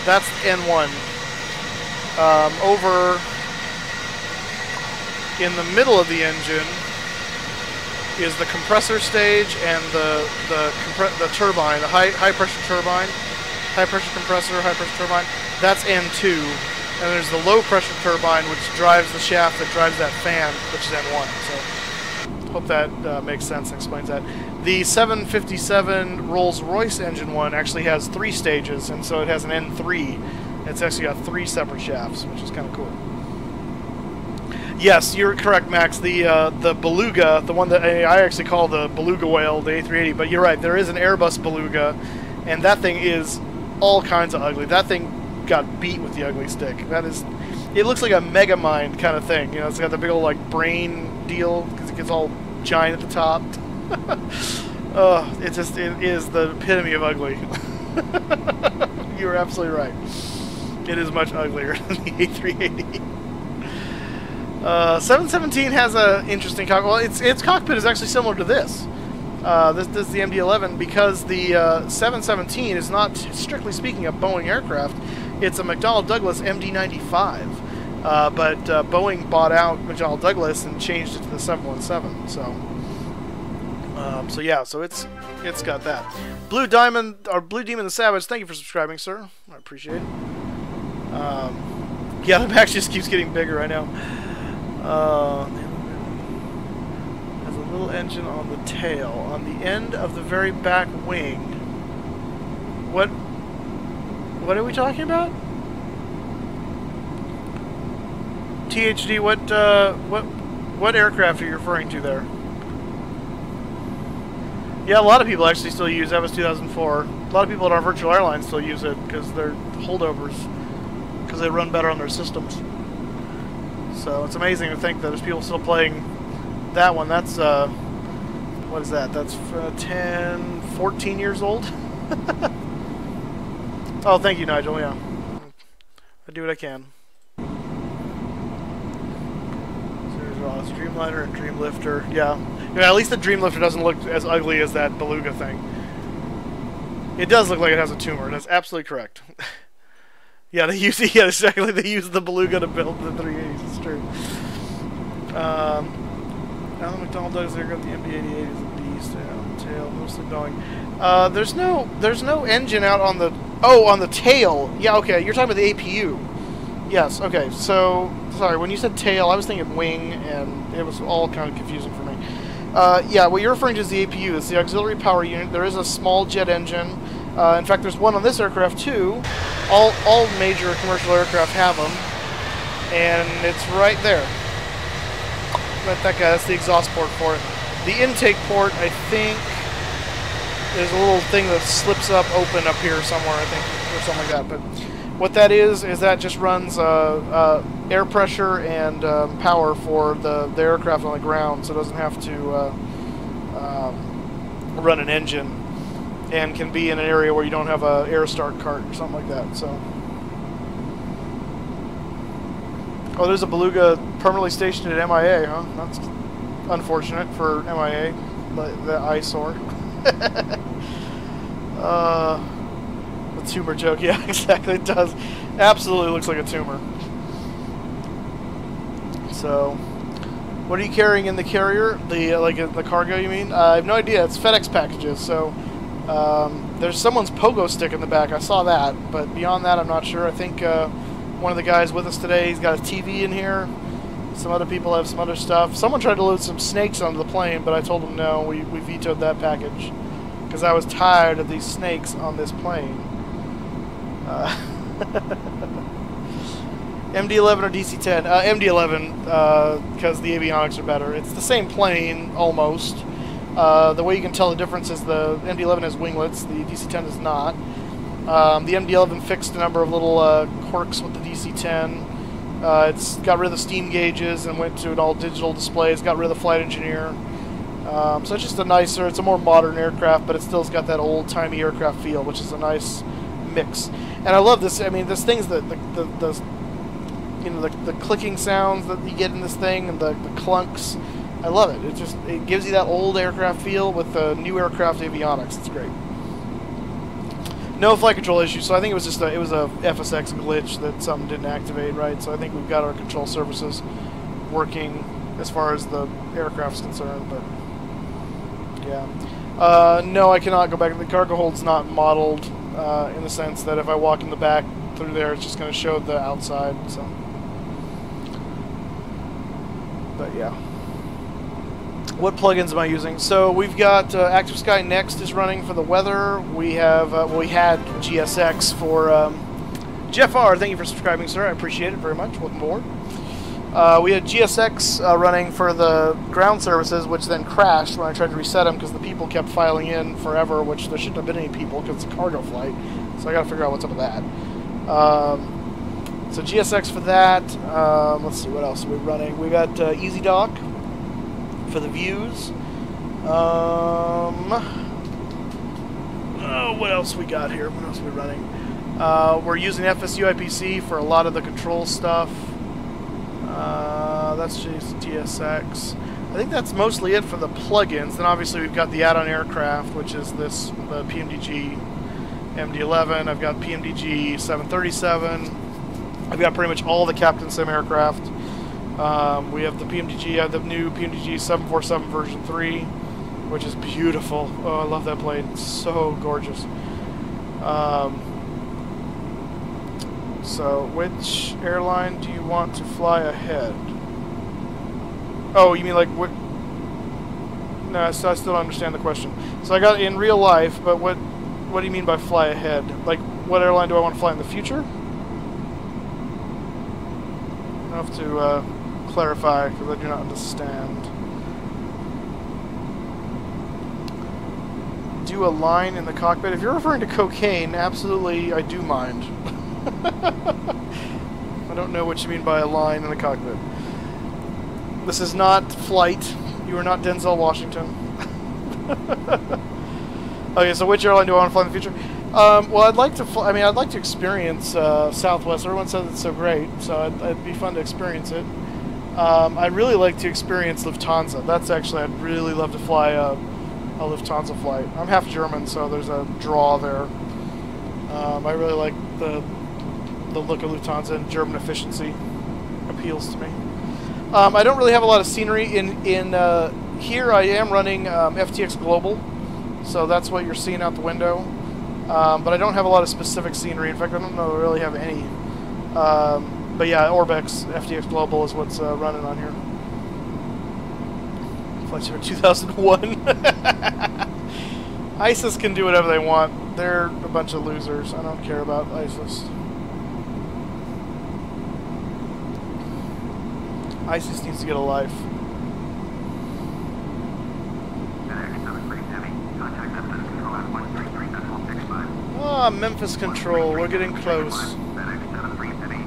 That's N1. Over in the middle of the engine is the compressor stage and the turbine, the high pressure turbine, high pressure compressor, high pressure turbine. That's N2. And there's the low pressure turbine, which drives the shaft that drives that fan, which is N1. So, hope that makes sense and explains that. The 757 Rolls-Royce engine one actually has 3 stages, and so it has an N3. It's actually got 3 separate shafts, which is kind of cool. Yes, you're correct, Max. The Beluga, the one that I actually call the Beluga whale, the A380, but you're right. There is an Airbus Beluga, and that thing is all kinds of ugly. That thing got beat with the ugly stick. It looks like a Megamind kind of thing. You know, it's got the big old like brain deal because it gets all giant at the top. It is the epitome of ugly. You are absolutely right. It is much uglier than the A380. 717 has an interesting cockpit. Well, its cockpit is actually similar to this. This is the MD-11 because the 717 is not, strictly speaking, a Boeing aircraft. It's a McDonnell Douglas MD-11F, but Boeing bought out McDonnell Douglas and changed it to the 717. So yeah, so it's got that. Blue Diamond or Blue Demon the Savage, thank you for subscribing, sir. I appreciate it. Yeah, the back just keeps getting bigger. I know. Has a little engine on the tail, on the end of the very back wing. What are we talking about? THD, what aircraft are you referring to there? Yeah, a lot of people actually still use that was 2004. A lot of people at our virtual airlines still use it because they're holdovers, because they run better on their systems. So it's amazing to think that there's people still playing that one. That's what is that? That's 10, 14 years old. Oh, thank you, Nigel. Yeah, I do what I can. So there's Dreamliner and Dreamlifter. Yeah, at least the Dreamlifter doesn't look as ugly as that Beluga thing. It does look like it has a tumor. That's absolutely correct. Yeah, they use exactly. They use the Beluga to build the 380s. It's true. Alan McDonnell Douglas aircraft, the MD-88 is a beast. Tail, mostly Boeing. There's no engine out on the on the tail. Yeah, okay. You're talking about the APU. Yes. Okay. So sorry, when you said tail, I was thinking wing, and it was all kind of confusing for me. Yeah, what you're referring to is the APU. It's the auxiliary power unit. There is a small jet engine. In fact, there's one on this aircraft too. All major commercial aircraft have them, and it's right there. Right, that guy. That's the exhaust port for it. The intake port, I think, there's a little thing that slips up open up here somewhere, I think, or something like that. But what that is that just runs air pressure and power for the aircraft on the ground, so it doesn't have to run an engine, and can be in an area where you don't have a air start cart or something like that. So, oh, there's a Beluga permanently stationed at MIA, huh? That's unfortunate for MIA, the eyesore. The tumor joke, yeah, exactly, it does. Absolutely looks like a tumor. So, what are you carrying in the carrier? The cargo, you mean? I have no idea. It's FedEx packages, so there's someone's pogo stick in the back. I saw that, but beyond that, I'm not sure. I think one of the guys with us today, he's got a TV in here. Some other people have some other stuff. Someone tried to load some snakes onto the plane, but I told them no. We vetoed that package because I was tired of these snakes on this plane. MD-11 or DC-10? MD-11, because the avionics are better. It's the same plane, almost. The way you can tell the difference is the MD-11 has winglets, the DC-10 does not. The MD-11 fixed a number of little quirks with the DC-10. It's got rid of the steam gauges and went to an all-digital display. It's got rid of the flight engineer. So it's just a nicer, it's a more modern aircraft, but it still's got that old-timey aircraft feel, which is a nice mix. And I love this. I mean, this thing's the clicking sounds that you get in this thing and the clunks. I love it. It gives you that old aircraft feel with the new aircraft avionics. It's great. No flight control issues, so I think it was just a FSX glitch that something didn't activate, right? So I think we've got our control services working as far as the aircraft's concerned, but yeah. No, I cannot go back. The cargo hold's not modeled in the sense that if I walk in the back through there, it's just going to show the outside, so. But yeah. What plugins am I using? So we've got Active Sky Next is running for the weather. We have we had GSX for Jeff R. Thank you for subscribing, sir. I appreciate it very much. Welcome aboard. We had GSX running for the ground services, which then crashed when I tried to reset them because the people kept filing in forever, which there shouldn't have been any people because it's a cargo flight. So I got to figure out what's up with that. So GSX for that. Let's see, what else are we running? We got Easy Dock for the views. Oh, what else we got here? What else are we running? We're using FSU IPC for a lot of the control stuff. That's just GSX. I think that's mostly it for the plugins. Then obviously we've got the add-on aircraft, which is the PMDG MD-11. I've got PMDG 737. I've got pretty much all the Captain Sim aircraft. We have the PMDG, I have the new PMDG 747 version 3, which is beautiful. Oh, I love that plane. It's so gorgeous. So, which airline do you want to fly ahead? Oh, you mean like what? No, I still don't understand the question. So I got in real life, but what do you mean by fly ahead? Like, what airline do I want to fly in the future? I have to clarify because I do not understand. Do a line in the cockpit. If you're referring to cocaine, absolutely, I do mind. I don't know what you mean by a line in the cockpit. This is not Flight. You are not Denzel Washington. Okay, so which airline do I want to fly in the future? Well, I'd like to fly, I'd like to experience Southwest. Everyone says it's so great, so it'd be fun to experience it. I'd really like to experience Lufthansa. That's actually, I'd really love to fly a Lufthansa flight. I'm half German, so there's a draw there. I really like the look of Lufthansa, and German efficiency appeals to me. I don't really have a lot of scenery in here. I am running FTX Global, so that's what you're seeing out the window. But I don't have a lot of specific scenery. In fact, I don't know if I really have any. But yeah, Orbex FTX Global is what's running on here. Flight Simulator 2001. ISIS can do whatever they want. They're a bunch of losers. I don't care about ISIS. ISIS needs to get a life.
FedEx 73 Heavy, contact distance control
Ah, Memphis Control, we're getting close.
FedEx 73 Penny.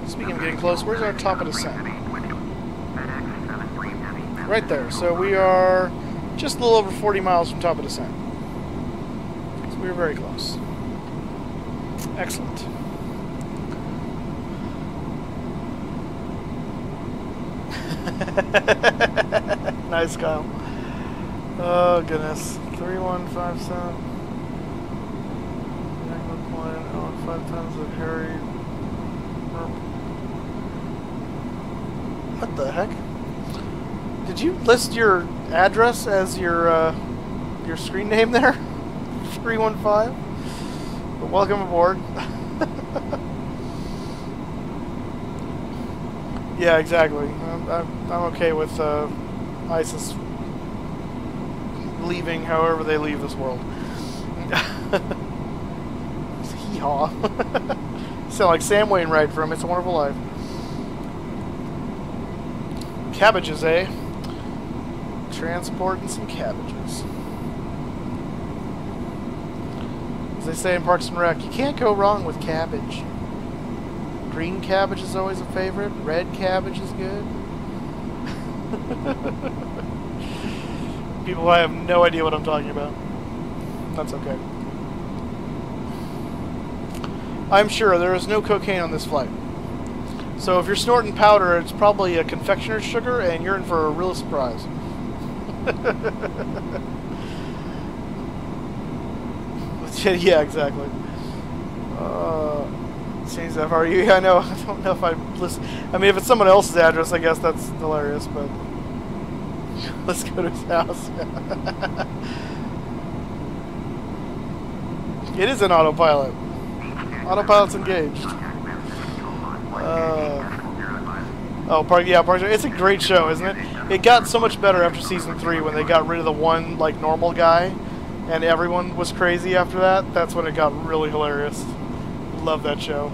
Speaking of getting close, where's our top of descent?
FedEx 73 Penny.
Right there. So we are just a little over 40 miles from top of descent. So we're very close. Excellent. Nice, Kyle. Oh, goodness. 3157. Plane, 5 tons of Harry. What the heck? Did you list your address as your screen name there? 315? But welcome aboard. Yeah, exactly. I'm okay with ISIS leaving however they leave this world. Hee-haw. Sound like Sam Wainwright from It's a Wonderful Life. Cabbages, eh? Transporting some cabbages. As they say in Parks and Rec, you can't go wrong with cabbage. Green cabbage is always a favorite. Red cabbage is good. People have no idea what I'm talking about. That's okay. I'm sure there is no cocaine on this flight. So if you're snorting powder, it's probably a confectioner's sugar, and you're in for a real surprise. Yeah, exactly. Change that for you. I know. I don't know if I listen. I mean, if it's someone else's address, I guess that's hilarious. But let's go to his house. It is an autopilot. Autopilot's engaged. Park. It's a great show, isn't it? It got so much better after season 3 when they got rid of the one like normal guy, and everyone was crazy after that. That's when it got really hilarious. Love that show.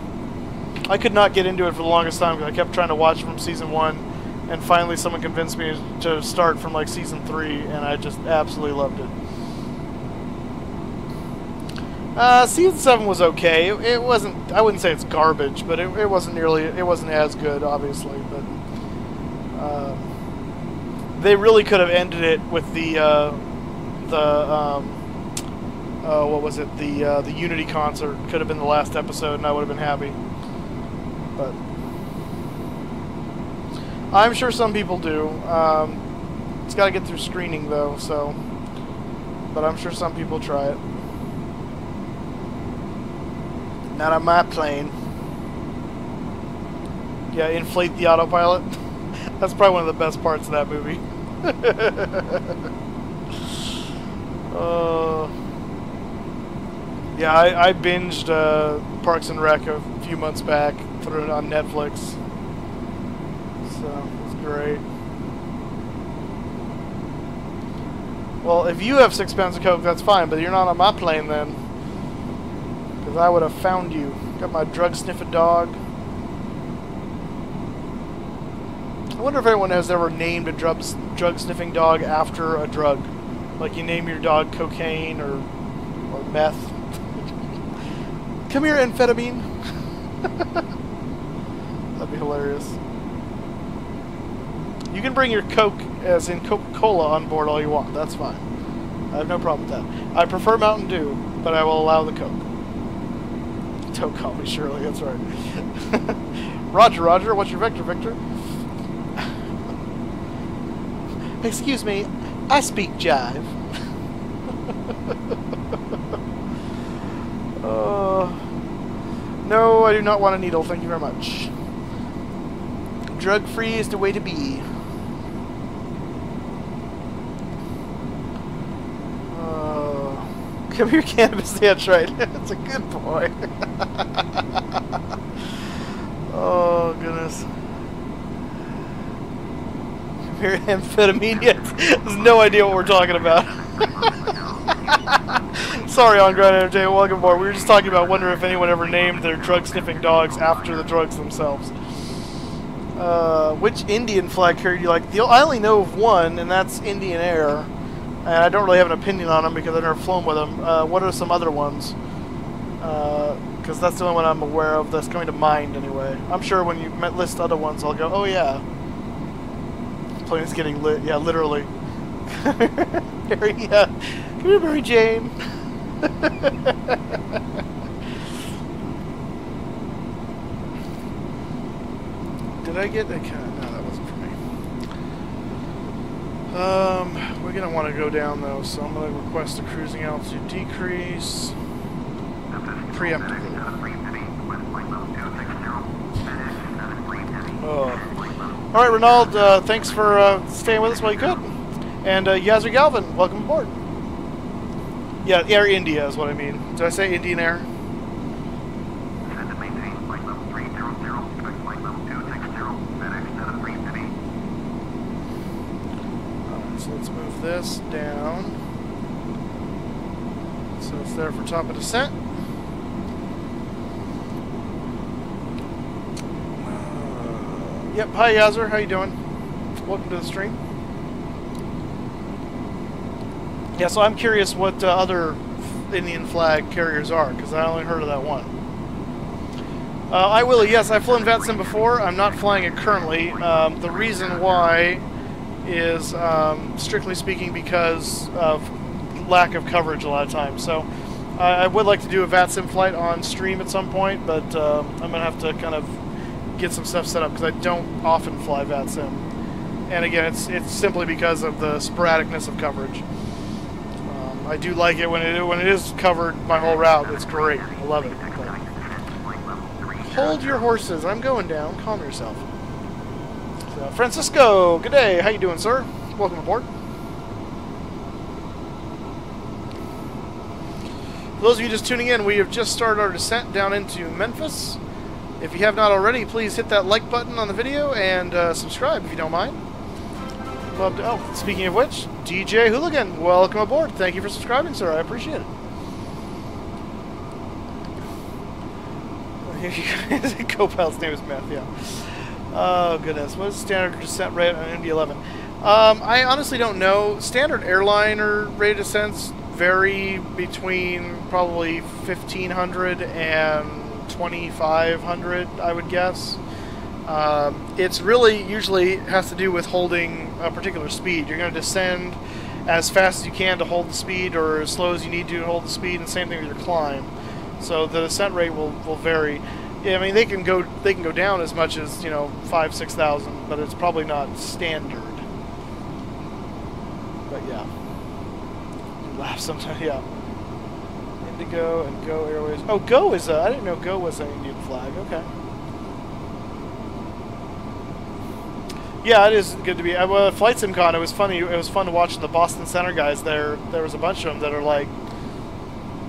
I could not get into it for the longest time because I kept trying to watch from season 1, and finally someone convinced me to start from like season 3, and I just absolutely loved it. Season 7 was okay. It wasn't. I wouldn't say it's garbage, but it wasn't nearly. It wasn't as good, obviously. But they really could have ended it with what was it? The Unity concert could have been the last episode, and I would have been happy. But I'm sure some people do. It's got to get through screening though, so. But I'm sure some people try it. Not on my plane. Yeah, inflate the autopilot. That's probably one of the best parts of that movie. Yeah, I binged Parks and Rec a few months back, put it on Netflix. So, it's great. Well, if you have 6 pounds of coke, that's fine, but you're not on my plane then. Because I would have found you. Got my drug-sniffing dog. I wonder if anyone has ever named a drug-sniffing dog after a drug. Like you name your dog cocaine or meth. Come here, amphetamine. That'd be hilarious. You can bring your Coke, as in Coca-Cola, on board all you want. That's fine. I have no problem with that. I prefer Mountain Dew, but I will allow the Coke. Don't call me Shirley, that's right. Roger, what's your vector, Victor? Excuse me, I speak jive. No, I do not want a needle, thank you very much. Drug-free is the way to be. Come here, cannabis, that's right. That's a good boy. Oh, goodness. Come here, amphetamine. There's no idea what we're talking about. Sorry, On Ground Entertainment, welcome aboard. We were just talking about wondering if anyone ever named their drug-sniffing dogs after the drugs themselves. Which Indian flag carrier do you like? I only know of one, and that's Indian Air. and I don't really have an opinion on them because I've never flown with them. What are some other ones? Because that's the only one I'm aware of that's coming to mind anyway. I'm sure when you list other ones, I'll go, oh yeah. The plane is getting lit. Yeah, literally. Mary, yeah. Come here, Mary Jane. Did I get a no, that wasn't for me. We're gonna want to go down though, so I'm gonna request a cruising altitude decrease. Preemptively. Oh. Alright, Renald, thanks for staying with us while you could. And Yazzer Galvin, welcome aboard. Yeah, Air India is what I mean. Did I say Indian Air? So let's move this down. So it's there for top of descent. Yep, hi Yazzer, how you doing? Welcome to the stream. Yeah, so I'm curious what other Indian flag carriers are, because I only heard of that one. I will, yes, I've flown VATSIM before. I'm not flying it currently. The reason why is, strictly speaking, because of lack of coverage a lot of times. So I would like to do a VATSIM flight on stream at some point, but I'm going to have to kind of get some stuff set up because I don't often fly VATSIM. And again, it's simply because of the sporadicness of coverage. I do like it when it is covered my whole route. It's great. I love it. But hold your horses. I'm going down. Calm yourself. So, Francisco, good day. How you doing, sir? Welcome aboard. For those of you just tuning in, we have just started our descent down into Memphis. If you have not already, please hit that like button on the video and subscribe if you don't mind. Love to, oh, speaking of which, DJ Hooligan, welcome aboard. Thank you for subscribing, sir. I appreciate it. Co-pilot's name is Meth, yeah. Oh, goodness. What is the standard descent rate on MD-11? I honestly don't know. Standard airliner rate of descents vary between probably 1,500 and 2,500, I would guess. It's really usually has to do with holding a particular speed. You're going to descend as fast as you can to hold the speed, or as slow as you need to hold the speed, and same thing with your climb. So the descent rate will vary. Yeah, I mean they can go down as much as 5,000-6,000, but it's probably not standard. But yeah, you laugh sometimes. Yeah. Indigo and Go Airways. Oh, Go is I didn't know Go was an Indian flag. Okay. Yeah, it is good to be. Flight SimCon, it was funny. It was fun to watch the Boston Center guys there. There was a bunch of them that are like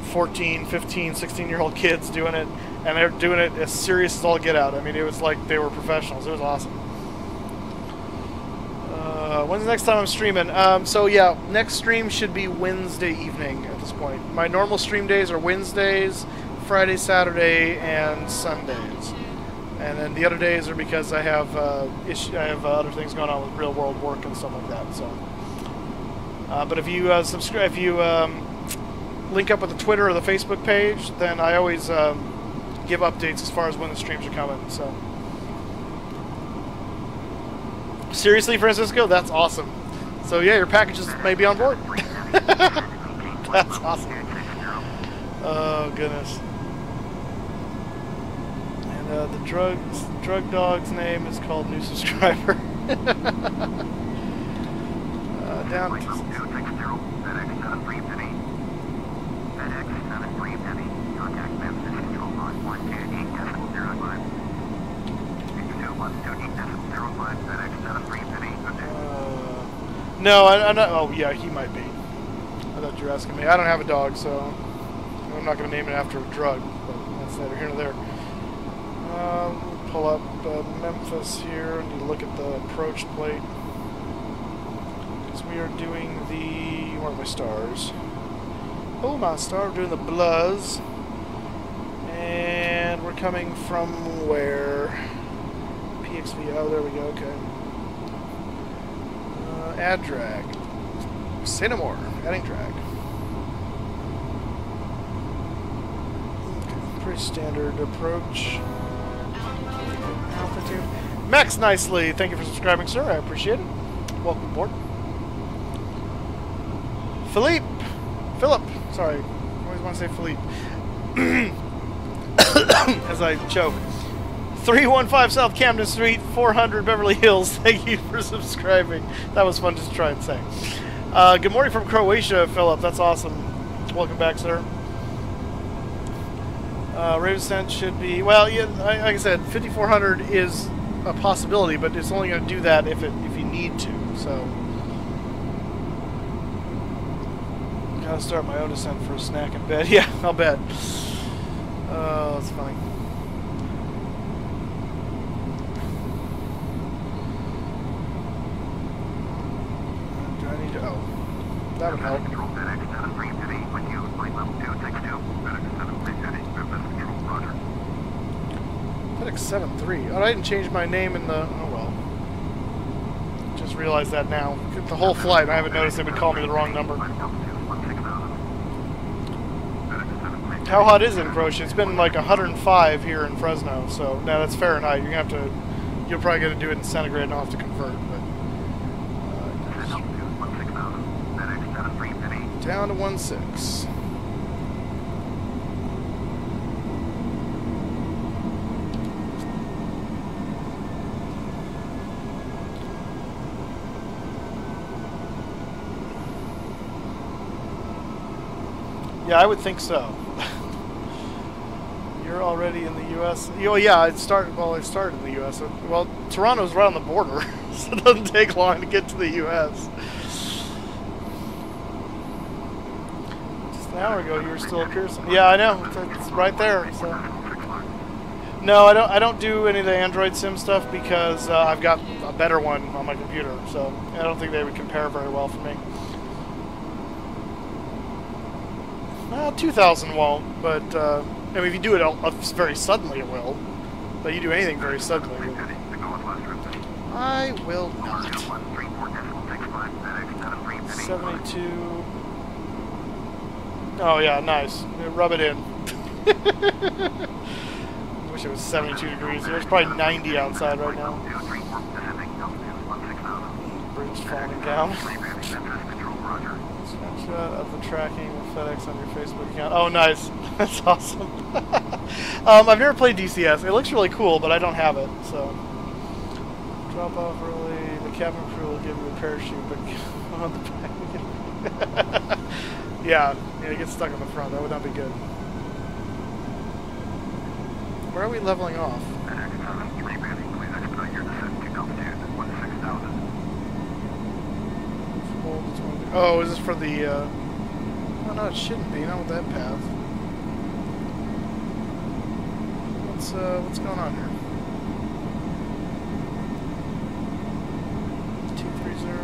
14, 15, 16-year-old kids doing it, and they're doing it as serious as all get out. I mean, it was like they were professionals. It was awesome. When's the next time I'm streaming? So yeah, next stream should be Wednesday evening at this point. My normal stream days are Wednesdays, Friday, Saturday, and Sundays. And then the other days are because I have other things going on with real world work and stuff like that. So, but if you subscribe, if you link up with the Twitter or the Facebook page, then I always give updates as far as when the streams are coming. So, seriously, Francisco, that's awesome. So yeah, your packages may be on board. That's awesome. Oh goodness. The drug dog's name is called New Subscriber. Down to...
FedEx 7350. FedEx 7350. Contact Memphis Control Log 128.05. 2128.05. FedEx 7350.
No, I'm not... Oh, yeah, he might be. I thought you were asking me. I don't have a dog, so I'm not going to name it after a drug, but that's neither here nor there. Pull up Memphis here. I need to look at the approach plate. Because we are doing the... Where are my stars? Oh, my star. We're doing the Bluzz. And we're coming from where? PXV. Oh, there we go. Okay. Add drag. Say no more. Adding drag. Okay, pretty standard approach. Altitude. Max Nicely, thank you for subscribing, sir. I appreciate it. Welcome aboard. Philippe. Sorry. I always want to say Philippe. As I choke. 315 South Camden Street, 400 Beverly Hills. Thank you for subscribing. That was fun to try and say. Good morning from Croatia, Philip. That's awesome. Welcome back, sir. Rate of descent should be, well, yeah, like I said, 5,400 is a possibility, but it's only going to do that if you need to. So, gotta start my own descent for a snack in bed. Yeah, I'll bet. Oh, that's funny. Do I need to? Oh, that would help.
Control FedEx 7350 with you, flight level 262. FedEx 7350, Memphis Control, roger.
FedEx 73. Oh, I didn't change my name in the. Oh well. Just realized that now. The whole flight, I haven't noticed they would call me the wrong number. How hot is it in Croatia? It's been like 105 here in Fresno, so now that's Fahrenheit. You're gonna have to. You'll probably get to do it in centigrade, and I'll have to convert. But down to 1.6. Yeah, I would think so. You're already in the U.S. Oh yeah, I started in the U.S. Well, Toronto's right on the border, so it doesn't take long to get to the U.S. Just an hour ago, you were still at Pearson. Yeah, I know. It's right there. So. No, I don't do any of the Android Sim stuff because I've got a better one on my computer. So I don't think they would compare very well for me. 2,000 won't, but I mean, if you do it very suddenly, it will. But you do anything very suddenly, it will. I will not. 72. Oh yeah, nice. Rub it in. I wish it was 72 degrees. There's probably 90 outside right now. Bridge falling down. Snapshot of the tracking with FedEx on your Facebook account. Oh, nice. That's awesome. I've never played DCS. It looks really cool, but I don't have it, so. Drop off early. The cabin crew will give you a parachute, but on the back. Yeah, get stuck on the front. That would not be good. Where are we leveling off? Oh, is this for the, oh no, it shouldn't be, not with that path. What's going on here? 230.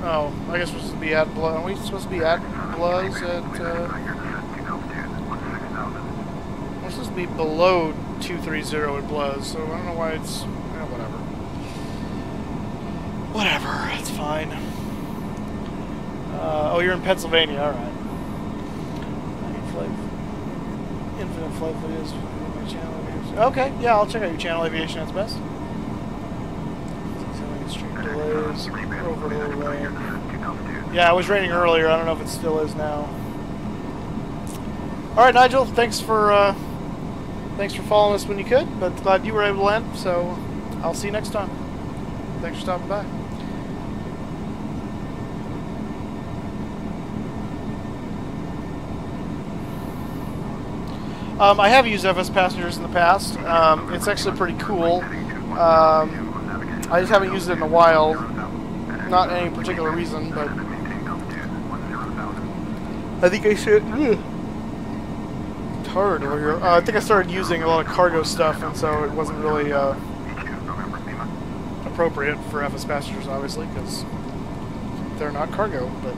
Oh, I guess we're supposed to be at Bluz. Are we supposed to be at Bluz at, we're supposed to be below 230 at Bluz, so I don't know why it's, whatever. Whatever, it's fine. Oh, you're in Pennsylvania, alright. Infinite flight videos on my channel. Okay, yeah, I'll check out your channel, Aviation, that's best. Stream delays, over the lane. Yeah, it was raining earlier, I don't know if it still is now. Alright, Nigel, thanks for following us when you could, but glad you were able to land, so I'll see you next time. Thanks for stopping by. I have used FS Passengers in the past. It's actually pretty cool. I just haven't used it in a while. Not any particular reason, but I think I should. It's hard over here. I think I started using a lot of cargo stuff, and so it wasn't really appropriate for FS Passengers, obviously, because they're not cargo. But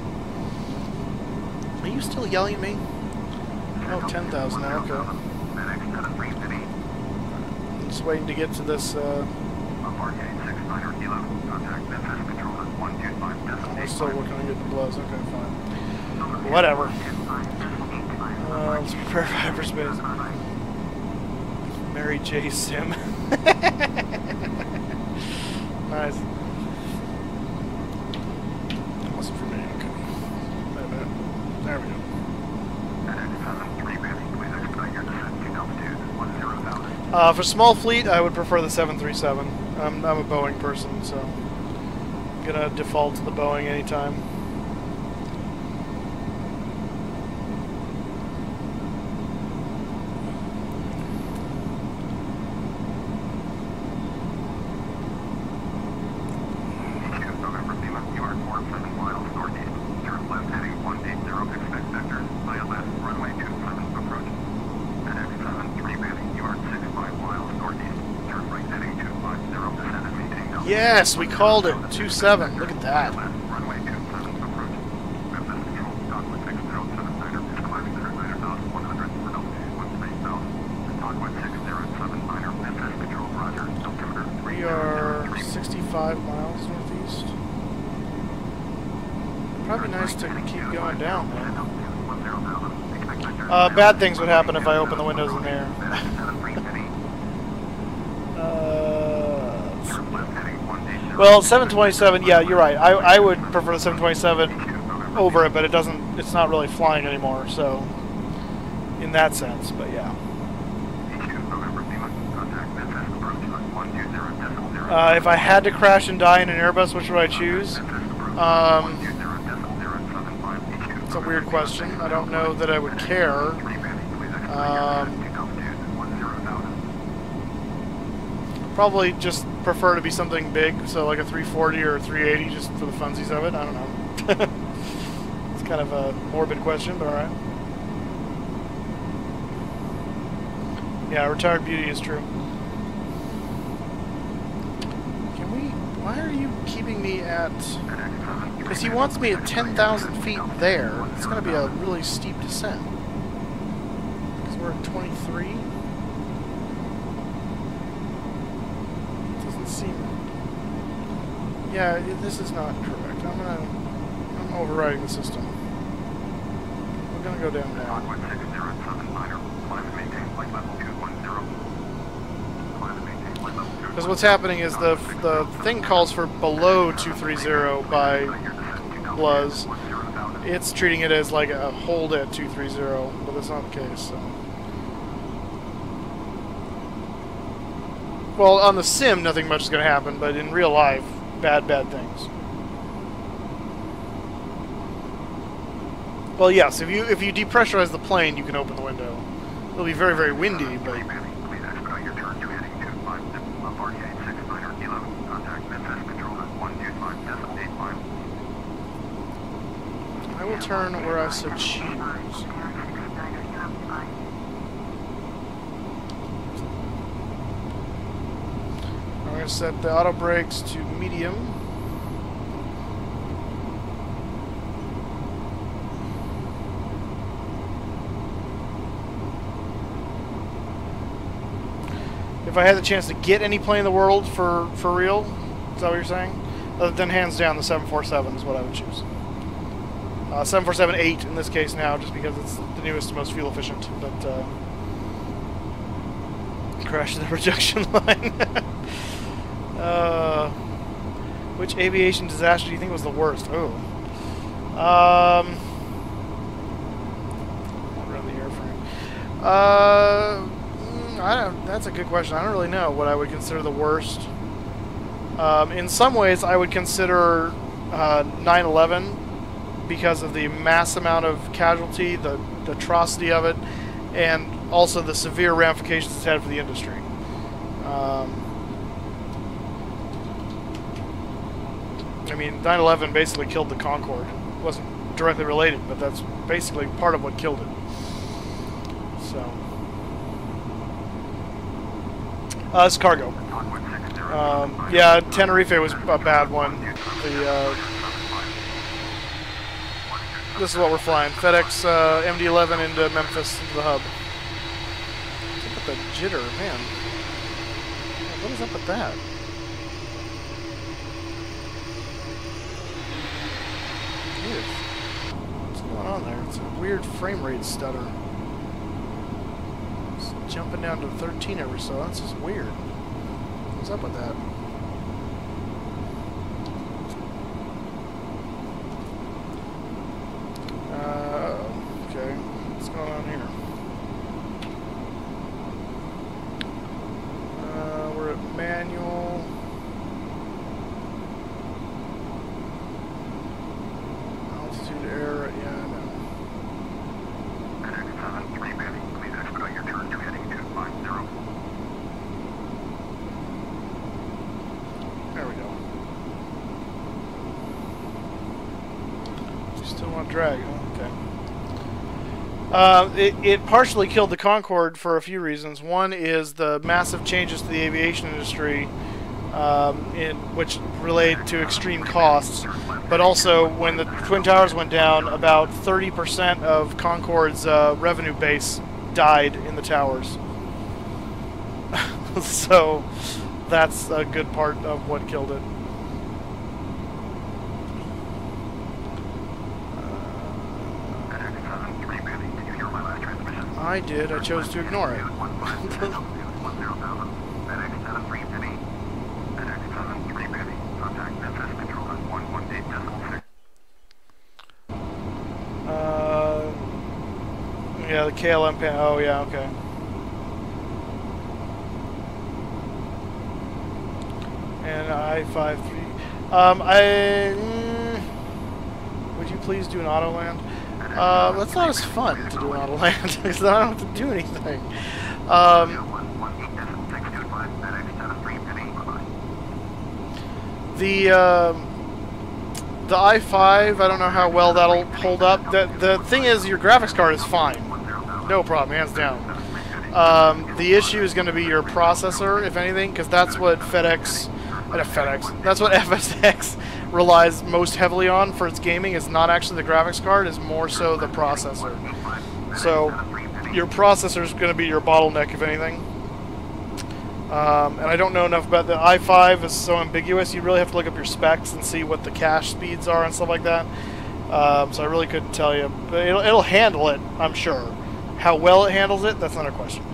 are you still yelling at me? Oh, 10,000 now, okay. I'm just waiting to get to this We're still working on getting the blows. Okay, fine. Whatever. Let's prepare for hyperspace. Mary J. Sim. Nice. Wasn't for me. Okay. Wait a minute. There we go. For small fleet, I would prefer the 737. I'm a Boeing person, so I'm gonna default to the Boeing anytime. Yes, we called it. 2-7. Look at that. We are 65 miles northeast. Probably nice to keep going down, man. Bad things would happen if I open the windows in there. Well, 727, yeah, you're right. I would prefer the 727 over it, but it's not really flying anymore, so in that sense, but yeah. If I had to crash and die in an Airbus, which would I choose? It's a weird question. I don't know that I would care. Probably just prefer to be something big, so like a 340 or a 380, just for the funsies of it. I don't know. It's kind of a morbid question, but alright. Yeah, retired beauty is true. Can we... Why are you keeping me at... Because he wants me at 10,000 feet there. It's going to be a really steep descent. Because we're at 23. Yeah, this is not correct. I'm overriding the system. We're gonna go down now. Because what's happening is the thing calls for below 230 by Bluz. It's treating it as like a hold at 230, but that's not the case. So. Well, on the sim, nothing much is gonna happen, but in real life, bad things. Well, yes, if you depressurize the plane, you can open the window. It'll be very, very windy, but... I will turn where I so choose. I'm going to set the auto brakes to medium. If I had the chance to get any plane in the world for real, is that what you're saying? Then hands down the 747 is what I would choose. 747-8 in this case now, just because it's the newest and most fuel efficient, but crashed the projection line. Which aviation disaster do you think was the worst? Oh. Around the airframe. That's a good question. I don't really know what I would consider the worst. In some ways, I would consider 9/11 because of the mass amount of casualty, the atrocity of it, and also the severe ramifications it's had for the industry. I mean, 9/11 basically killed the Concorde. It wasn't directly related, but that's basically part of what killed it. So, it's cargo. Yeah, Tenerife was a bad one. This is what we're flying. FedEx MD-11 into Memphis, into the hub. What's up with the jitter, man? What is up with that? going on there? It's a weird frame rate stutter. It's jumping down to 13 every so. That's just weird. What's up with that? Okay. What's going on here? We're at manual. Altitude error. Yeah, I know.
FedEx 73 Manny, please expedite your turn to heading 250.
There we go. You still want drag, huh? Okay. It partially killed the Concorde for a few reasons. One is the massive changes to the aviation industry, which relate to extreme costs. But also, when the Twin Towers went down, about 30% of Concorde's revenue base died in the towers. So that's a good part of what killed it. I did. I chose to ignore it. Yeah, the KLM pan. Oh, yeah, okay. And I-53. Would you please do an auto land? That's not as fun to do an auto land because I don't have to do anything. The i5, I don't know how well that'll hold up. The thing is, your graphics card is fine. No problem, hands down. The issue is going to be your processor, if anything, because that's what that's what FSX relies most heavily on for its gaming. Is not actually the graphics card, is more so the processor. So your processor is going to be your bottleneck, if anything. And I don't know enough about the i5. Is so ambiguous. You really have to look up your specs and see what the cache speeds are and stuff like that. So I really couldn't tell you. But it'll handle it, I'm sure. How well it handles it, that's another question.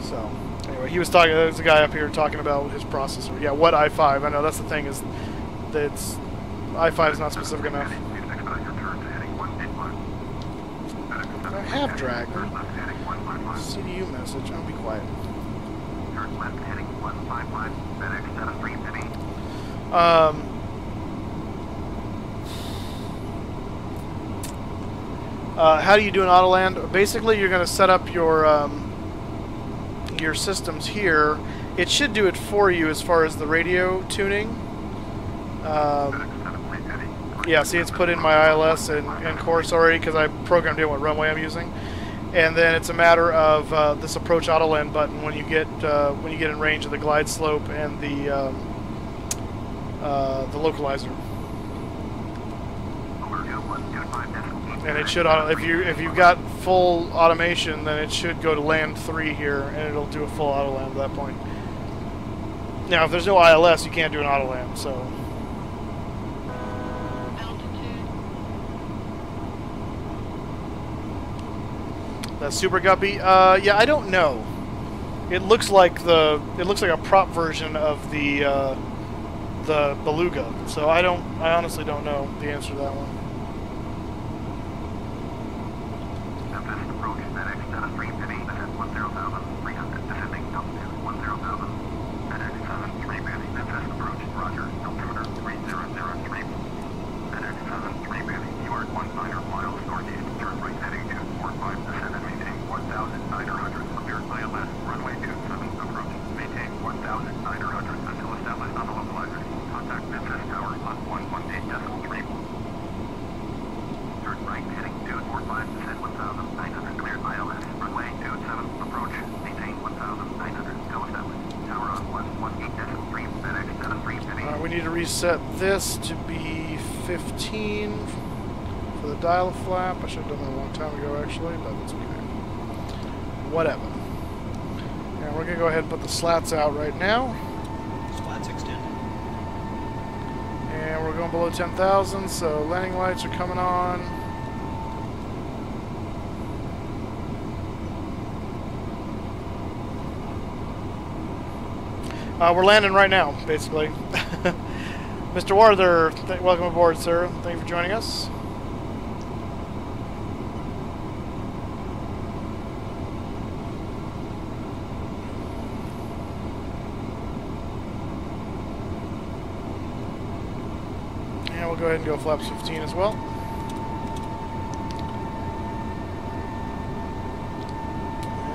So anyway, he was talking. There's a guy up here talking about his processor. Yeah, what i5? I know that's the thing, is that i5 is not specific enough. I have drag. CDU message. I'll be quiet.
Turn left heading 155, FedEx 73 Penny.
How do you do an auto land? Basically, you're going to set up your systems here. It should do it for you as far as the radio tuning. Yeah, see, it's put in my ILS and course already because I programmed in what runway I'm using. And then it's a matter of this approach auto land button when you get in range of the glide slope and the localizer. And it should, if you've got full automation, then it should go to land 3 here, and it'll do a full auto land at that point. Now, if there's no ILS, you can't do an auto land. So. That Super Guppy, yeah, I don't know. It looks like a prop version of the Beluga. So I honestly don't know the answer to that one.
Memphis approach FedEx 73 Penny, descent 10,300, descending altitude 10,000. FedEx 73 Penny, Memphis approach, roger, altimeter 3003. FedEx 73 Penny, you are 100 miles northeast, turn right heading 245, descend and maintain 1,900, clear ILS, runway 27, approach, maintain 1,900 until established on the localizer. Contact Memphis Tower on 118.3. Turn right heading 245, descend 1,900, clear ILS, runway 27, approach, maintain 1,900, until established. Tower on 118.3, FedEx 73 Penny.
We need to reset this to be 15 for the dial flap. I should have done that a long time ago, actually, but that's okay. Whatever. And we're going to go ahead and put the slats out right now.
Slats extended.
And And we're going below 10,000, so landing lights are coming on. We're landing right now, basically. Mr. Warther, welcome aboard, sir. Thank you for joining us. And we'll go ahead and go flaps 15 as well.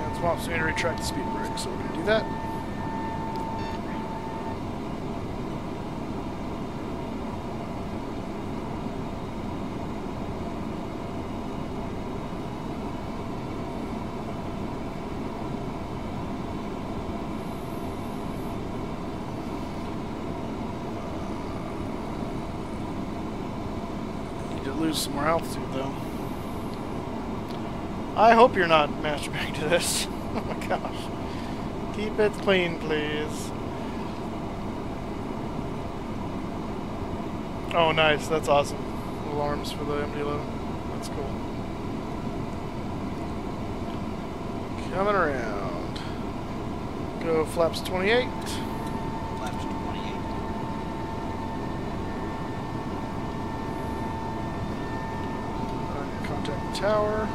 And swap, so we need to retract the speed brake, so we're going to do that. Lose some more altitude though. I hope you're not masturbating to this. Oh my gosh. Keep it clean, please. Oh nice, that's awesome. Alarms for the MD-11. That's cool. Coming around. Go flaps 28.
Flaps 28.
Contact the tower.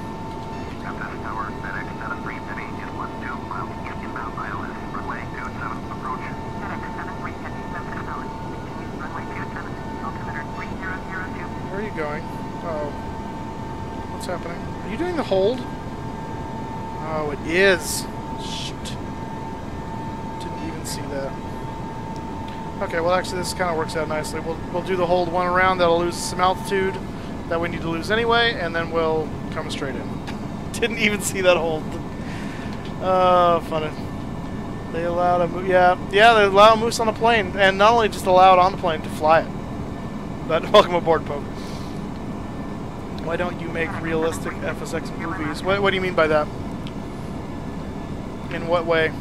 Memphis Tower, FedEx 73 Penny is 12 miles inbound ILS, runway 27 approach. FedEx 73 Penny, Memphis Tower, continues runway 27, altimeter 3002.
Where are you going? Oh. What's happening? Are you doing the hold? Oh, it is. Shoot. Didn't even see that. Okay, well actually this kind of works out nicely. We'll do the hold one around. That'll lose some altitude that we need to lose anyway, and then we'll come straight in. Didn't even see that hold. Oh, funny. They allowed a moose. Yeah, they allow a moose on a plane, and not only just allowed on the plane to fly it. But welcome aboard, Pope. Why don't you make realistic FSX movies? What do you mean by that? In what way?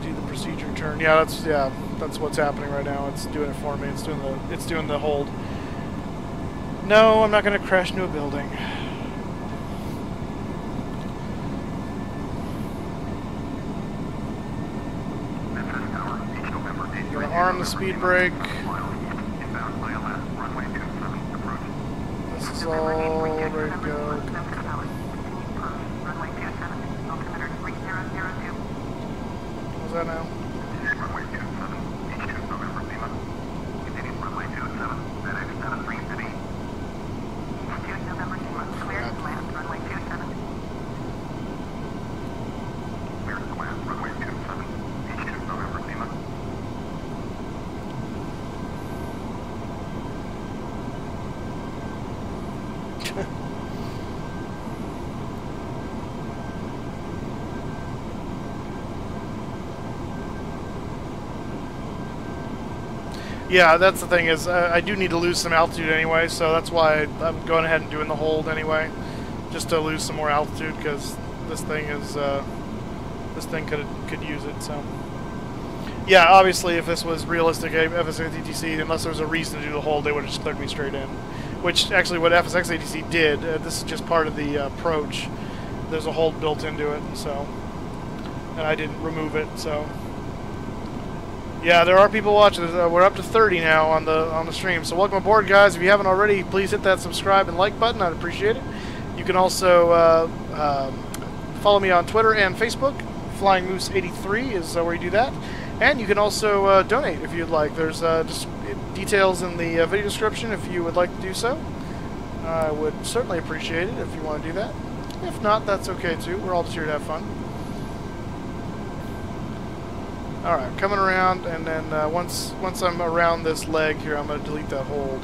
Do the procedure turn? Yeah, that's what's happening right now. It's doing it for me. It's doing the hold. No, I'm not going to crash into a building.
Memphis Tower, each November 8.
I'm going to arm the speed brake.
Inbound ILS, runway 27 approach.
This is all ready to go.
Memphis Tower, continues approach, runway 27, altimeter 3002.
What was that now?
Runway 27, H2 November Lima. Continues runway 27, FedEx 73 Penny. H2 November Lima, clear to land, runway 27. Clear to land, runway 27, H2 November Lima.
Yeah, that's the thing is I do need to lose some altitude anyway, so that's why I'm going ahead and doing the hold anyway, just to lose some more altitude because this thing is this thing could use it. So yeah, obviously if this was realistic FSX ATC, unless there was a reason to do the hold, they would have just cleared me straight in. Which actually what FSX ATC did, this is just part of the approach. There's a hold built into it, so and I didn't remove it, so. Yeah, there are people watching. We're up to 30 now on the stream. So welcome aboard, guys. If you haven't already, please hit that subscribe and like button. I'd appreciate it. You can also follow me on Twitter and Facebook. Flying Moose 83 is where you do that. And you can also donate if you'd like. There's just details in the video description if you would like to do so. I would certainly appreciate it if you want to do that. If not, that's okay too. We're all just here to have fun. Alright, coming around, and then once I'm around this leg here, I'm going to delete that hold.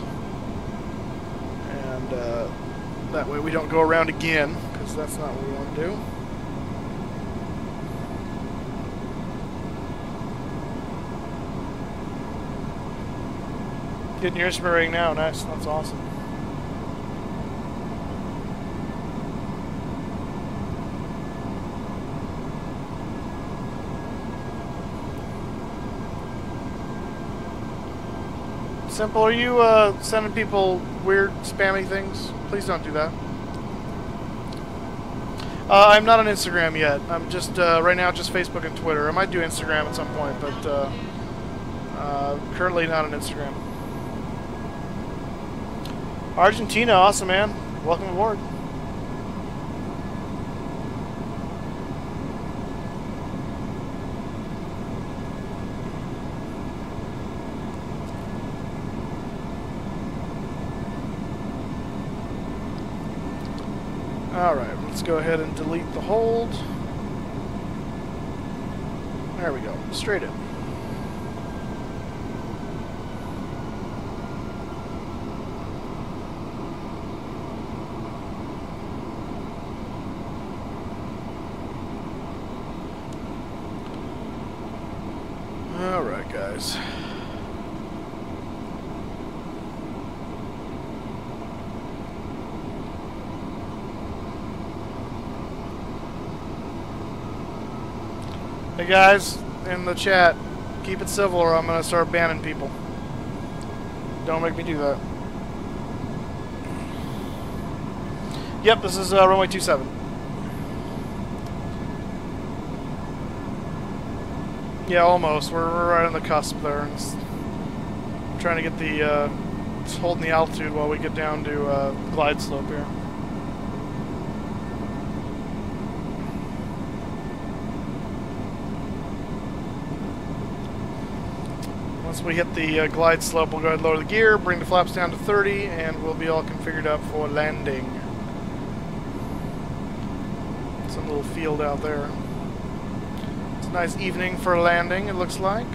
And that way we don't go around again, because that's not what we want to do. Getting your instrument rating now, nice, that's awesome. Simple, are you sending people weird, spammy things? Please don't do that. I'm not on Instagram yet. I'm just, right now, just Facebook and Twitter. I might do Instagram at some point, but currently not on Instagram. Argentina, awesome, man. Welcome aboard. Alright, let's go ahead and delete the hold. There we go. Straight in. Alright, guys. Hey guys, in the chat, keep it civil or I'm going to start banning people. Don't make me do that. Yep, this is runway 27. Yeah, almost. We're right on the cusp there. It's trying to get the, just holding the altitude while we get down to glide slope here. Once we hit the glide slope, we'll go ahead and lower the gear, bring the flaps down to 30, and we'll be all configured up for landing. Some little field out there. It's a nice evening for landing, it looks like.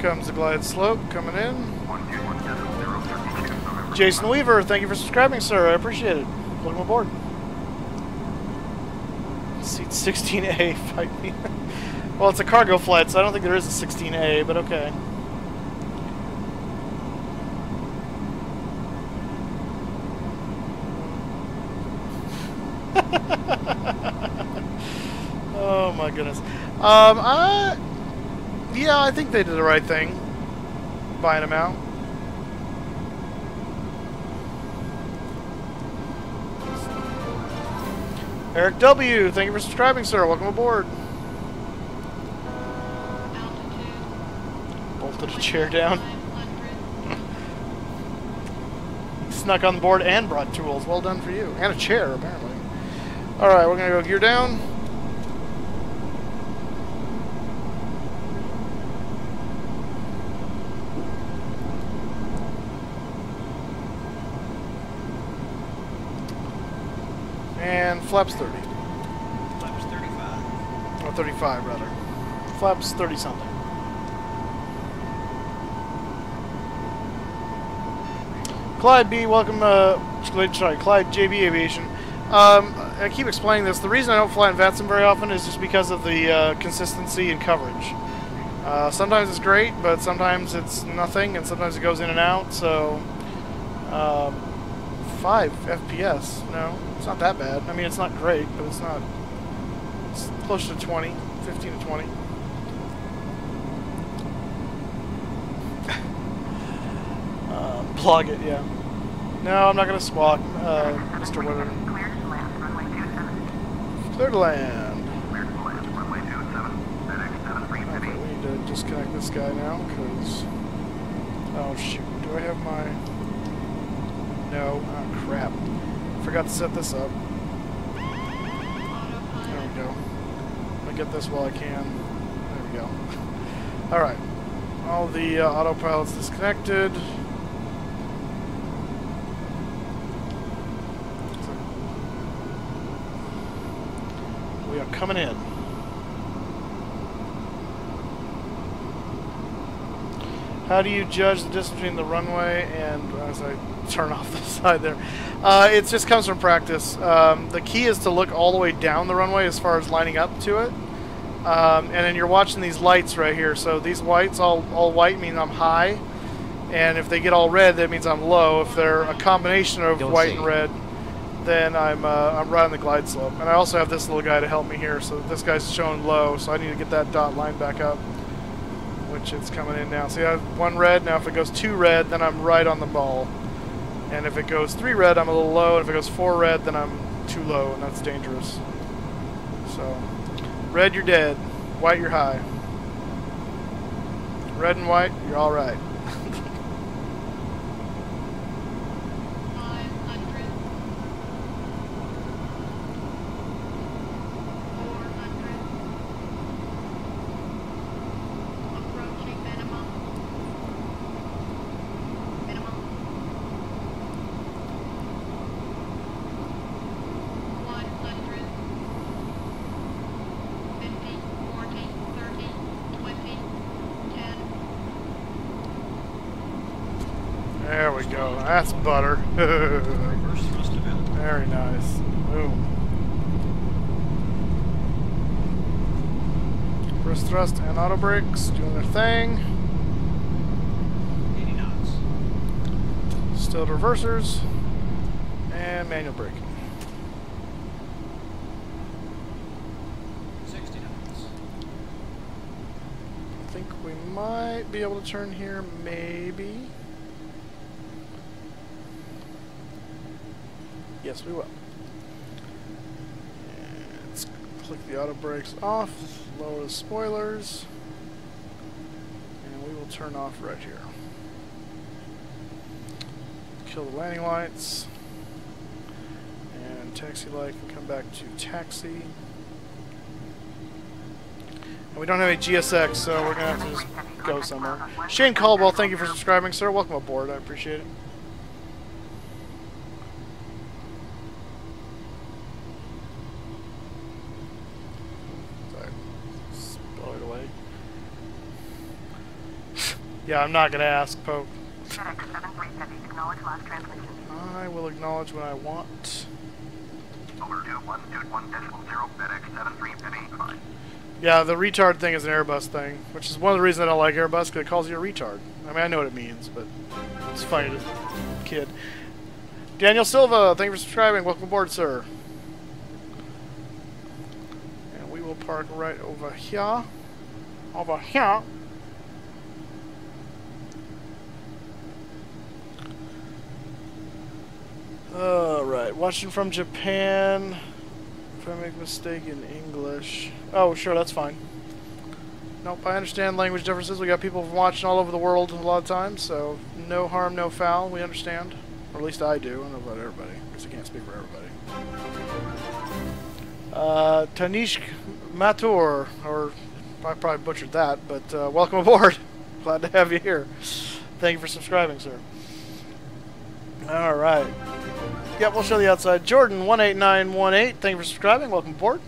Comes the glide slope coming in. Jason Weaver, thank you for subscribing, sir. I appreciate it. Welcome aboard. Seat 16A, fight me. Well, it's a cargo flight, so I don't think there is a 16A, but okay. Oh my goodness. Yeah, I think they did the right thing, buying them out. Eric W., thank you for subscribing, sir. Welcome aboard. Bolted a chair down. Snuck on board and brought tools. Well done for you. And a chair, apparently. Alright, we're going to go gear down. And flaps 30.
Flaps 35.
Or 35, rather. Flaps 30-something. Clyde B, welcome, sorry, Clyde JB Aviation. I keep explaining this. The reason I don't fly in VATSIM very often is just because of the consistency and coverage. Sometimes it's great, but sometimes it's nothing, and sometimes it goes in and out, so... 5 FPS, no, it's not that bad. I mean, it's not great, but it's not... It's close to 20, 15 to 20. Plug it, yeah. No, I'm not going to squawk, Mr. Weather. Clear to land. Okay, we need to disconnect this guy now, because... Oh, shoot. Do I have my... No. Oh, crap. Forgot to set this up. There we go. Let me get this while I can. There we go. Alright. All the autopilot's disconnected. We are coming in. How do you judge the distance between the runway and, as I turn off the side there, it just comes from practice. The key is to look all the way down the runway as far as lining up to it. And then you're watching these lights right here. So these whites, all white, mean I'm high. And if they get all red, that means I'm low. If they're a combination of
Don't
white
see.
and red, then I'm right on the glide slope. And I also have this little guy to help me here, so this guy's showing low, so I need to get that dot line back up, which it's coming in now. See, I have 1 red. Now if it goes 2 red, then I'm right on the ball. And if it goes 3 red, I'm a little low. And if it goes 4 red, then I'm too low, and that's dangerous. So, red, you're dead. White, you're high. Red and white, you're all right.
500, 400, approaching minimum, 100, 50, 40, 30, 20, 10.
There we go. That's butter.
Reverse thrust available.
Very nice. Boom. Wrist thrust and auto brakes doing their thing.
80 knots.
Still reversers and manual braking.
60 knots.
I think we might be able to turn here, maybe. Yes, we will. And let's click the auto brakes off, lower the spoilers, and we will turn off right here. Kill the landing lights, and taxi light can come back to taxi. And we don't have any GSX, so we're going to have to just go somewhere. Shane Caldwell, thank you for subscribing, sir. Welcome aboard. I appreciate it. Sorry. Spell it away. Yeah, I'm not going to ask, Pope.
FedEx 7350, acknowledge last transmission.
I will acknowledge when I want.
Over 2121.0, FedEx 7350, fine.
Yeah, the retard thing is an Airbus thing, which is one of the reasons I don't like Airbus, because it calls you a retard. I mean, I know what it means, but it's funny to kid. Daniel Silva, thank you for subscribing. Welcome aboard, sir. And we will park right over here. Over here. Alright, watching from Japan. If I make a mistake in English. Oh, sure, that's fine. Nope, I understand language differences. We got people watching all over the world a lot of times, so no harm, no foul. We understand. Or at least I do. I don't know about everybody, because I can't speak for everybody. Tanishk Matur, or I probably butchered that, but welcome aboard. Glad to have you here. Thank you for subscribing, sir. Alright. Yep, we'll show the outside. Jordan18918, thank you for subscribing. Welcome aboard.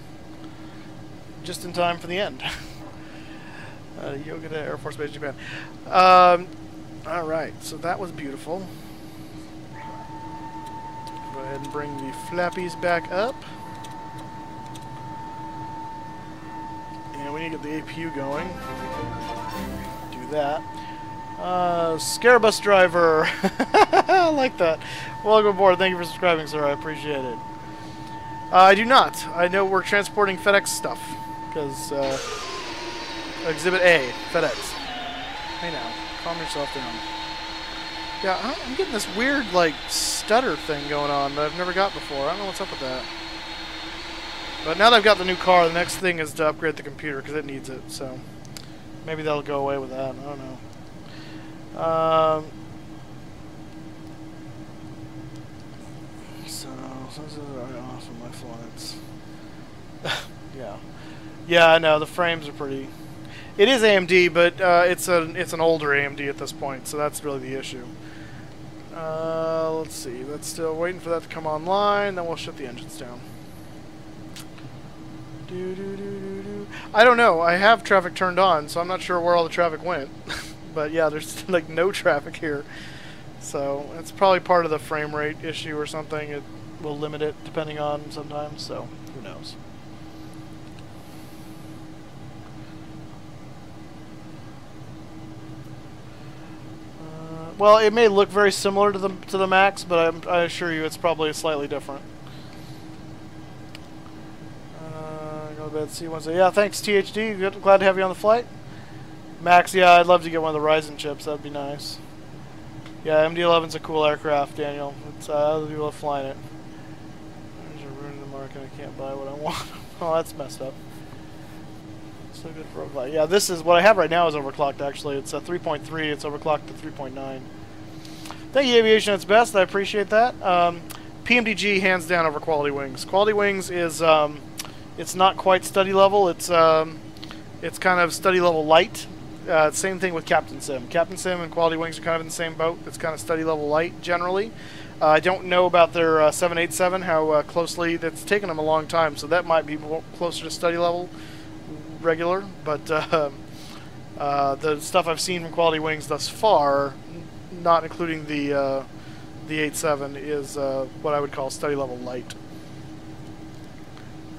Just in time for the end. Yoga to Air Force Base, Japan. Alright, so that was beautiful. Go ahead and bring the flappies back up. And we need to get the APU going. Do that. Scarabus driver. I like that. Welcome aboard. Thank you for subscribing, sir. I appreciate it. I do not. I know we're transporting FedEx stuff. Because, Exhibit A, FedEx. Hey now, calm yourself down. Yeah, I'm getting this weird, like, stutter thing going on that I've never got before. I don't know what's up with that. But now that I've got the new car, the next thing is to upgrade the computer, because it needs it, so maybe that'll go away with that. I don't know. So this is right off of my flights. Yeah, I know the frames are pretty. It is AMD, but it's an older AMD at this point, so that's really the issue. Let's see. That's still waiting for that to come online. Then we'll shut the engines down. I don't know. I have traffic turned on, so I'm not sure where all the traffic went. But yeah, there's like no traffic here. So it's probably part of the frame rate issue or something. It will limit it depending on sometimes, so who knows. Well, it may look very similar to the Max, but I assure you it's probably slightly different. Go to bed, CYYZ. Yeah, thanks, THD. Good, glad to have you on the flight. Max, yeah, I'd love to get one of the Ryzen chips. That'd be nice. Yeah, MD-11's a cool aircraft, Daniel. It's other people have flying it. There's a ruin in the market. I can't buy what I want. Oh, that's messed up. So good for overclock. Yeah, this is what I have right now is overclocked. Actually, it's a 3.3. It's overclocked to 3.9. Thank you, Aviation. It's best. I appreciate that. PMDG hands down over Quality Wings. Quality Wings is it's not quite study level. It's kind of study level light. Same thing with Captain Sim. Captain Sim and Quality Wings are kind of in the same boat. It's kind of study level light generally. I don't know about their 787, how closely. That's taken them a long time, so that might be more closer to study level regular. But the stuff I've seen from Quality Wings thus far, not including the 87, is what I would call study level light.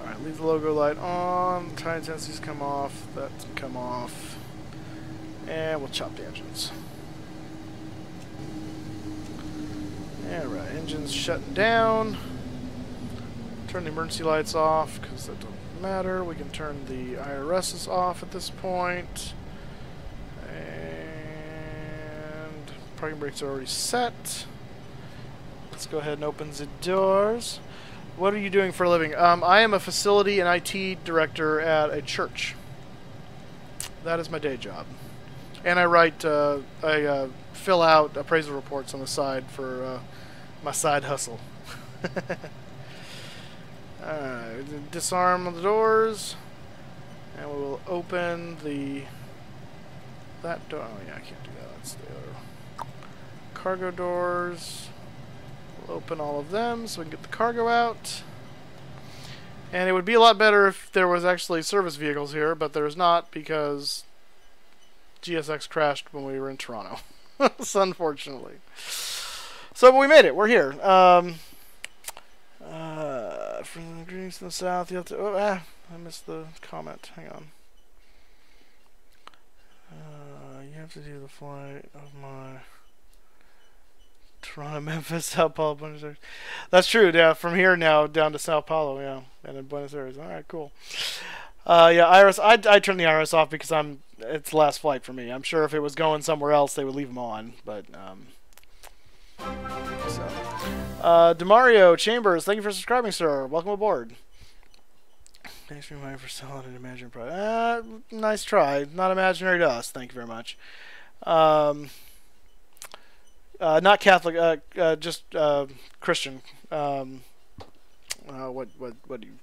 All right, leave the logo light on. Tiny Tennessee's come off. That can come off. And we'll chop the engines. Alright, engines shutting down. Turn the emergency lights off because that doesn't matter. We can turn the IRSs off at this point. And parking brakes are already set. Let's go ahead and open the doors. What are you doing for a living? I am a facility and IT director at a church. That is my day job. And I write, I fill out appraisal reports on the side for my side hustle. Alright, disarm the doors. And we will open that door. Oh yeah, I can't do that. That's the other. Cargo doors. We'll open all of them so we can get the cargo out. And it would be a lot better if there was actually service vehicles here, but there's not because GSX crashed when we were in Toronto. So unfortunately. So, but we made it. We're here. From greetings to the south, you have to... I missed the comment. Hang on. You have to do the flight of my Toronto, Memphis, Sao Paulo, Buenos Aires. That's true. Yeah, from here now down to Sao Paulo. Yeah, and then Buenos Aires. All right, cool. Yeah, Iris. I turned the Iris off because it's the last flight for me. I'm sure if it was going somewhere else, they would leave them on. But Demario Chambers, thank you for subscribing, sir. Welcome aboard. Thanks for reminding for solid and imaginary product. Nice try. Not imaginary to us. Thank you very much. Not Catholic. Just Christian. What do you?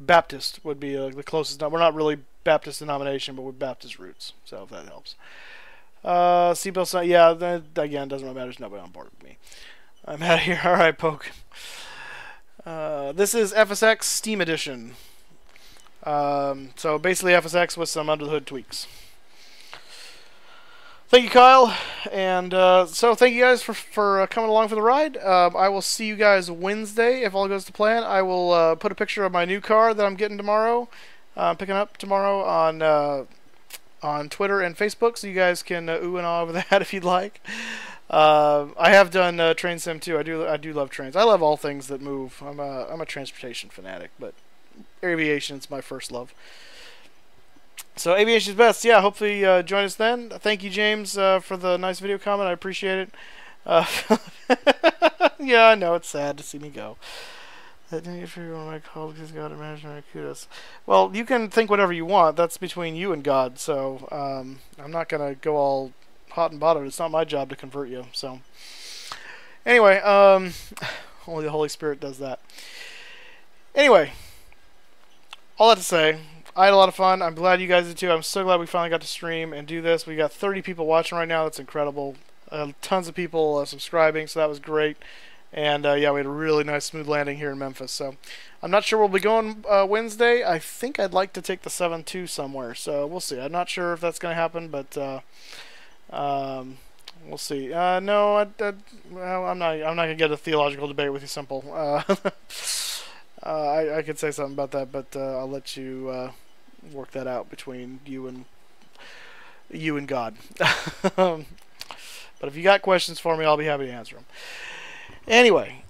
Baptist would be the closest. We're not really Baptist denomination, but we're Baptist roots. So if that helps. Seatbelt sign. Yeah. That, again, doesn't really matter. There's nobody on board with me. I'm out of here. All right, Poke. This is FSX Steam Edition. So basically FSX with some under the hood tweaks. Thank you, Kyle, and so thank you guys for coming along for the ride. I will see you guys Wednesday if all goes to plan. I will put a picture of my new car that I'm getting tomorrow, picking up tomorrow on Twitter and Facebook, so you guys can ooh and ah over that if you'd like. I have done train sim too. I do love trains. I love all things that move. I'm a transportation fanatic, but aviation is my first love. So aviation's best. Yeah, hopefully join us then. Thank you, James, for the nice video comment. I appreciate it. Yeah, I know it's sad to see me go. That didn't get for one of my colleagues has got imaginary kudos. Well, you can think whatever you want. That's between you and God. So I'm not gonna go all hot and bothered. It's not my job to convert you. So anyway, only the Holy Spirit does that. Anyway, all that to say, I had a lot of fun. I'm glad you guys did too. I'm so glad we finally got to stream and do this. We got 30 people watching right now. That's incredible. Tons of people subscribing, so that was great. And yeah, we had a really nice smooth landing here in Memphis. So I'm not sure we'll be going Wednesday. I think I'd like to take the 7-2 somewhere. So we'll see. I'm not sure if that's going to happen, but we'll see. No, I'm not going to get a theological debate with you, Simple. I could say something about that, but I'll let you work that out between you and God. But if you got questions for me, I'll be happy to answer them. Anyway,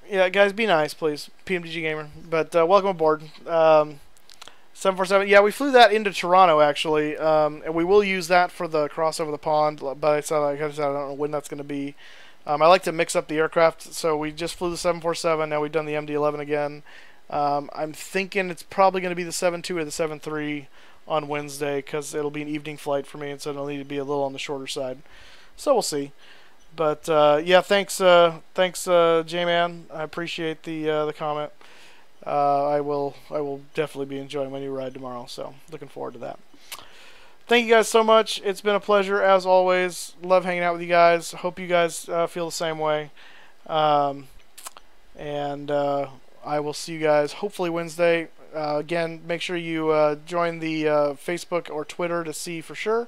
yeah, guys, be nice, please. PMDG Gamer. But welcome aboard. 747. Yeah, we flew that into Toronto, actually. And we will use that for the crossover the pond. But like I said, I don't know when that's going to be. I like to mix up the aircraft. So we just flew the 747. Now we've done the MD-11 again. I'm thinking it's probably going to be the 7.2 or the 7.3 on Wednesday, because it'll be an evening flight for me, and so it'll need to be a little on the shorter side. So we'll see. But yeah, thanks, J-Man. I appreciate the comment. I will definitely be enjoying my new ride tomorrow. So looking forward to that. Thank you guys so much. It's been a pleasure as always. Love hanging out with you guys. Hope you guys feel the same way. And I will see you guys hopefully Wednesday. Again, make sure you join the Facebook or Twitter to see for sure.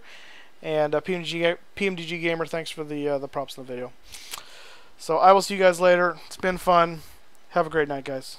And PMDG Gamer, thanks for the props in the video. So I will see you guys later. It's been fun. Have a great night, guys.